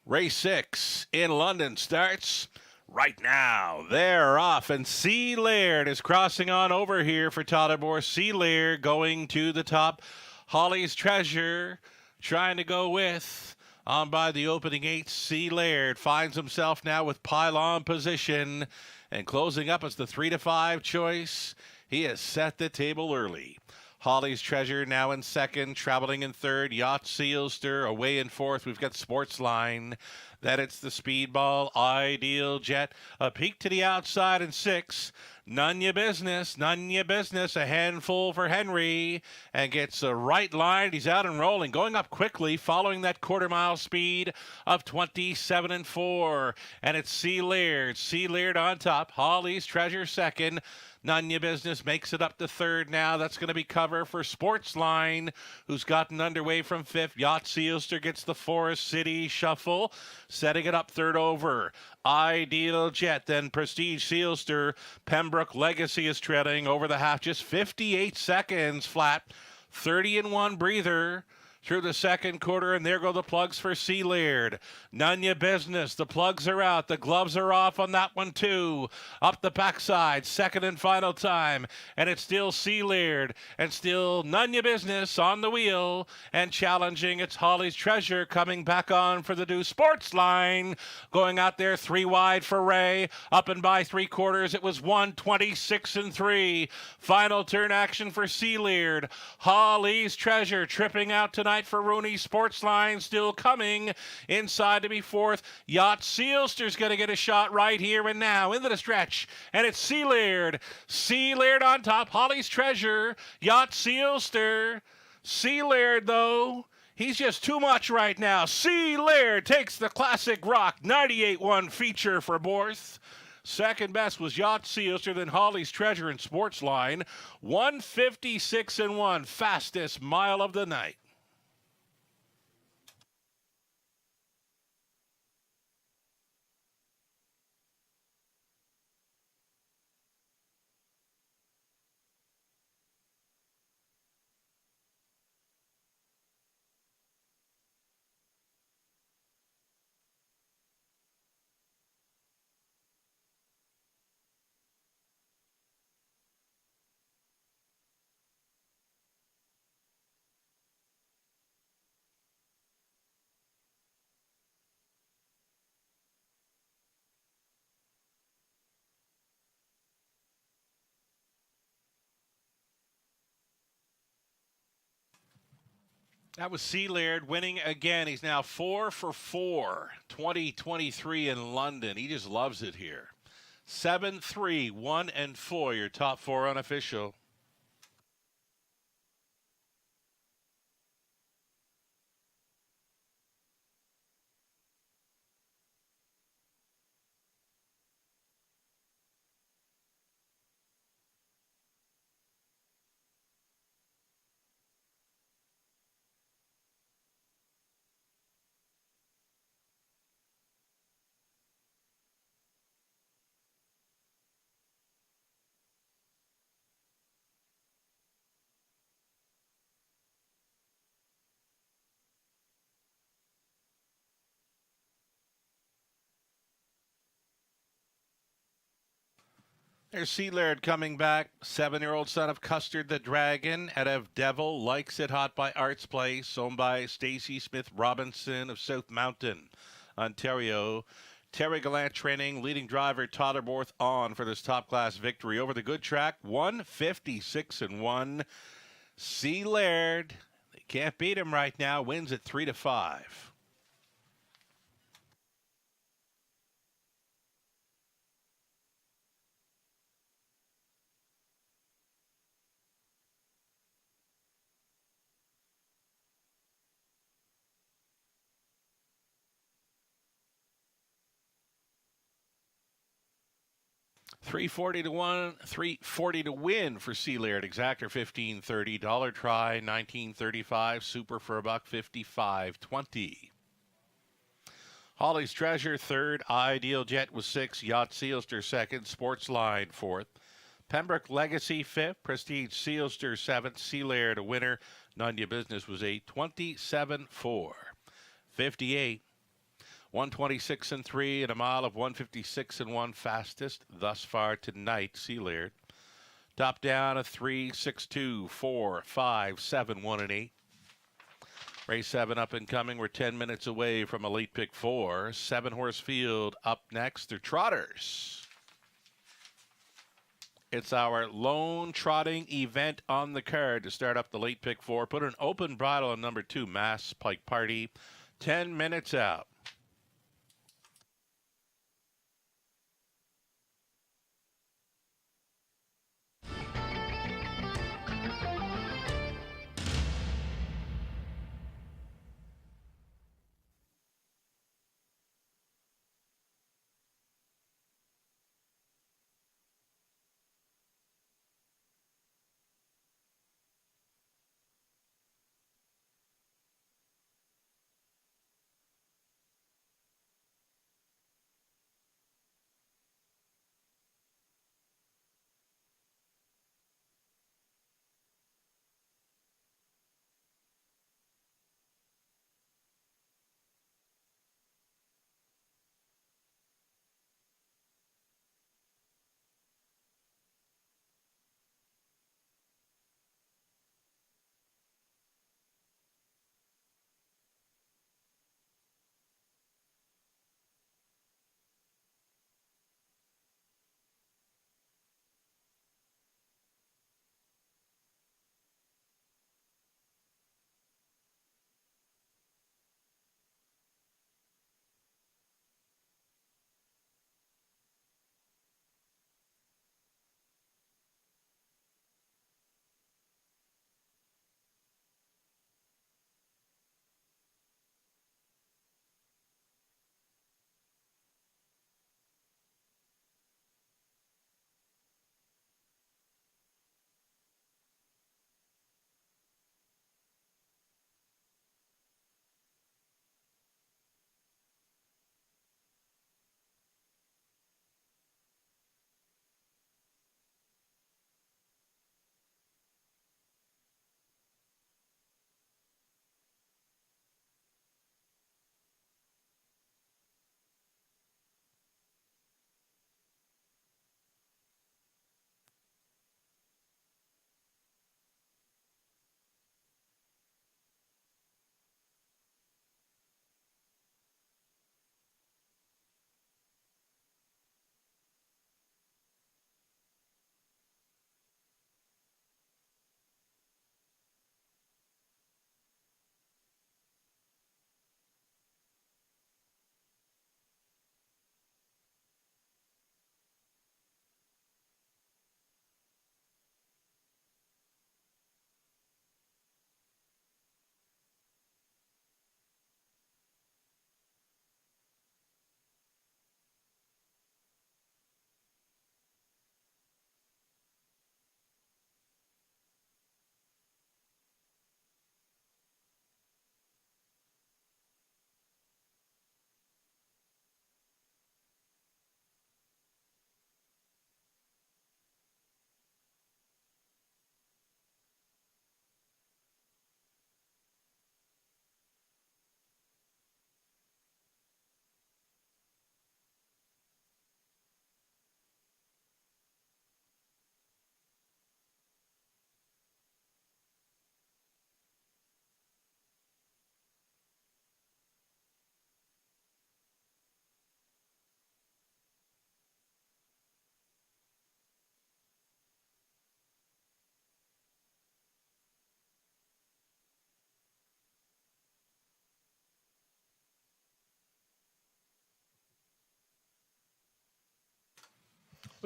Race 6 in London starts right now. They're off, and Sealaird is crossing on over here for Toddermore. Sealaird going to the top. Holly's Treasure trying to go with. On by the opening 8, Sealaird finds himself now with pylon position. And closing up as the 3-5 choice. He has set the table early. Holly's Treasure now in second, traveling in third. Yacht Sealster away in fourth. We've got Sportsline. Then it's the Speedball, Ideal Jet. A peek to the outside in 6. None Ya Business, None Ya Business. A handful for Henry. And gets a right line. He's out and rolling. Going up quickly, following that quarter-mile speed of 27-4. And it's Sealaird. Sealaird on top. Holly's Treasure second. None Ya Business makes it up to third now. That's going to be cover for Sportsline, who's gotten underway from fifth. Yacht Sealster gets the Forest City Shuffle, setting it up third over. Ideal Jet, then Prestige Sealster. Pembroke Legacy is treading over the half, just 58 seconds flat. 30-1 breather through the second quarter, and there go the plugs for Sealaird. None Ya Business. The plugs are out. The gloves are off on that one, too. Up the backside, second and final time. And it's still Sealaird, and still None Ya Business on the wheel. And challenging, it's Holly's Treasure coming back on for the new Sportsline. Going out there 3 wide for Ray. Up and by 3 quarters, it was 126-3. Final turn action for Sealaird. Holly's Treasure tripping out tonight for Rooney. Sportsline still coming inside to be fourth. Yacht Sealster's going to get a shot right here and now into the stretch, and it's Sealaird. Sealaird on top. Holly's Treasure. Yacht Sealster. Sealaird, though, he's just too much right now. Sealaird takes the Classic Rock 98-1 feature for Borth. Second best was Yacht Sealster, then Holly's Treasure and Sportsline. 156-1, fastest mile of the night. That was Sealaird winning again. He's now 4 for 4, 2023 in London. He just loves it here. 7, 3, 1, and 4, your top four unofficial. There's Sealaird coming back. 7-year-old son of Custard the Dragon out of Devil. Likes It Hot by Arts Place. Owned by Stacey Smith Robinson of South Mountain, Ontario. Terry Gallant training. Leading driver Tyler Borth on for this top-class victory over the good track. 156-1. Sealaird. They can't beat him right now. Wins at 3-5. 340-1, 340 to win for Sealaird. Exactor 1530, dollar try 1935, super for $155.20. Holly's Treasure third, Ideal Jet was 6, Yacht Sealster second, Sportsline fourth, Pembroke Legacy fifth, Prestige Sealster seventh, Sealaird a winner. None Your Business was 8, 27-4, 58. 126-3 and a mile of 156-1, fastest thus far tonight. Sealaird. Top down a 3, 6, 2, 4, 5, 7, 1, and 8. Race 7 up and coming. We're 10 minutes away from Elite Pick 4. 7-horse field up next. They're trotters. It's our lone trotting event on the card to start up the Late Pick 4. Put an open bridle on number 2, Mass Pike Party. 10 minutes out.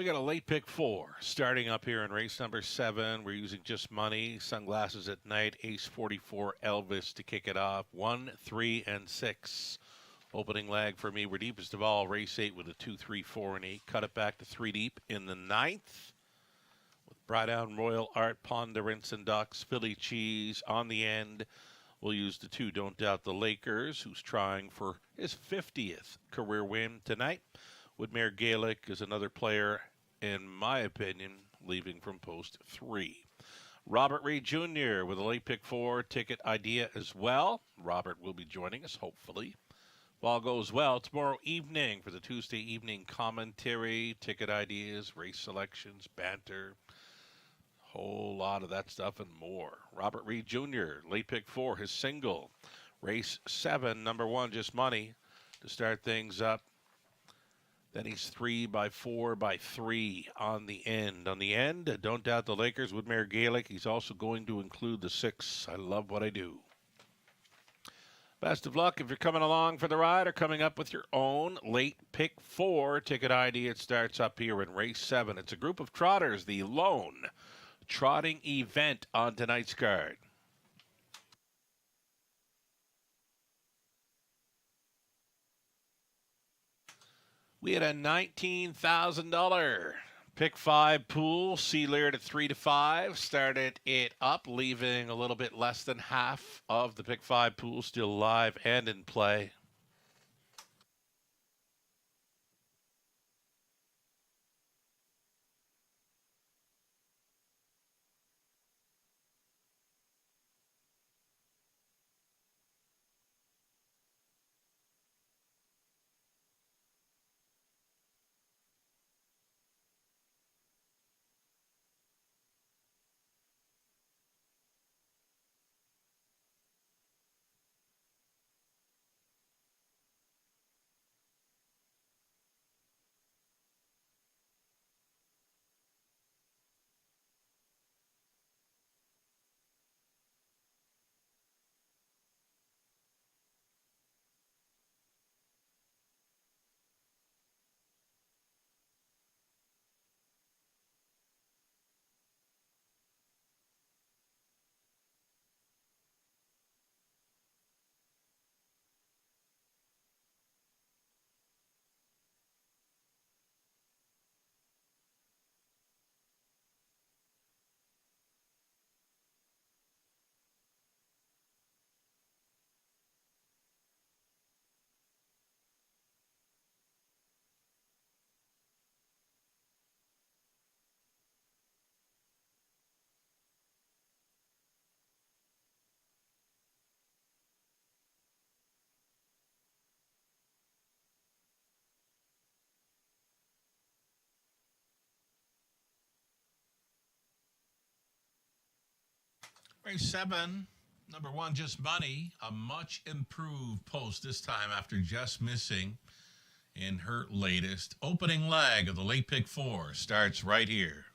We got a late pick 4 starting up here in race number 7. We're using just money, sunglasses at night, ace 44 Elvis to kick it off. 1, 3, and 6. Opening leg for me, we're deepest of all. Race 8 with a 2, 3, 4, and 8. Cut it back to 3 deep in the 9th. With Brightdown, Royal Art, Ponderance, and Ducks, Philly Cheese on the end. We'll use the 2, Don't Doubt the Lakers, who's trying for his 50th career win tonight. Woodmere Gaelic is another player, in my opinion, leaving from post 3. Robert Reed Jr. with a late pick 4 ticket idea as well. Robert will be joining us, hopefully. If all goes well, tomorrow evening for the Tuesday evening commentary, ticket ideas, race selections, banter, whole lot of that stuff and more. Robert Reed Jr., late pick 4, his single. Race 7, number 1, Just Money to start things up. Then he's 3 by 4 by 3 on the end. On the end, Don't Doubt the Lakers, Woodmere Gaelic. He's also going to include the 6, I Love What I Do. Best of luck if you're coming along for the ride or coming up with your own late pick 4 ticket ID. It starts up here in race 7. It's a group of trotters, the lone trotting event on tonight's card. We had a $19,000 pick 5 pool. C-Laird at 3 to 5. Started it up, leaving a little bit less than half of the pick 5 pool still live and in play. Race 7, number 1, Just Money, a much improved post this time after just missing in her latest opening leg of the late pick 4 starts right here.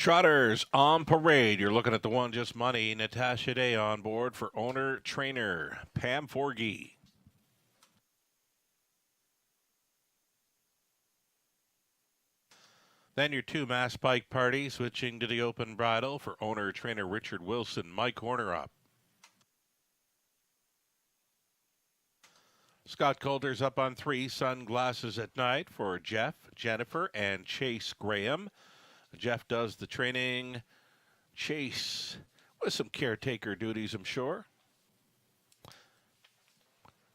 Trotters on parade. You're looking at the one just money. Natasha Day on board for owner trainer Pam Forgey. Then your two mass bike party switching to the open bridle for owner trainer Richard Wilson, Mike Horner up. Scott Coulter's up on 3, Sunglasses at Night for Jeff, Jennifer, and Chase Graham. Jeff does the training. Chase with some caretaker duties, I'm sure.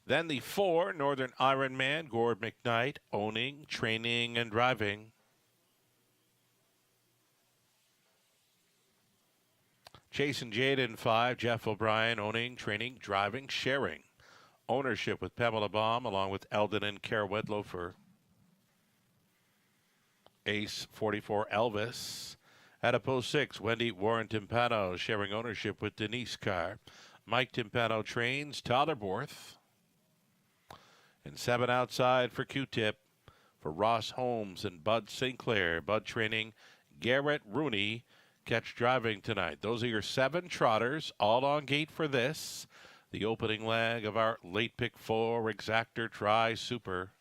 Then the 4, Northern Ironman, Gord McKnight, owning, training, and driving. Chase and Jaden 5, Jeff O'Brien, owning, training, driving, sharing. Ownership with Pamela Baum along with Eldon and Care Wedlofer. Ace 44 Elvis. At a post 6, Wendy Warren Timpano sharing ownership with Denise Carr. Mike Timpano trains Tyler Borth. And 7 outside for Q-Tip for Ross Holmes and Bud Sinclair. Bud training Garrett Rooney. Catch driving tonight. Those are your 7 trotters, all on gate for this. The opening leg of our late pick 4 Exactor Tri Super.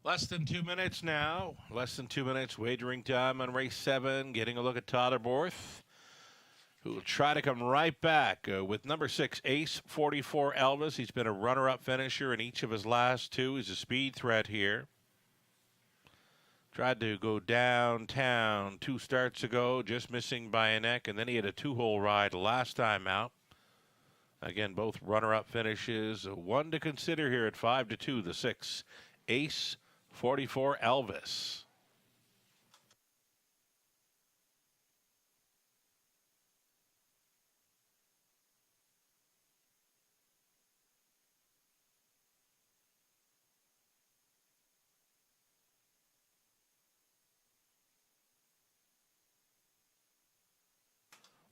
Less than 2 minutes now. Less than 2 minutes wagering time on race 7. Getting a look at Tyler Borth, who will try to come right back with number 6, Ace 44 Elvis. He's been a runner-up finisher in each of his last 2. He's a speed threat here. Tried to go downtown 2 starts ago, just missing by a neck, and then he had a 2-hole ride last time out. Again, both runner-up finishes. One to consider here at 5-2, the 6, Ace 44 Elvis.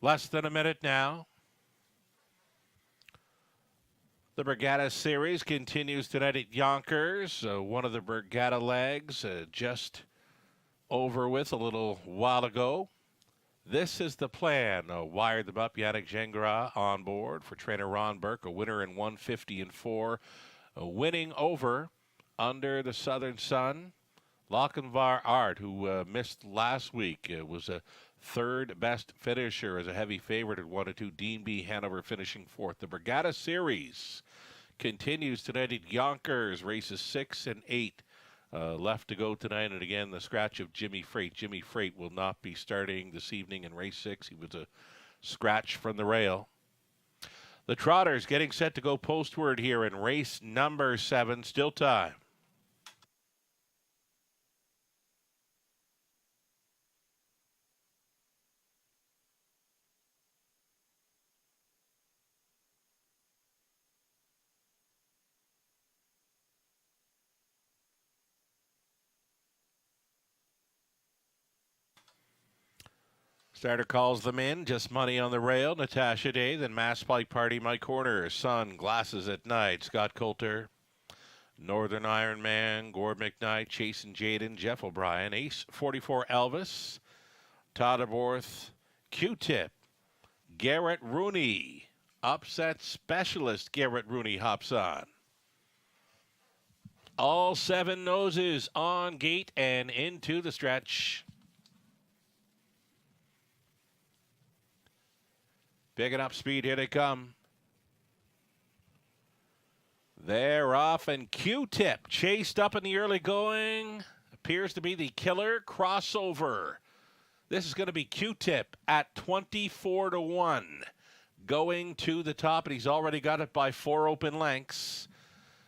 Less than a minute now. The Brigada Series continues tonight at Yonkers. One of the Brigada legs just over with a little while ago. This is the plan. Wired them up. Yannick Gingras on board for trainer Ron Burke, a winner in 150 and 4. Winning over under the Southern Sun. Lochinvar Art, who missed last week, was a third best finisher as a heavy favorite at 1-2. Dean B. Hanover finishing fourth. The Brigada Series continues tonight at Yonkers. Races 6 and 8 left to go tonight. And again, the scratch of Jimmy Freight. Jimmy Freight will not be starting this evening in race 6. He was a scratch from the rail. The Trotters getting set to go postward here in race number 7. Still time. Starter calls them in. Just Money on the rail. Natasha Day. Then Mass Pike Party. Mike Horner. Sun. Glasses at Night. Scott Coulter. Northern Iron Man. Gord McKnight. Chase and Jaden. Jeff O'Brien. Ace 44 Elvis. Todd Aborth. Q-Tip. Garrett Rooney. Upset specialist Garrett Rooney hops on. All 7 noses on gate and into the stretch. Picking up speed, here they come. They're off, and Q-Tip chased up in the early going. Appears to be the killer crossover. This is going to be Q-Tip at 24-1. Going to the top, and he's already got it by 4 open lengths.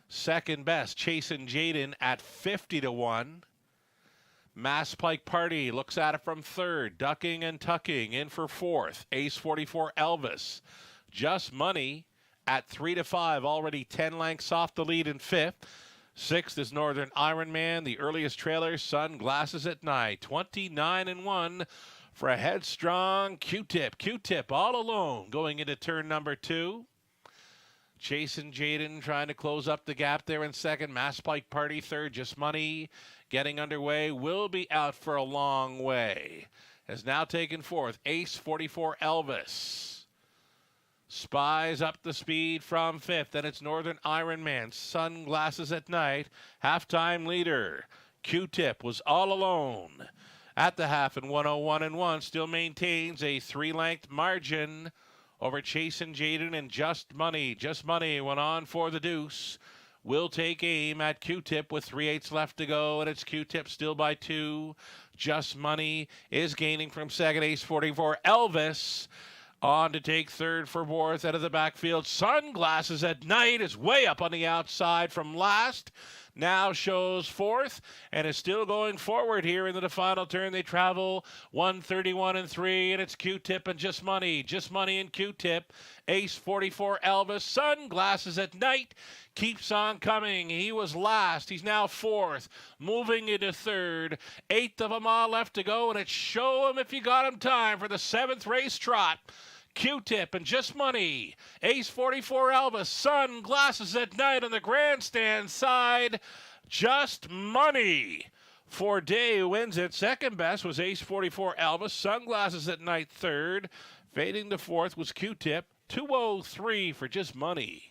Second best, Chase and Jaden at 50-1. Mass Pike Party looks at it from third, ducking and tucking in for fourth. Ace 44 Elvis. Just Money at 3-5, already 10 lengths off the lead in fifth. Sixth is Northern Iron Man, the earliest trailer, Sun Glasses at Night. 29-1 for a headstrong Q-Tip. Q-Tip all alone going into turn number 2. Chase and Jaden trying to close up the gap there in second. Mass Pike Party third. Just Money getting underway. Will be out for a long way. Has now taken fourth. Ace 44 Elvis. Spies up the speed from fifth. Then it's Northern Iron Man. Sunglasses at Night. Halftime leader. Q-Tip was all alone at the half in 101-1. Still maintains a 3-length margin over Chase and Jaden and Just Money. Just Money went on for the deuce. Will take aim at Q-Tip with 3/8 left to go, and it's Q-Tip still by 2. Just Money is gaining from second. Ace 44 Elvis on to take third for fourth. Out of the backfield, Sunglasses at Night is way up on the outside from last. Now shows fourth and is still going forward here into the final turn. They travel 131-3, and it's Q-Tip and Just Money. Just Money and Q-Tip. Ace 44 Elvis. Sunglasses at Night keeps on coming. He was last. He's now fourth. Moving into third. 8th of a mile left to go, and it's Show Him If You Got Him time for the 7th race trot. Q-Tip and Just Money. Ace 44 Elvis. Sunglasses at Night on the grandstand side. Just Money for Day, who wins it. Second best was Ace 44 Elvis. Sunglasses at Night third. Fading to fourth was Q-Tip. 203 for Just Money.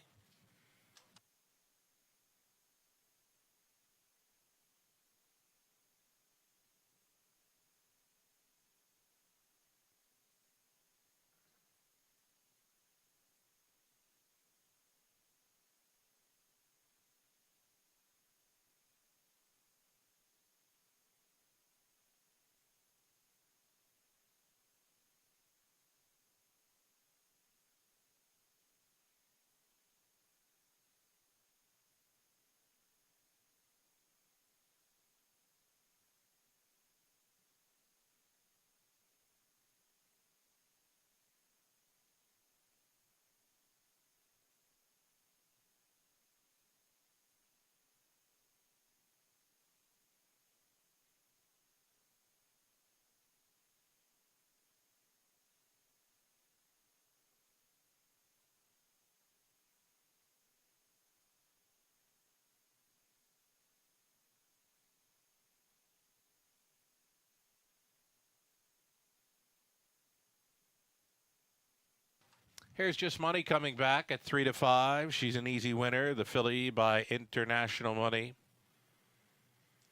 Here's Just Money coming back at 3 to 5. She's an easy winner. The filly by International Money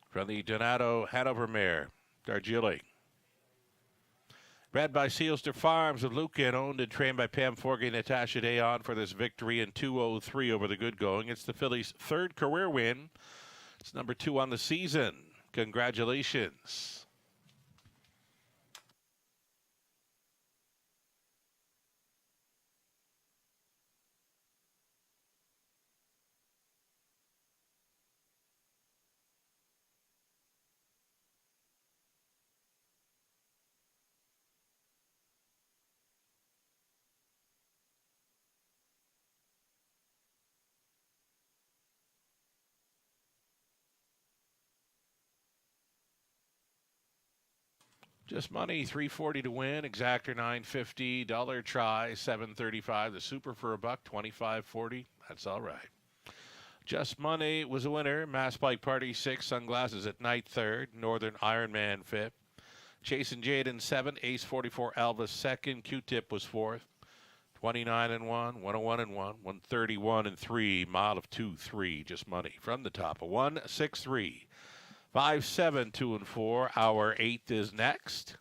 from the Donato Hanover mare, Darjeeling. Bred by Sealster Farms of Lucan, owned and trained by Pam Forgay, Natasha Dayon for this victory in 2:03 over the good going. It's the filly's third career win. It's number 2 on the season. Congratulations. Just Money, $340 to win. Exactor, $950. Dollar try, $735. The Super for a buck, $25.40. That's all right. Just Money was a winner. Mass Bike Party 6. Sunglasses at Night 3rd. Northern Ironman 5th. Chasing Jaden 7th. Ace 44 Alva 2nd. Q-Tip was 4th. 29-1. 101-1. 131-3. Mile of 2-3. Just Money from the top of 1-6-3. 5, 7, 2, and 4. Our 8th is next.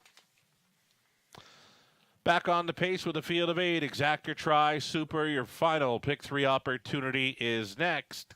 Back on the pace with a field of 8. Exactor, try, Super. Your final pick 3 opportunity is next.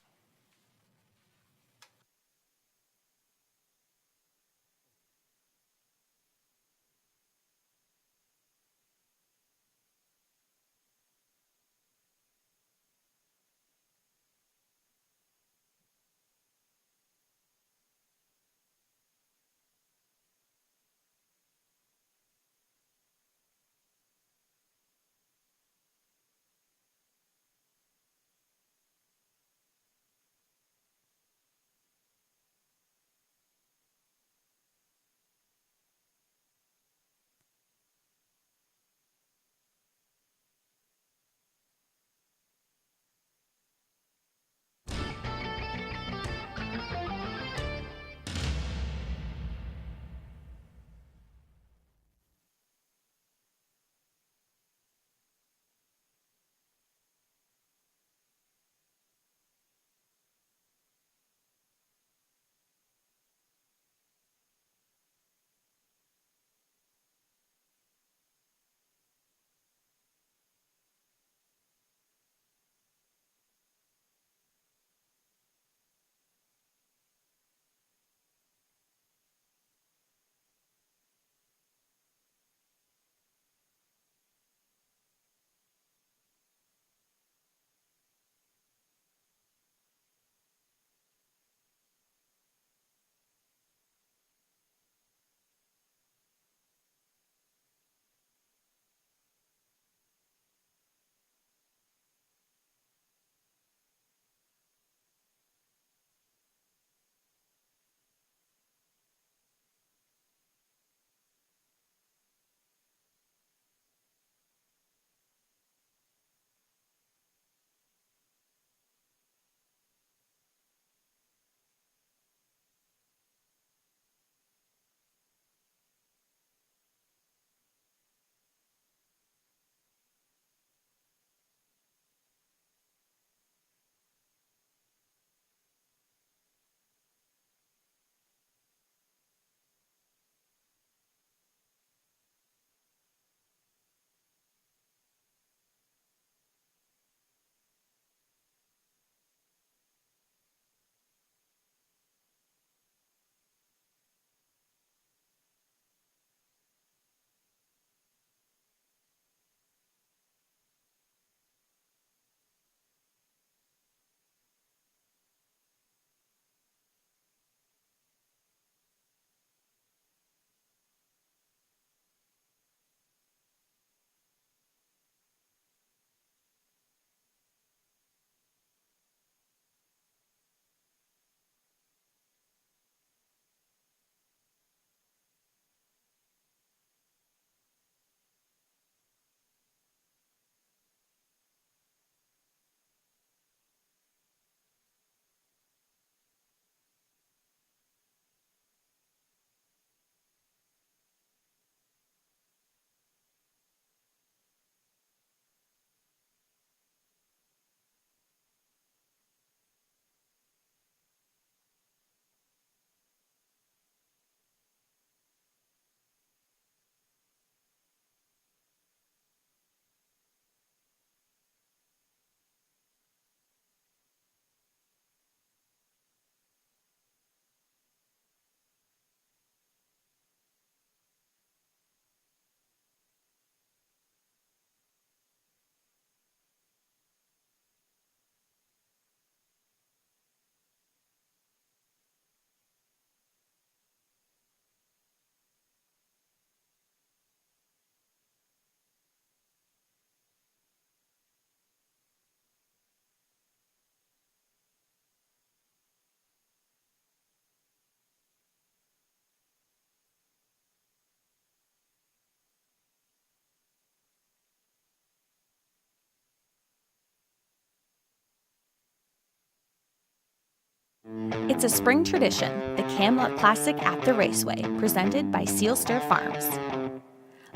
It's a spring tradition, the Camluck Classic at the Raceway, presented by Seal Stir Farms.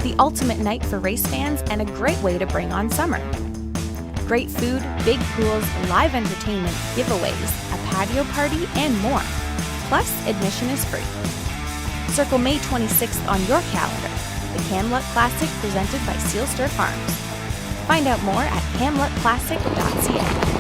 The ultimate night for race fans and a great way to bring on summer. Great food, big pools, live entertainment, giveaways, a patio party, and more. Plus, admission is free. Circle May 26th on your calendar. The Camluck Classic presented by Seal Stir Farms. Find out more at camluckclassic.ca.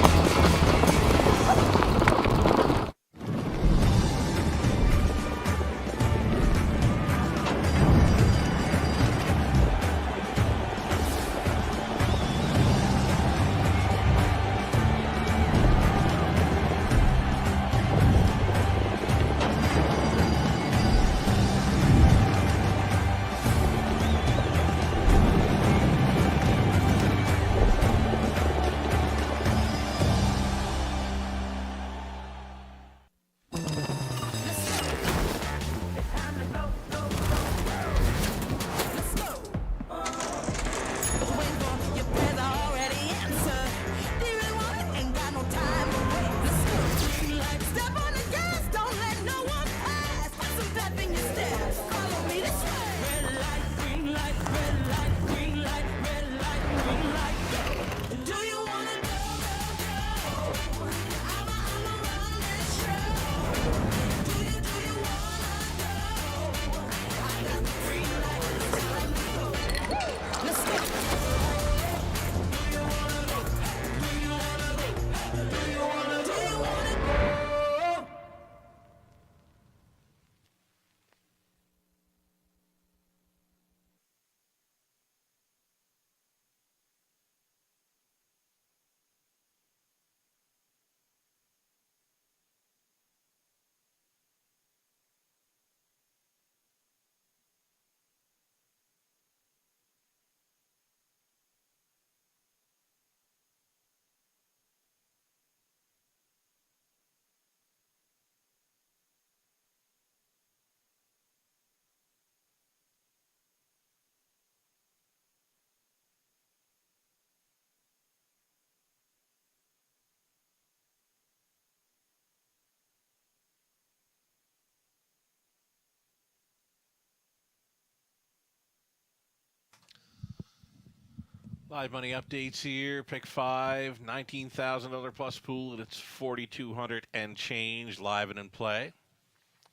Live money updates here. Pick 5, $19,000 plus pool, and it's 4,200 and change live and in play.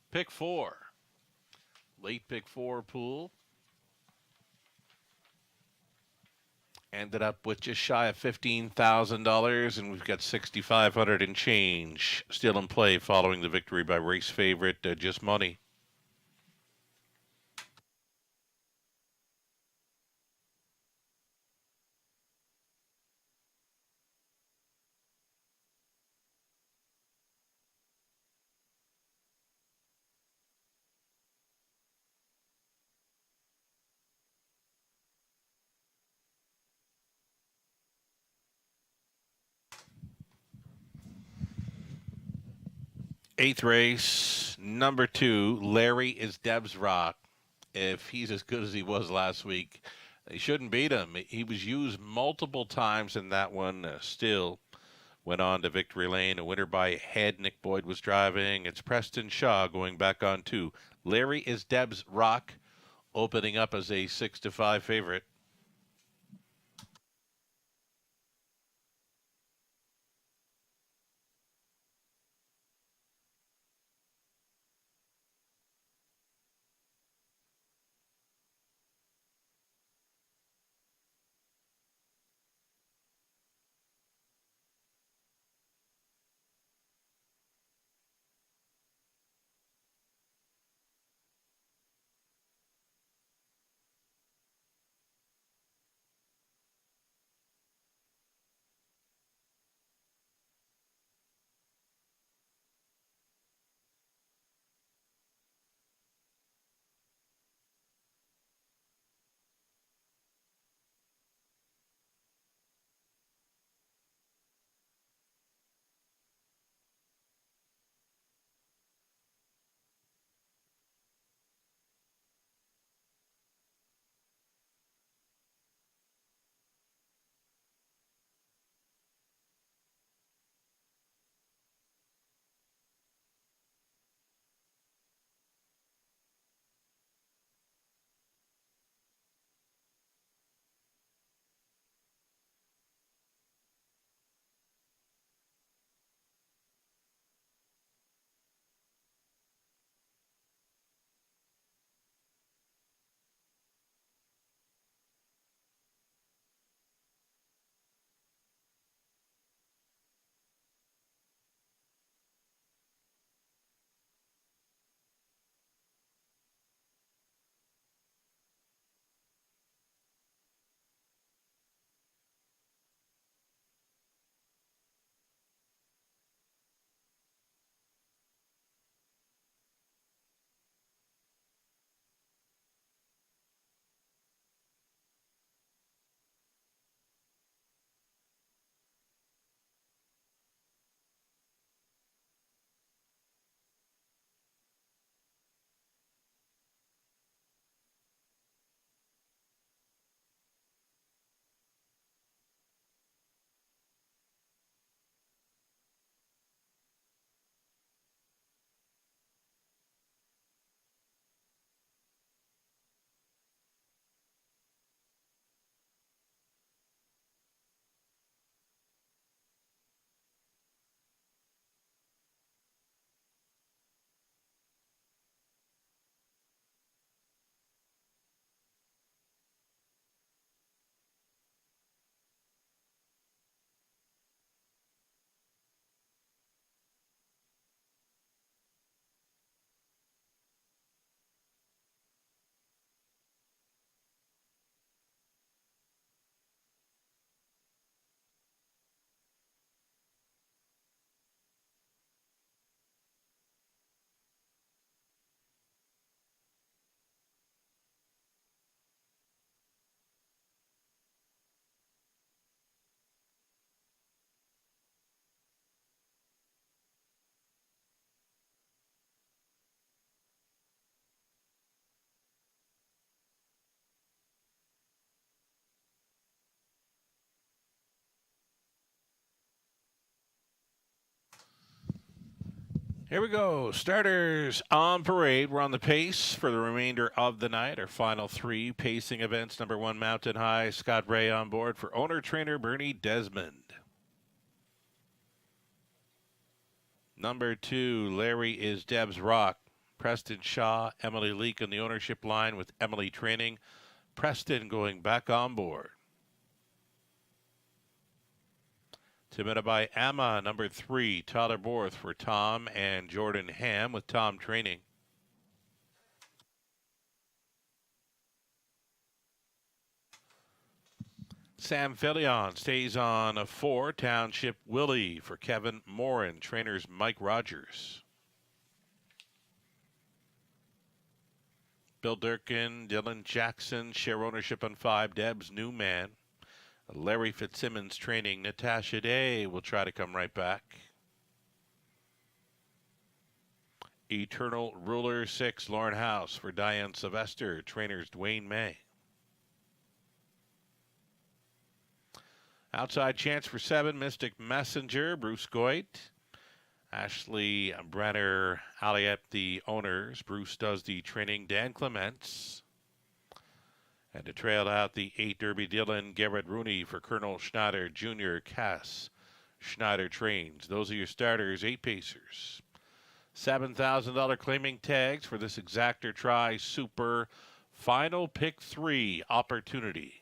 Pick 4, late pick 4 pool. Ended up with just shy of $15,000, and we've got 6,500 and change still in play following the victory by race favorite Just Money. Eighth race, number 2, Larry is Deb's Rock. If he's as good as he was last week, they shouldn't beat him. He was used multiple times in that one. Still went on to victory lane. A winner by head. Nick Boyd was driving. It's Preston Shaw going back on 2. Larry is Deb's Rock, opening up as a 6-5 favorite. Here we go. Starters on parade. We're on the pace for the remainder of the night. Our final three pacing events. Number 1, Mountain High. Scott Ray on board for owner-trainer Bernie Desmond. Number 2, Larry is Deb's Rock. Preston Shaw, Emily Leake on the ownership line with Emily training. Preston going back on board. Submitted by Emma, number 3, Tyler Borth for Tom and Jordan Ham with Tom training. Sam Filion stays on a 4, Township Willie for Kevin Morin, trainers Mike Rogers. Bill Durkin, Dylan Jackson share ownership on 5, Deb's new man. Larry Fitzsimmons training. Natasha Day will try to come right back. Eternal Ruler 6, Lauren House for Diane Sylvester. Trainers Dwayne May. Outside chance for 7, Mystic Messenger, Bruce Goit. Ashley Brenner, Aliette, the owners. Bruce does the training. Dan Clements. And to trail out the 8, Derby Dillon, Garrett Rooney for Colonel Schneider Jr. Cass Schneider trains. Those are your starters, 8 pacers. $7,000 claiming tags for this Exactor Try Super Final Pick 3 opportunity.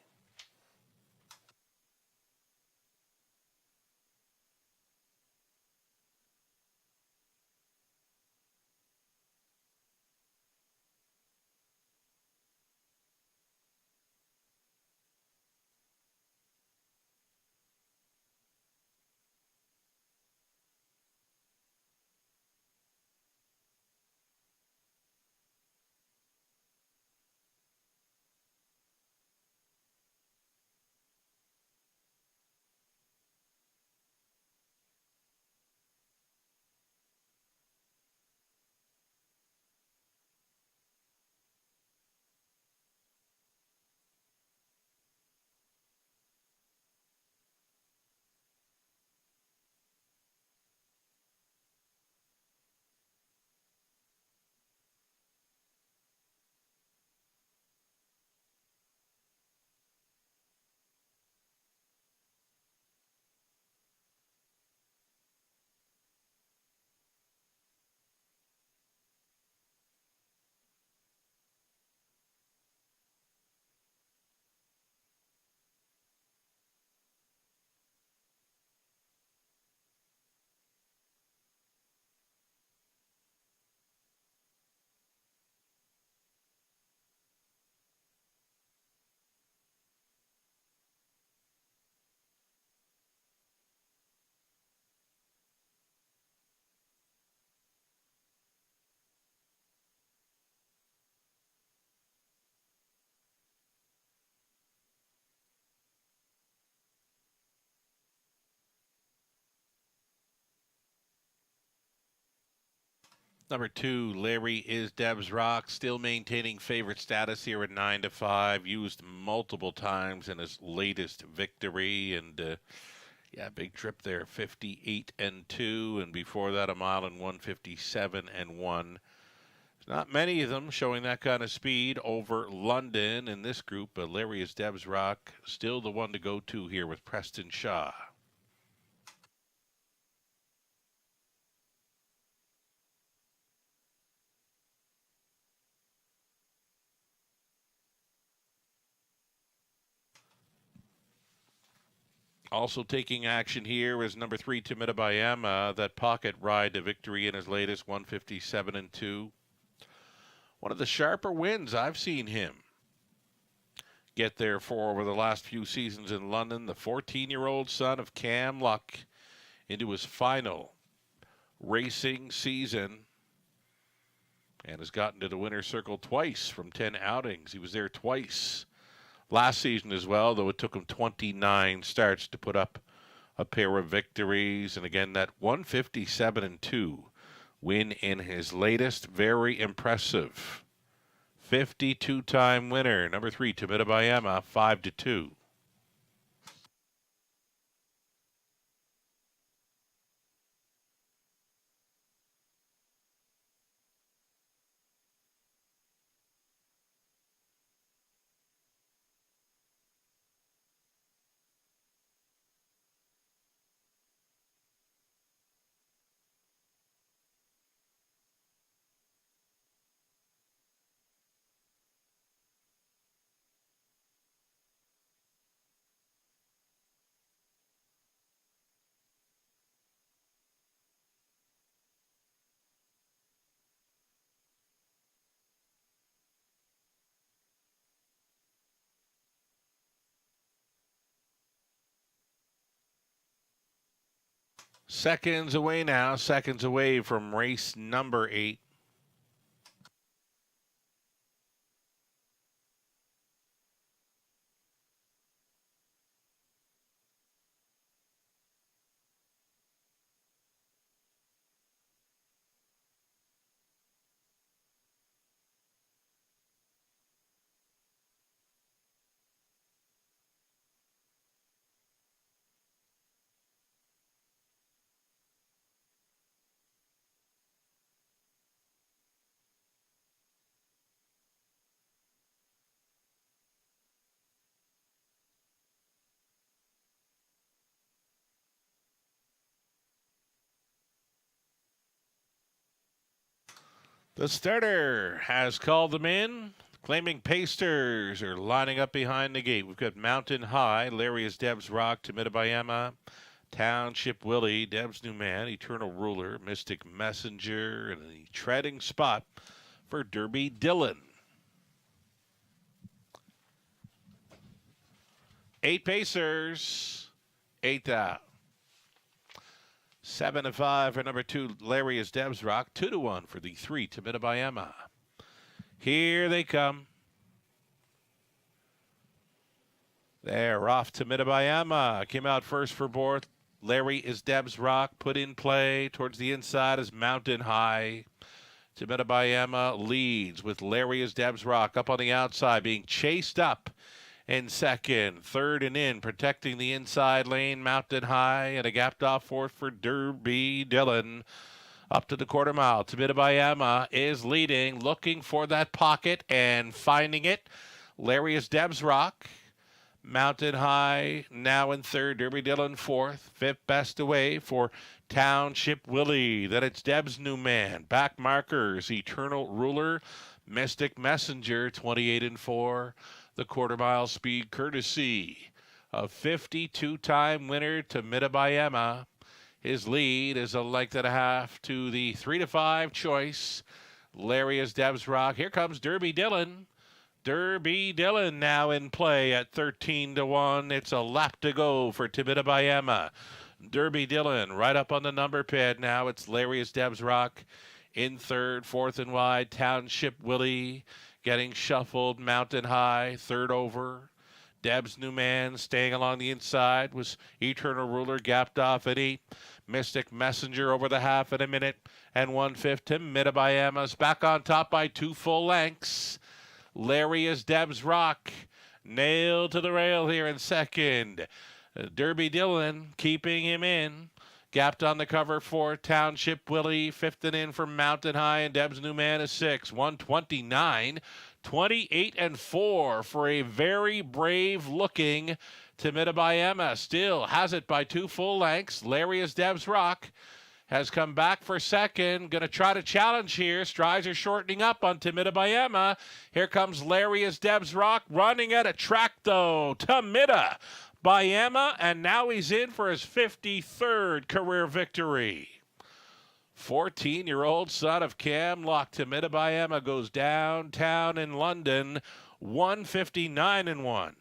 Number 2, Larry is Deb's Rock, still maintaining favorite status here at 9-5. Used multiple times in his latest victory, and big trip there, 58-2, and before that a mile and 157-1. There's not many of them showing that kind of speed over London in this group, but Larry is Deb's Rock, still the one to go to here with Preston Shaw. Also taking action here is number 3, Timida Bayama, that pocket ride to victory in his latest 157-2. One of the sharper wins I've seen him get there for over the last few seasons in London. The 14-year-old son of Cam Luck into his final racing season and has gotten to the winner's circle twice from 10 outings. He was there twice last season as well, though it took him 29 starts to put up a pair of victories. And again, that 157-2 win in his latest, very impressive 52-time winner. Number 3, Timida Bayama, 5-2. Seconds away now, seconds away from race number 8. The starter has called them in. Claiming Pasters are lining up behind the gate. We've got Mountain High, Larry is Deb's Rock, Tamidabayama, Township Willie, Deb's New Man, Eternal Ruler, Mystic Messenger, and the treading spot for Derby Dillon. 8 Pacers, 8 out. 7-5 for number 2, Larry is Deb's Rock. 2-1 for the 3, Tamidabayama. Here they come. They're off to Tamidabayama. Came out first for Borth. Larry is Deb's Rock. Put in play. Towards the inside is Mountain High. Tamidabayama leads with Larry is Deb's Rock up on the outside, being chased up in second. Third and in, protecting the inside lane, Mountain High, and a gapped off fourth for Derby Dillon. Up to the quarter mile. Tamidabayama is leading, looking for that pocket and finding it. Larry is Deb's Rock. Mountain High now in third. Derby Dillon fourth. Fifth best away for Township Willie. Then it's Deb's New Man. Back markers, Eternal Ruler, Mystic Messenger, 28-4. The quarter mile speed courtesy of 52-time winner Tamidabayama. His lead is a length and a half to the 3-5 choice. Larry is Deb's Rock. Here comes Derby Dillon. Derby Dillon now in play at 13-1. It's a lap to go for Tamidabayama. Derby Dillon right up on the number pad now. It's Larry is Deb's Rock in third, fourth and wide. Township Willie getting shuffled. Mountain High, third over. Deb's New Man staying along the inside was Eternal Ruler, gapped off at 8. Mystic Messenger over the half at a minute and 1/5. Tamidabayama's back on top by 2 full lengths. Larry is Deb's Rock. Nailed to the rail here in second. Derby Dillon keeping him in. Gapped on the cover for Township Willie. Fifth and in for Mountain High, and Deb's New Man is 6. 129. 28-4 for a very brave-looking Tamidabayama. Still has it by 2 full lengths. Larry is Deb's Rock has come back for second. Going to try to challenge here. Strides are shortening up on Tamidabayama. Here comes Larry is Deb's Rock running at a track, though. Tamidabayama, and now he's in for his 53rd career victory. 14-year-old son of Cam Lock. Tamidabayama goes downtown in London, 159-1.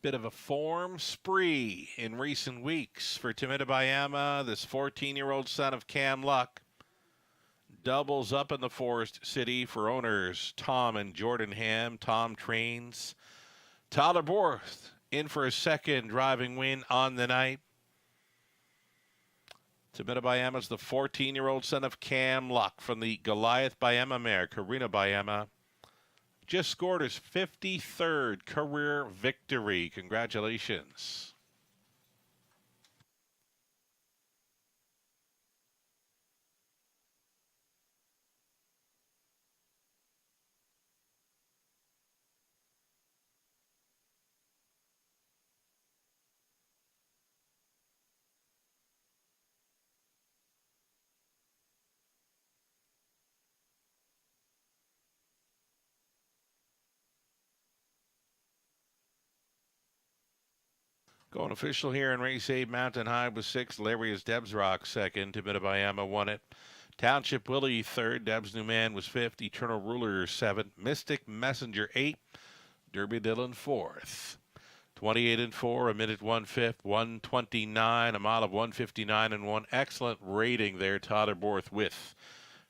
Bit of a form spree in recent weeks for Timidabayama. This 14-year-old son of Cam Luck doubles up in the Forest City for owners Tom and Jordan Ham. Tom trains. Tyler Borth in for a second driving win on the night. Timidabayama's the 14-year-old son of Cam Luck from the Goliath Bayama mare, Karina Bayama. Just scored his 53rd career victory. Congratulations. Going official here in race 8, Mountain High was 6th. Laria's Debs Rock 2nd. Timidabayama won it. Township Willie 3rd. Debs New Man was 5th. Eternal Ruler 7th. Mystic Messenger 8th. Derby Dillon 4th. 28 and 4, a minute 1/5, 129, a mile of 159 and 1. Excellent rating there, Tyler Borth with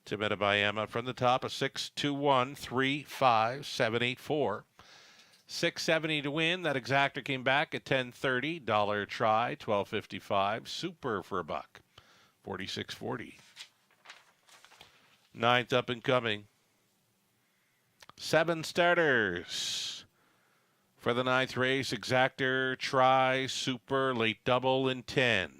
Timidabayama. From the top, a 6-2-1, 3-5-7-8-4. 670 to win. That exactor came back at 1030. Dollar try, 1255. Super for a buck, 4640. Ninth up and coming. 7 starters for the 9th race. Exactor, try, super, late double, and 10.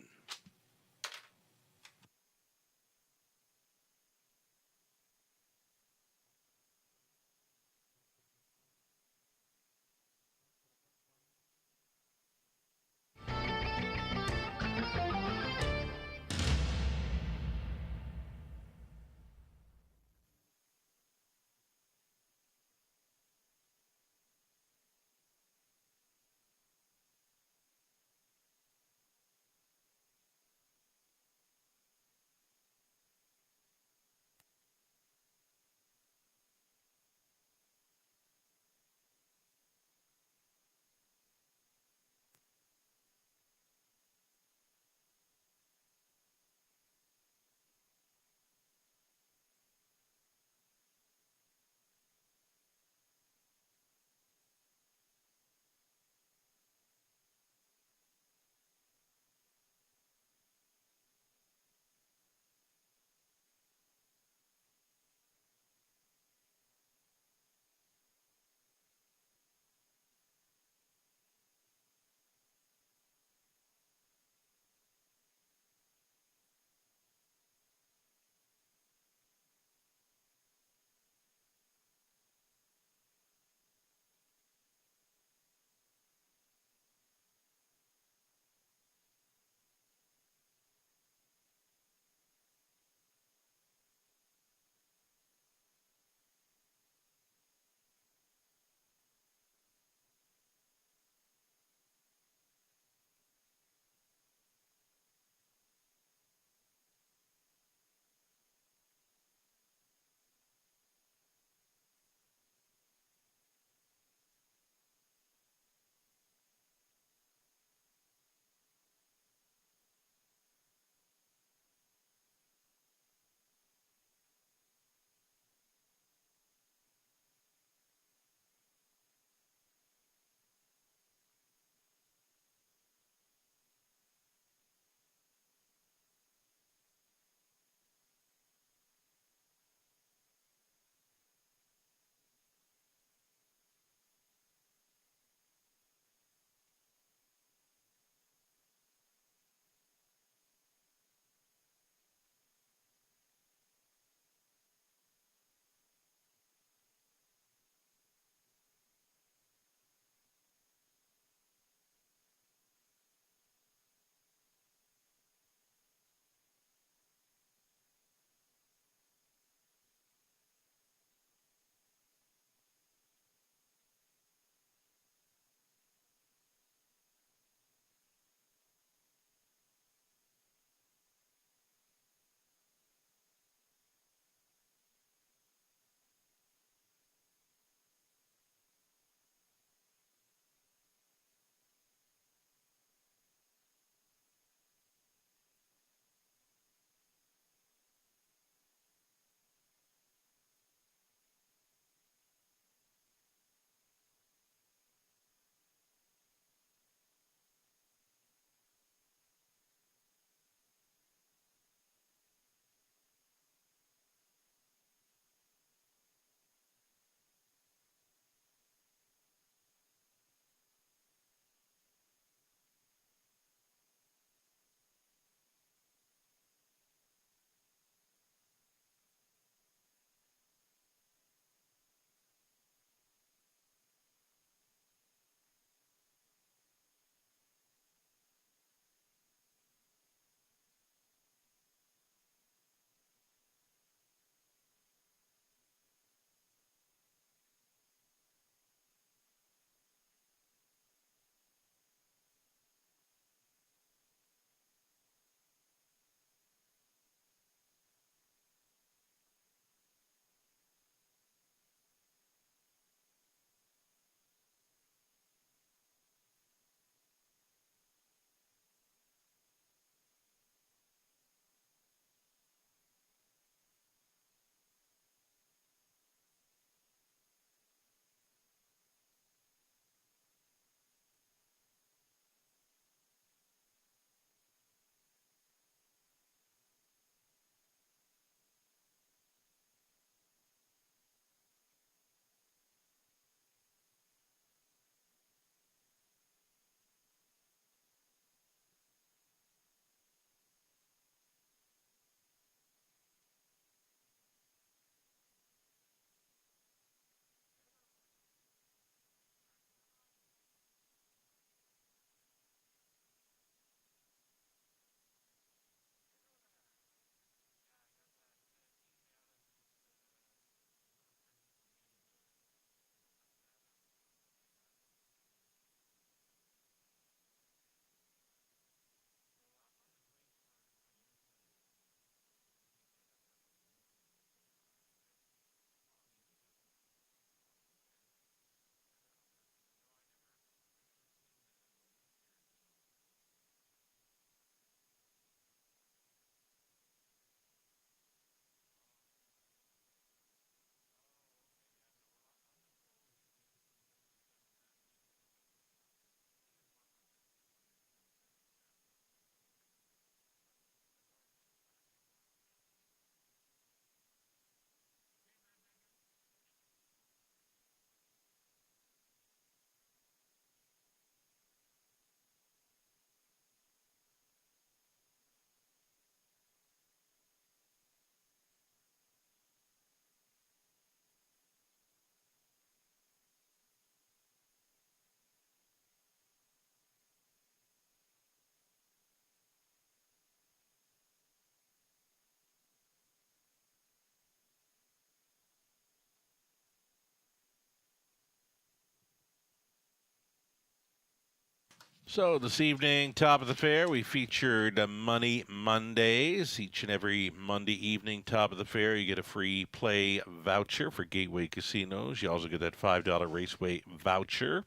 So this evening, top of the fair, we featured Money Mondays. Each and every Monday evening, top of the fair, you get a free play voucher for Gateway Casinos. You also get that $5 Raceway voucher.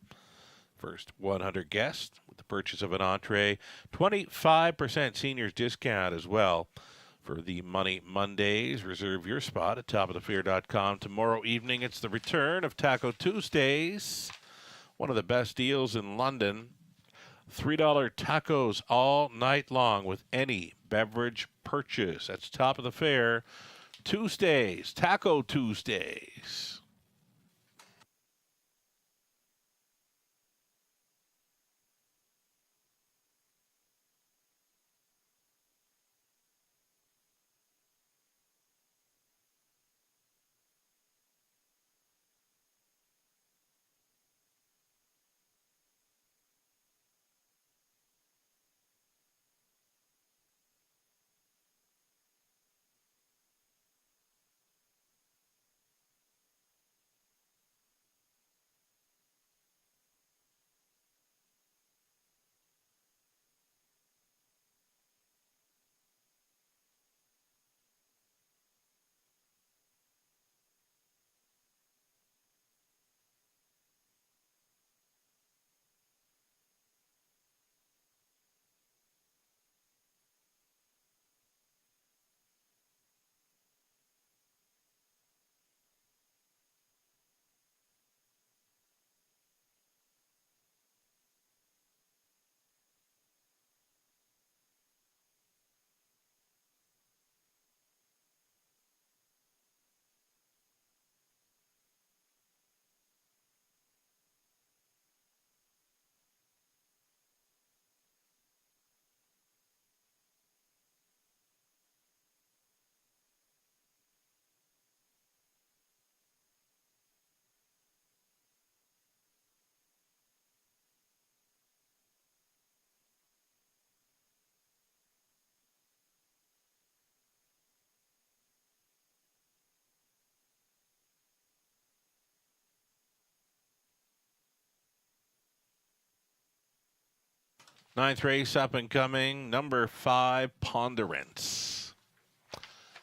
First 100 guests with the purchase of an entree. 25% seniors discount as well for the Money Mondays. Reserve your spot at topofthefair.com. Tomorrow evening, it's the return of Taco Tuesdays. One of the best deals in London. $3 tacos all night long with any beverage purchase. That's top of the fair. Tuesdays, Taco Tuesdays. Ninth race up and coming, number 5, Ponderance.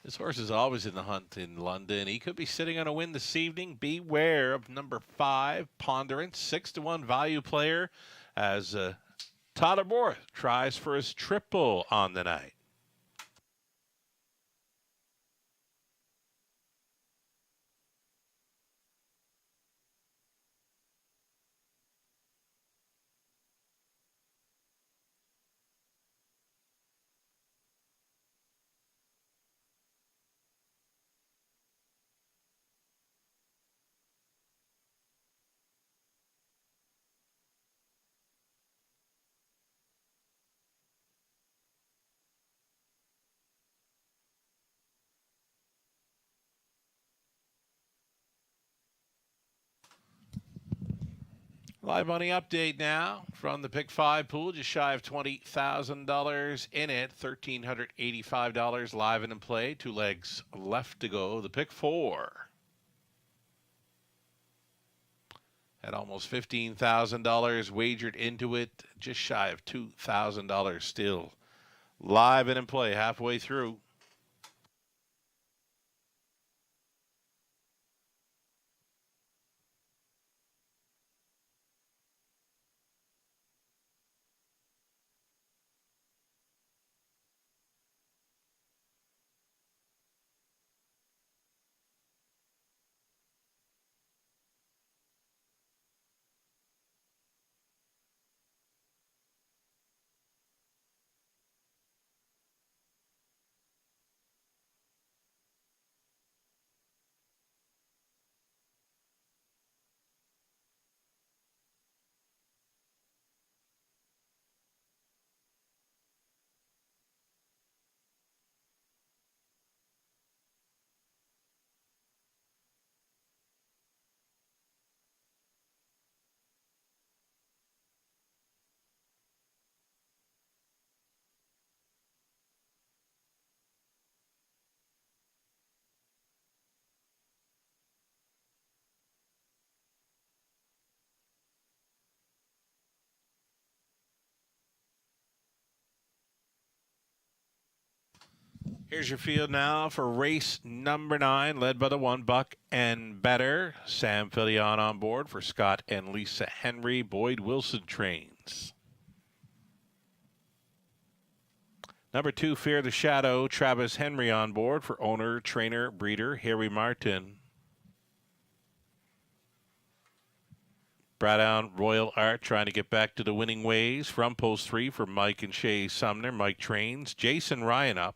This horse is always in the hunt in London. He could be sitting on a win this evening. Beware of number 5, Ponderance, 6-1 value player, as Tyler Moore tries for his triple on the night. Live money update now from the Pick 5 pool, just shy of $20,000 in it, $1,385 live and in play, 2 legs left to go. The Pick 4 had almost $15,000 wagered into it, just shy of $2,000 still live and in play halfway through. Here's your field now for race number 9, led by the 1 Buck and Better. Sam Filion on board for Scott and Lisa Henry. Boyd Wilson trains. Number 2, Fear the Shadow. Travis Henry on board for owner, trainer, breeder Harry Martin. Braddown Royal Art trying to get back to the winning ways. From post 3 for Mike and Shay Sumner. Mike trains. Jason Ryan up.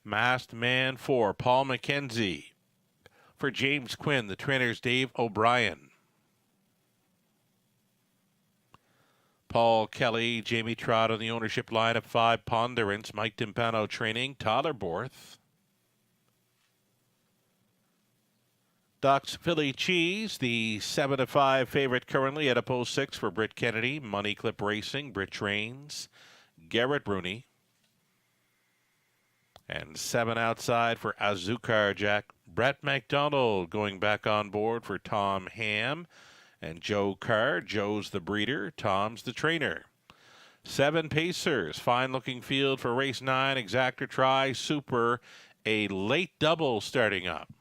Masked Man 4, Paul McKenzie. For James Quinn, the trainer's Dave O'Brien. Paul Kelly, Jamie Trott on the ownership line of 5, Ponderance. Mike Timpano training, Tyler Borth. Ducks Philly Cheese, the 7-5 favorite currently at a post 6 for Britt Kennedy. Money Clip Racing, Britt trains. Garrett Bruni. And 7 outside for Azucar Jack. Brett McDonald going back on board for Tom Ham. And Joe Carr. Joe's the breeder. Tom's the trainer. 7 Pacers. Fine looking field for race 9. Exactor Try Super. A late double starting up.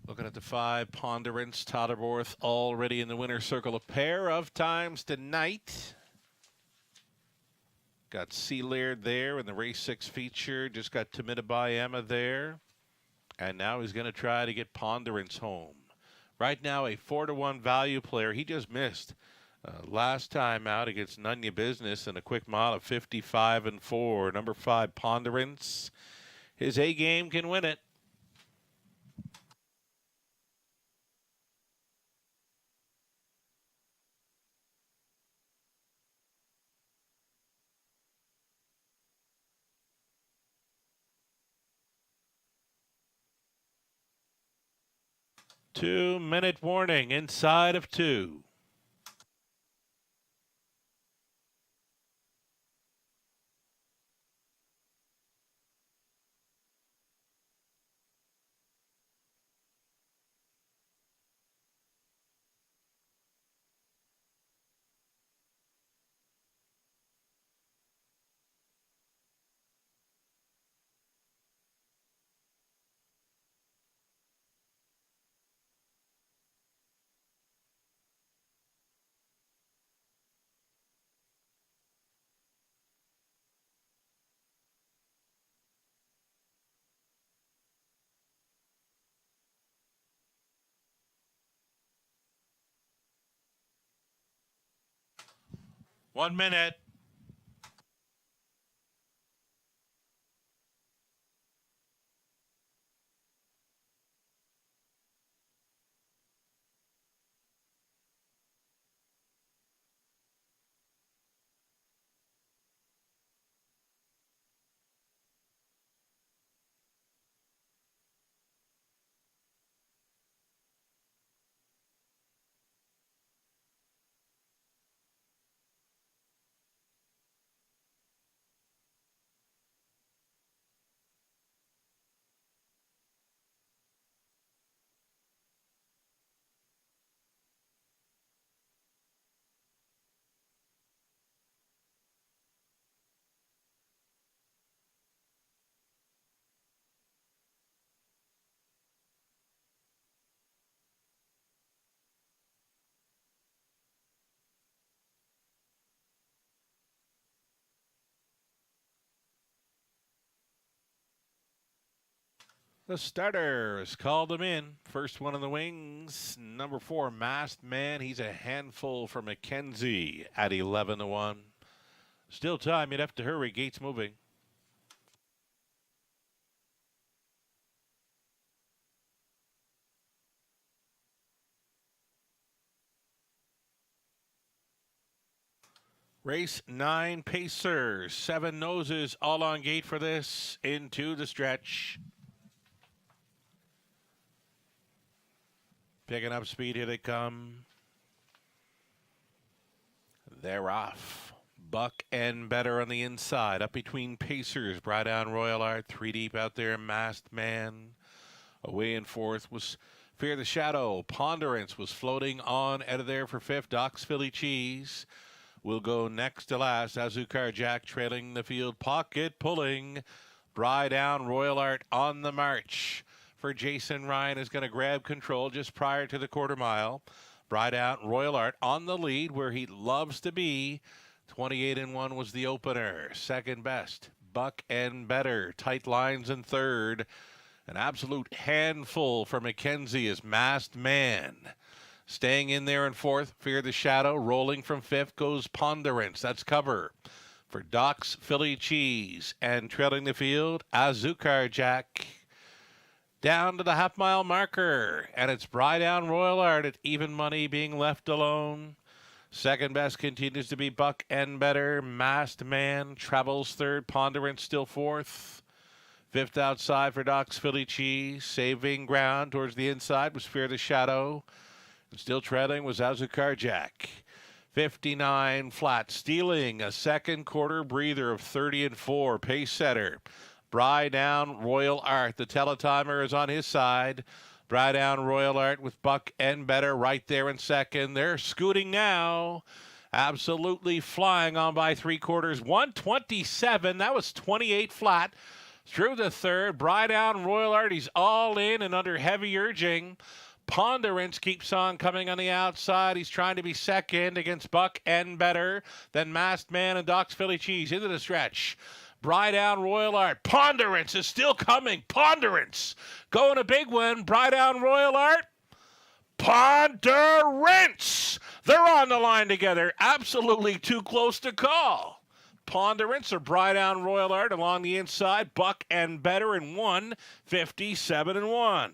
Looking at the 5, Ponderance, Totterborth already in the winner's circle. A pair of times tonight. Got Sealaird there in the race 6 feature. Just got Timidabai Emma there. And now he's going to try to get Ponderance home. Right now, a 4-1 value player. He just missed last time out against None Ya Business in a quick mile of 55-4. Number 5, Ponderance. His A game can win it. – 2-minute warning inside of 2. One minute. The starters called him in. First one in the wings, number 4, Masked Man. He's a handful for McKenzie at 11-1. Still time. You'd have to hurry. Gates moving. Race 9, Pacers. 7 noses all on gate for this. Into the stretch. Picking up speed, here they come. They're off. Buck and Better on the inside. Up between Pacers, Bright Down Royal Art. 3 deep out there, Masked Man. Away and fourth was Fear the Shadow. Ponderance was floating on out of there for 5th. Doc's Philly Cheese will go next to last. Azucar Jack trailing the field. Pocket pulling. Bright Down Royal Art on the march. For Jason Ryan is going to grab control just prior to the quarter mile. Bright Out Royal Art on the lead where he loves to be. 28-1 was the opener. Second best, Buck and Better. Tight lines in third. An absolute handful for McKenzie is Masked Man. Staying in there in fourth, Fear the Shadow. Rolling from 5th goes Ponderance. That's cover for Doc's Philly Cheese. And trailing the field, Azucar Jack. Down to the half-mile marker, and it's Bright Down Royal Art at even money being left alone. Second best continues to be Buck and Better. Masked Man travels third. Ponderance still fourth. 5th outside for Doc's Philly Cheese. Saving ground towards the inside was Fear the Shadow. And still trailing was Azucar Jack. 59 flat, stealing a second quarter breather of 30-4. Pace setter. Bright Down Royal Art. The teletimer is on his side. Bright Down Royal Art with Buck and Better right there in second. They're scooting now. Absolutely flying on by 3/4. 127. That was 28 flat. Through the third. Bright Down Royal Art. He's all in and under heavy urging. Ponderance keeps on coming on the outside. He's trying to be second against Buck and Better. Then Masked Man and Doc's Philly Cheese into the stretch. Bright Down Royal Art. Ponderance is still coming. Ponderance going a big one. Bright Down Royal Art. Ponderance. They're on the line together. Absolutely too close to call. Ponderance or Bright Down Royal Art along the inside. Buck and Better in 157-1.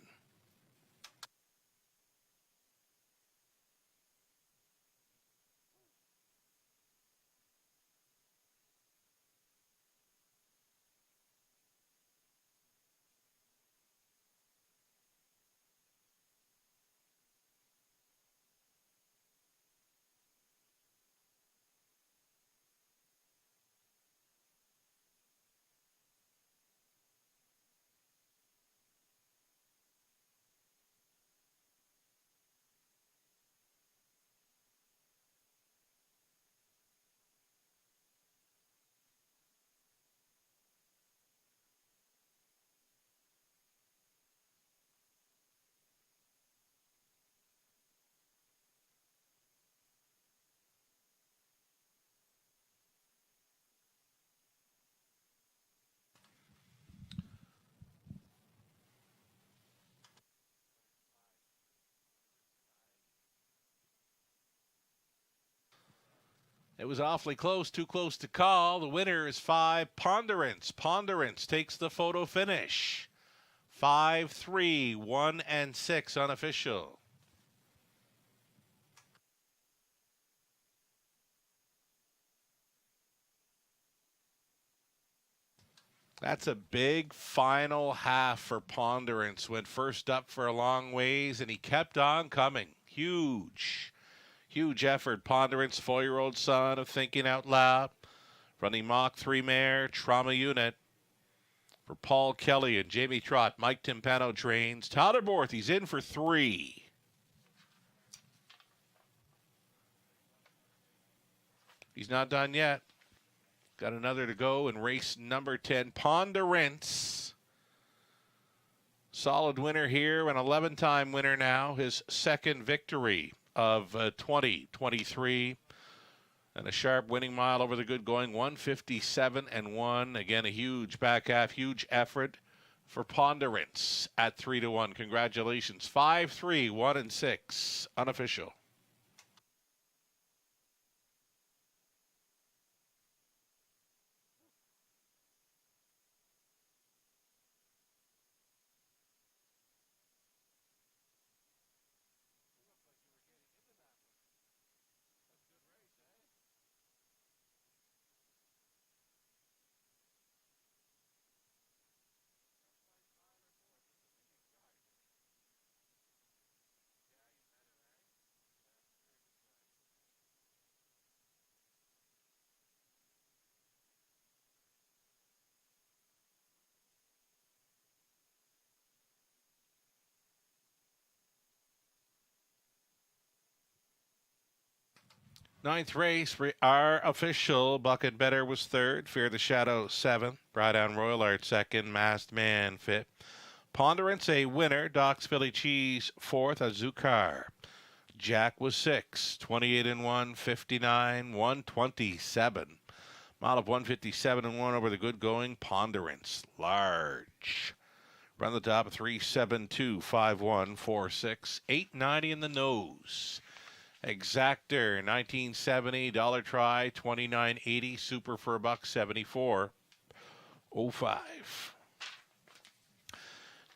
It was awfully close, too close to call. The winner is 5, Ponderance. Ponderance takes the photo finish. 5-3, 1 and 6 unofficial. That's a big final half for Ponderance. Went first up for a long ways, and he kept on coming. Huge effort. Ponderance, 4-year-old son of Thinking Out Loud. Running Mach 3 mare, Trauma Unit. For Paul Kelly and Jamie Trott, Mike Timpano trains. Tyler Borth, he's in for 3. He's not done yet. Got another to go in race number 10. Ponderance. Solid winner here, an 11-time winner now. His second victory of 2023. And a sharp winning mile over the good going. 157-1. Again, a huge back half, huge effort for Ponderance at 3-1. Congratulations. 5-3, 1-6. Unofficial. Ninth race, our official. Bucket Better was third. Fear the Shadow seventh. Brydown Royal Art second. Masked Man fifth. Ponderance a winner. Doc's Philly Cheese fourth. Azucar. Jack was sixth. 28 and 1, 59, 127. Mile of 157 and 1 over the good going Ponderance. Large. Run the top of 372, 51, 46, 890 in the nose. Exactor 1970, dollar try 29.80, super for $1.74.05.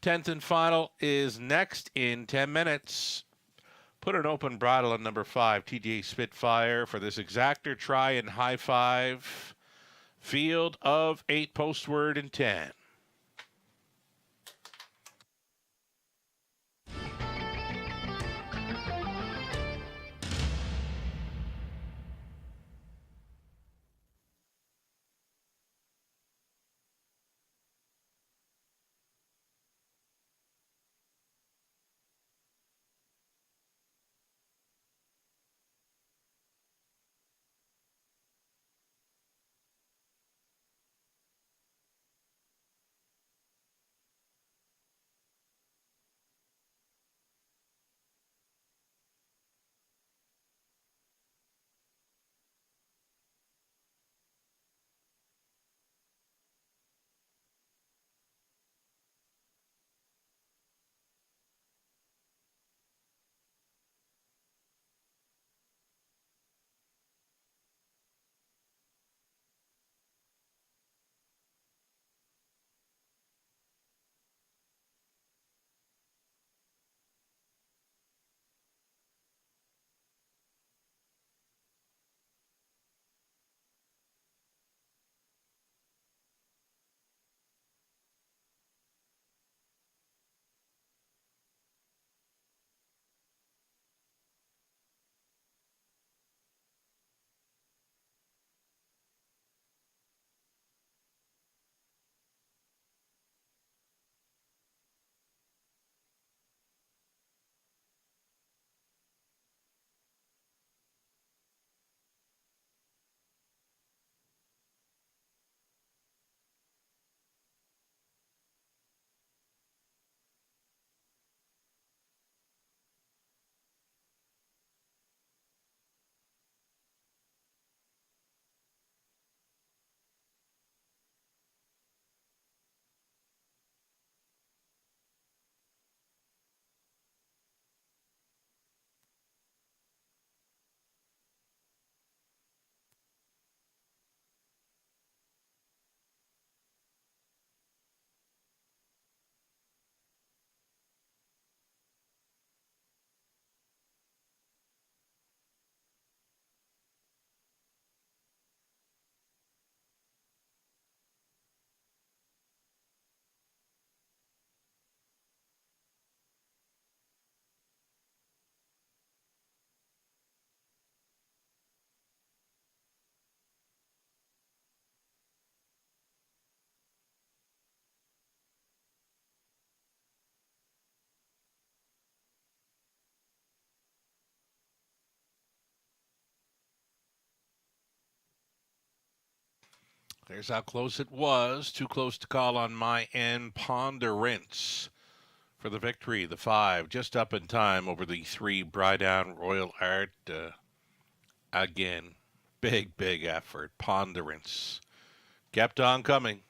10th and final is next in 10 minutes. Put an open bridle on number 5, TJ Spitfire, for this Exactor try in high 5. Field of 8, postword in 10. There's how close it was. Too close to call on my end. Ponderance for the victory. The 5 just up in time over the 3 Brydown Royal Art. Again, big effort. Ponderance kept on coming.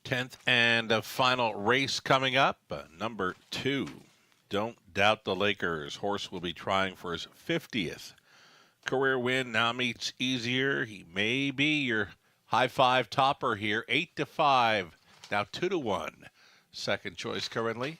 10th and a final race coming up. Number 2, Don't Doubt the Lakers. Horse will be trying for his 50th career win. Now meets easier. He may be your high five topper here. 8-5. Now 2-1. Second choice currently.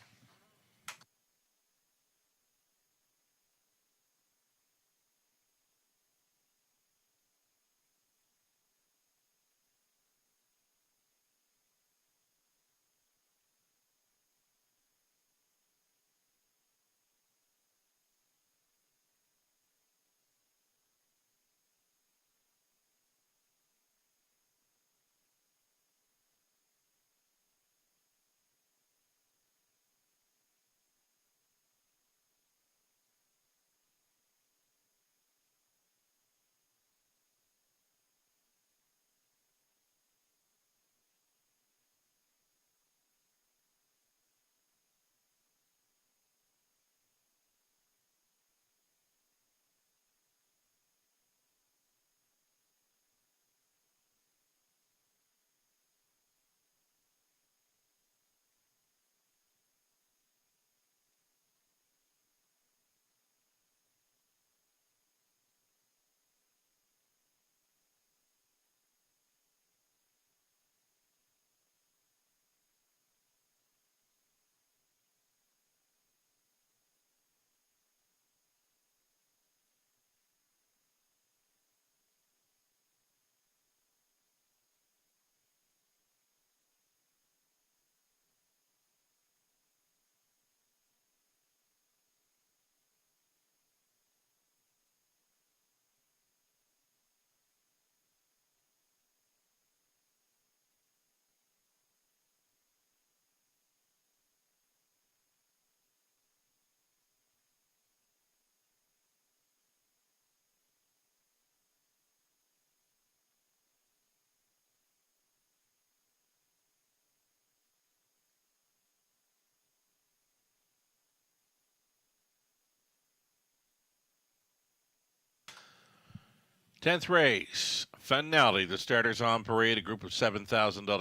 Tenth race, finale. The starters on parade, a group of $7,000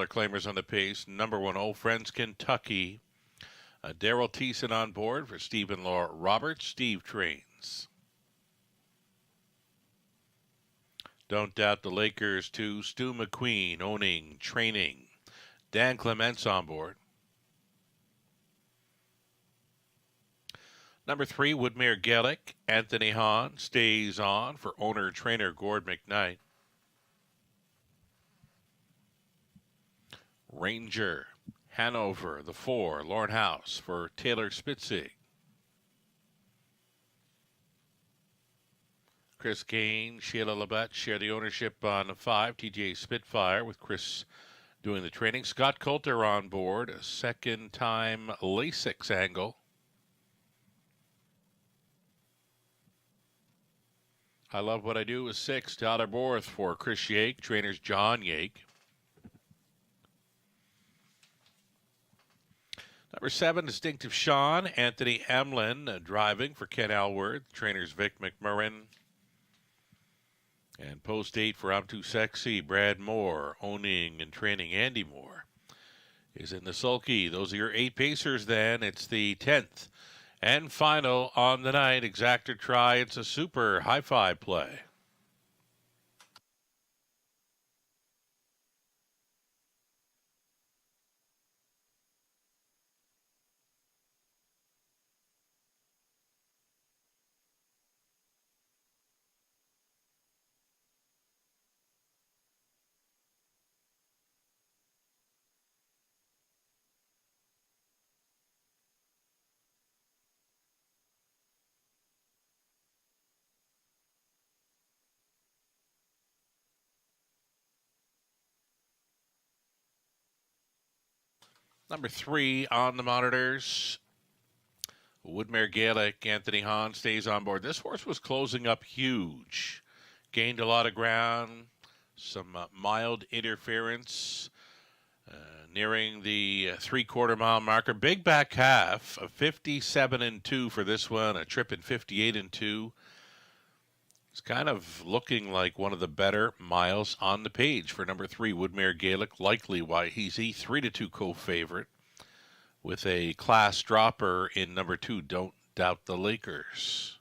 claimers on the pace. Number 1, Old Friends, Kentucky. Daryl Thiessen on board for Steve and Laura Roberts. Steve trains. Don't Doubt the Lakers, 2, Stu McQueen, owning, training. Dan Clements on board. Number 3, Woodmere Gaelic, Anthony Hahn stays on for owner-trainer Gord McKnight. Ranger, Hanover, the 4, Lorne House for Taylor Spitzig. Chris Kane, Sheila Labatt share the ownership on the 5, TJ Spitfire with Chris doing the training. Scott Coulter on board, a second-time Lasix angle. I Love What I Do is 6, Tyler Borth for Chris Yake, trainers John Yake. Number 7, Distinctive Sean, Anthony Emlin driving for Ken Alworth, trainers Vic McMurrin. And post 8 for I'm Too Sexy, Brad Moore, owning and training Andy Moore, is in the sulky. Those are your 8 pacers then. It's the 10th and final on the night. Exactor try. It's a super high five play. Number 3 on the monitors, Woodmere Gaelic, Anthony Hahn stays on board. This horse was closing up huge. Gained a lot of ground, some mild interference, nearing the 3/4 mile marker. Big back half of 57-2 for this one, a trip in 58-2. It's kind of looking like one of the better miles on the page for number 3, Woodmere Gaelic. Likely why he's a 3-2 co-favorite with a class dropper in number 2, Don't Doubt the Lakers.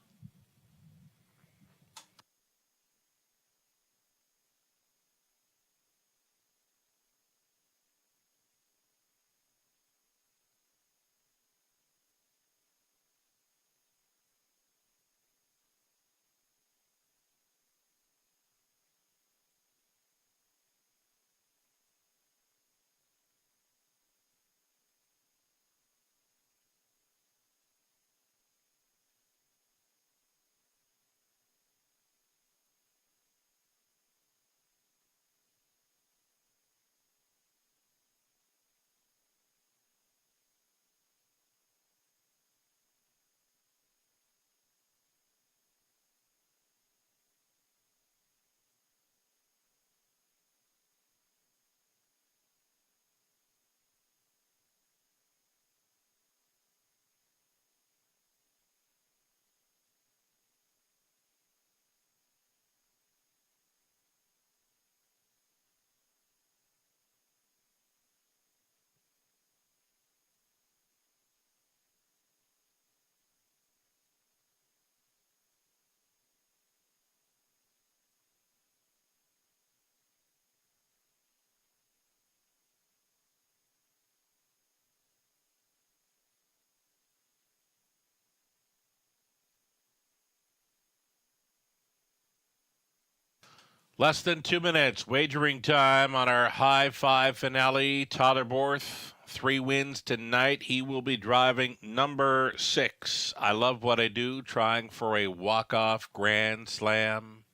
Less than 2 minutes, wagering time on our High Five finale. Tyler Borth, 3 wins tonight. He will be driving number 6. I Love What I Do, trying for a walk-off grand slam.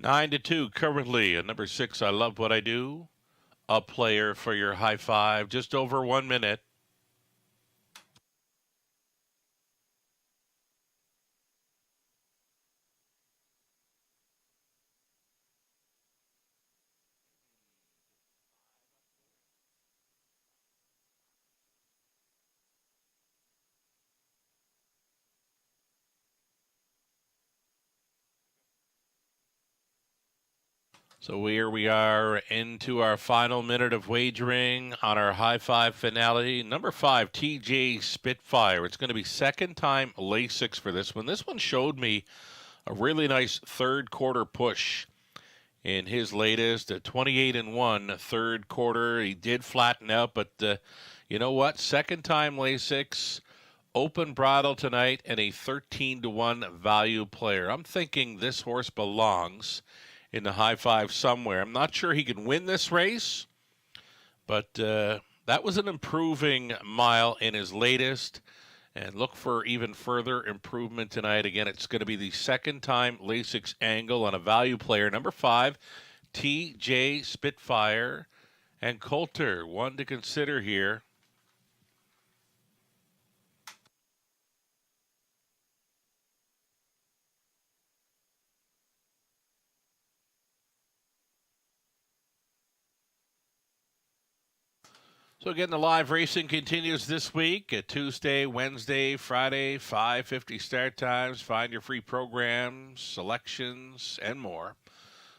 9-2 currently. And number 6, I Love What I Do. A player for your High Five. Just over 1 minute. So here we are into our final minute of wagering on our High Five finale. Number 5, TJ Spitfire. It's going to be second time Lasix for this one. This one showed me a really nice third quarter push in his latest 28-1 third quarter. He did flatten out, but you know what? Second time Lasix, open bridle tonight, and a 13-1 value player. I'm thinking this horse belongs in the High Five somewhere. I'm not sure he can win this race, but that was an improving mile in his latest, and look for even further improvement tonight. Again, it's going to be the second time Lasix angle on a value player. Number 5, TJ Spitfire, and Coulter, one to consider here. So again, the live racing continues this week at Tuesday, Wednesday, Friday, 5:50 start times. Find your free programs, selections, and more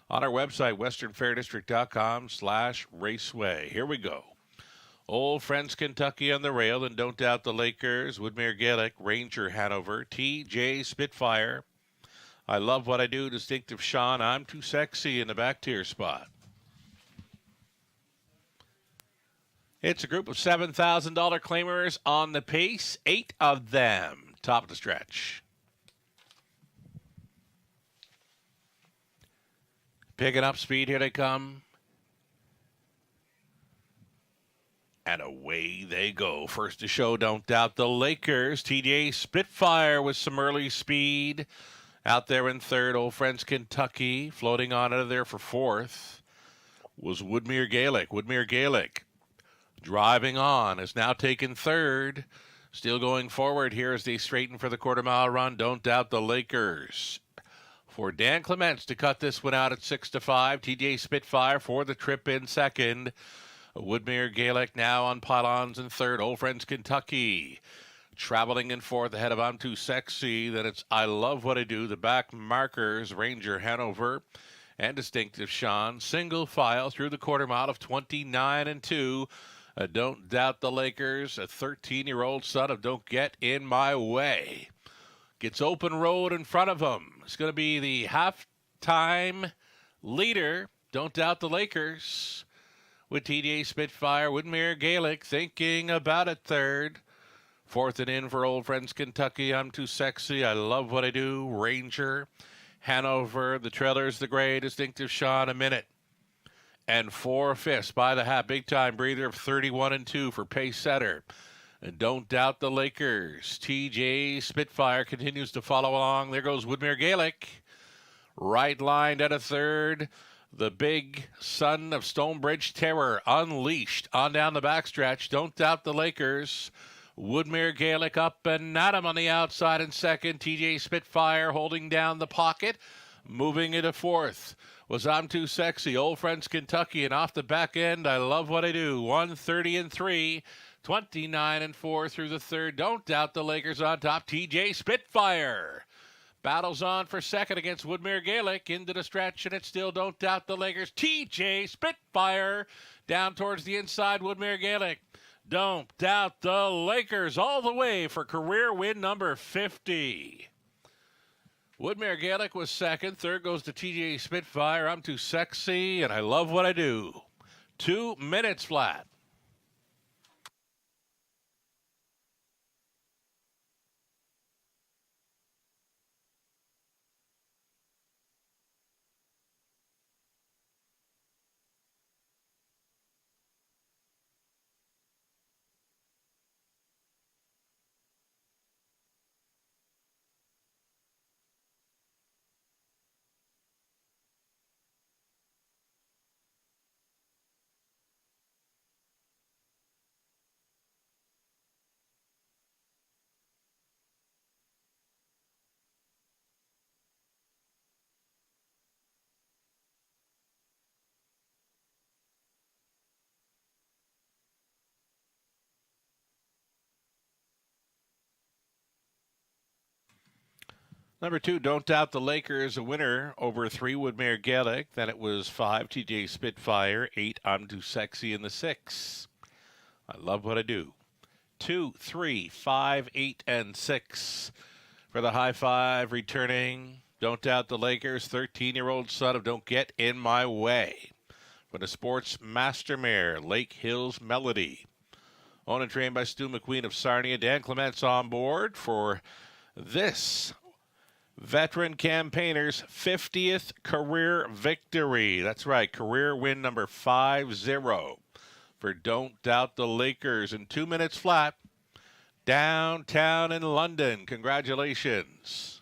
on our website, westernfairdistrict.com/raceway. Here we go. Old Friends Kentucky on the rail, and Don't Doubt the Lakers, Woodmere Gaelic, Ranger Hanover, TJ Spitfire. I Love What I Do, Distinctive Sean, I'm Too Sexy in the back tier spot. It's a group of $7,000 claimers on the pace, 8 of them, top of the stretch. Picking up speed, here they come. And away they go. First to show, Don't Doubt the Lakers. TJ Spitfire with some early speed. Out there in third, Old Friends Kentucky. Floating on out of there for fourth was Woodmere Gaelic. Woodmere Gaelic, driving on, is now taken third. Still going forward here as they straighten for the quarter-mile run. Don't Doubt the Lakers. For Dan Clements to cut this one out at 6-5. TJ Spitfire for the trip in second. Woodmere Gaelic now on pylons in third. Old Friends Kentucky Traveling in fourth ahead of I'm Too Sexy. Then it's I Love What I Do. The back markers, Ranger Hanover and Distinctive Sean. Single file through the quarter mile of 29 and 2. Don't Doubt the Lakers, a 13-year-old son of Don't Get in My Way. Gets open road in front of him. It's going to be the halftime leader, Don't Doubt the Lakers, with TJ Spitfire, Whitmere Gaelic thinking about it third. Fourth and in for Old Friends Kentucky, I'm Too Sexy, I Love What I Do, Ranger, Hanover, the Trailers, the Gray, Distinctive Sean, a minute. And 4/5 by the half, big time breather of 31 and 2 for Pace Setter. And Don't Doubt the Lakers. TJ Spitfire continues to follow along. There goes Whitmere Gaelic. Right line at a third. The big son of Stonebridge Terror unleashed on down the backstretch. Don't Doubt the Lakers. Whitmere Gaelic up and at him on the outside in second. TJ Spitfire holding down the pocket. Moving into fourth was I'm Too Sexy. Old Friends Kentucky. And off the back end, I Love What I Do. 130 and 3. 29 and 4 through the third. Don't Doubt the Lakers on top. TJ Spitfire battles on for second against Whitmere Gaelic into the stretch, and it's still Don't Doubt the Lakers. TJ Spitfire down towards the inside. Whitmere Gaelic. Don't Doubt the Lakers all the way for career win number 50. Whitmere Gaelic was second. Third goes to TJ Spitfire. I'm Too Sexy, and I Love What I Do. 2 minutes flat. Number 2, Don't Doubt the Lakers, a winner over 3, Whitmere Gaelic. Then it was 5, TJ Spitfire. 8, I'm Too Sexy in the 6. I Love What I Do. 2, 3, 5, 8, and 6. For the high five, returning, Don't Doubt the Lakers, 13-year-old son of Don't Get in My Way. For the Sports Master Mare, Lake Hills Melody. Owned and trained by Stu McQueen of Sarnia. Dan Clements on board for this veteran campaigner's 50th career victory. That's right, career win number 50 for Don't Doubt the Lakers in 2 minutes flat downtown in London. Congratulations.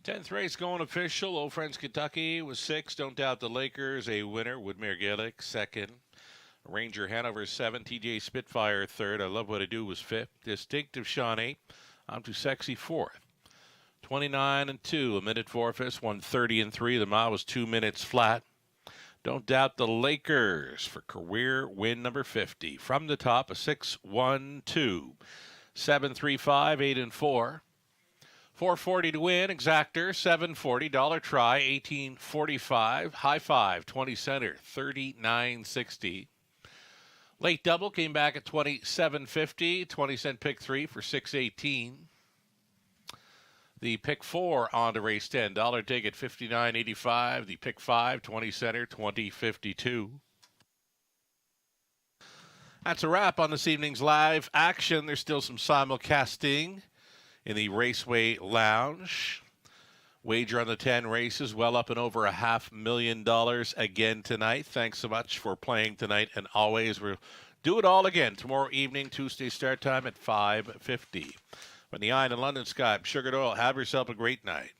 Tenth race going official. Old Friends Kentucky was 6. Don't Doubt the Lakers, a winner. Whitmere Gaelic, 2nd. Ranger Hanover, 7. TJ Spitfire, 3rd. I Love What I Do was 5th. Distinctive Sean, 8. I'm Too Sexy, 4th. 29 and 2. A minute 4/5. 130 and 3. The mile was 2 minutes flat. Don't Doubt the Lakers for career win number 50. From the top, a 6-1-2. 7-3-5, 8 and 4. 440 to win, exactor, $740, dollar try, $18.45, high five, 20 center, $39.60. Late double came back at 27.50. 20-cent pick 3 for 6.18. The pick 4 on to race 10. Dollar ticket 59.85. The pick 5, 20-center, 20.52. That's a wrap on this evening's live action. There's still some simulcasting in the Raceway Lounge. Wager on the 10 races, well up and over $500,000 again tonight. Thanks so much for playing tonight, and always we'll do it all again tomorrow evening, Tuesday start time at 5:50. From the Eye in London Sky, Sugar Oil, have yourself a great night.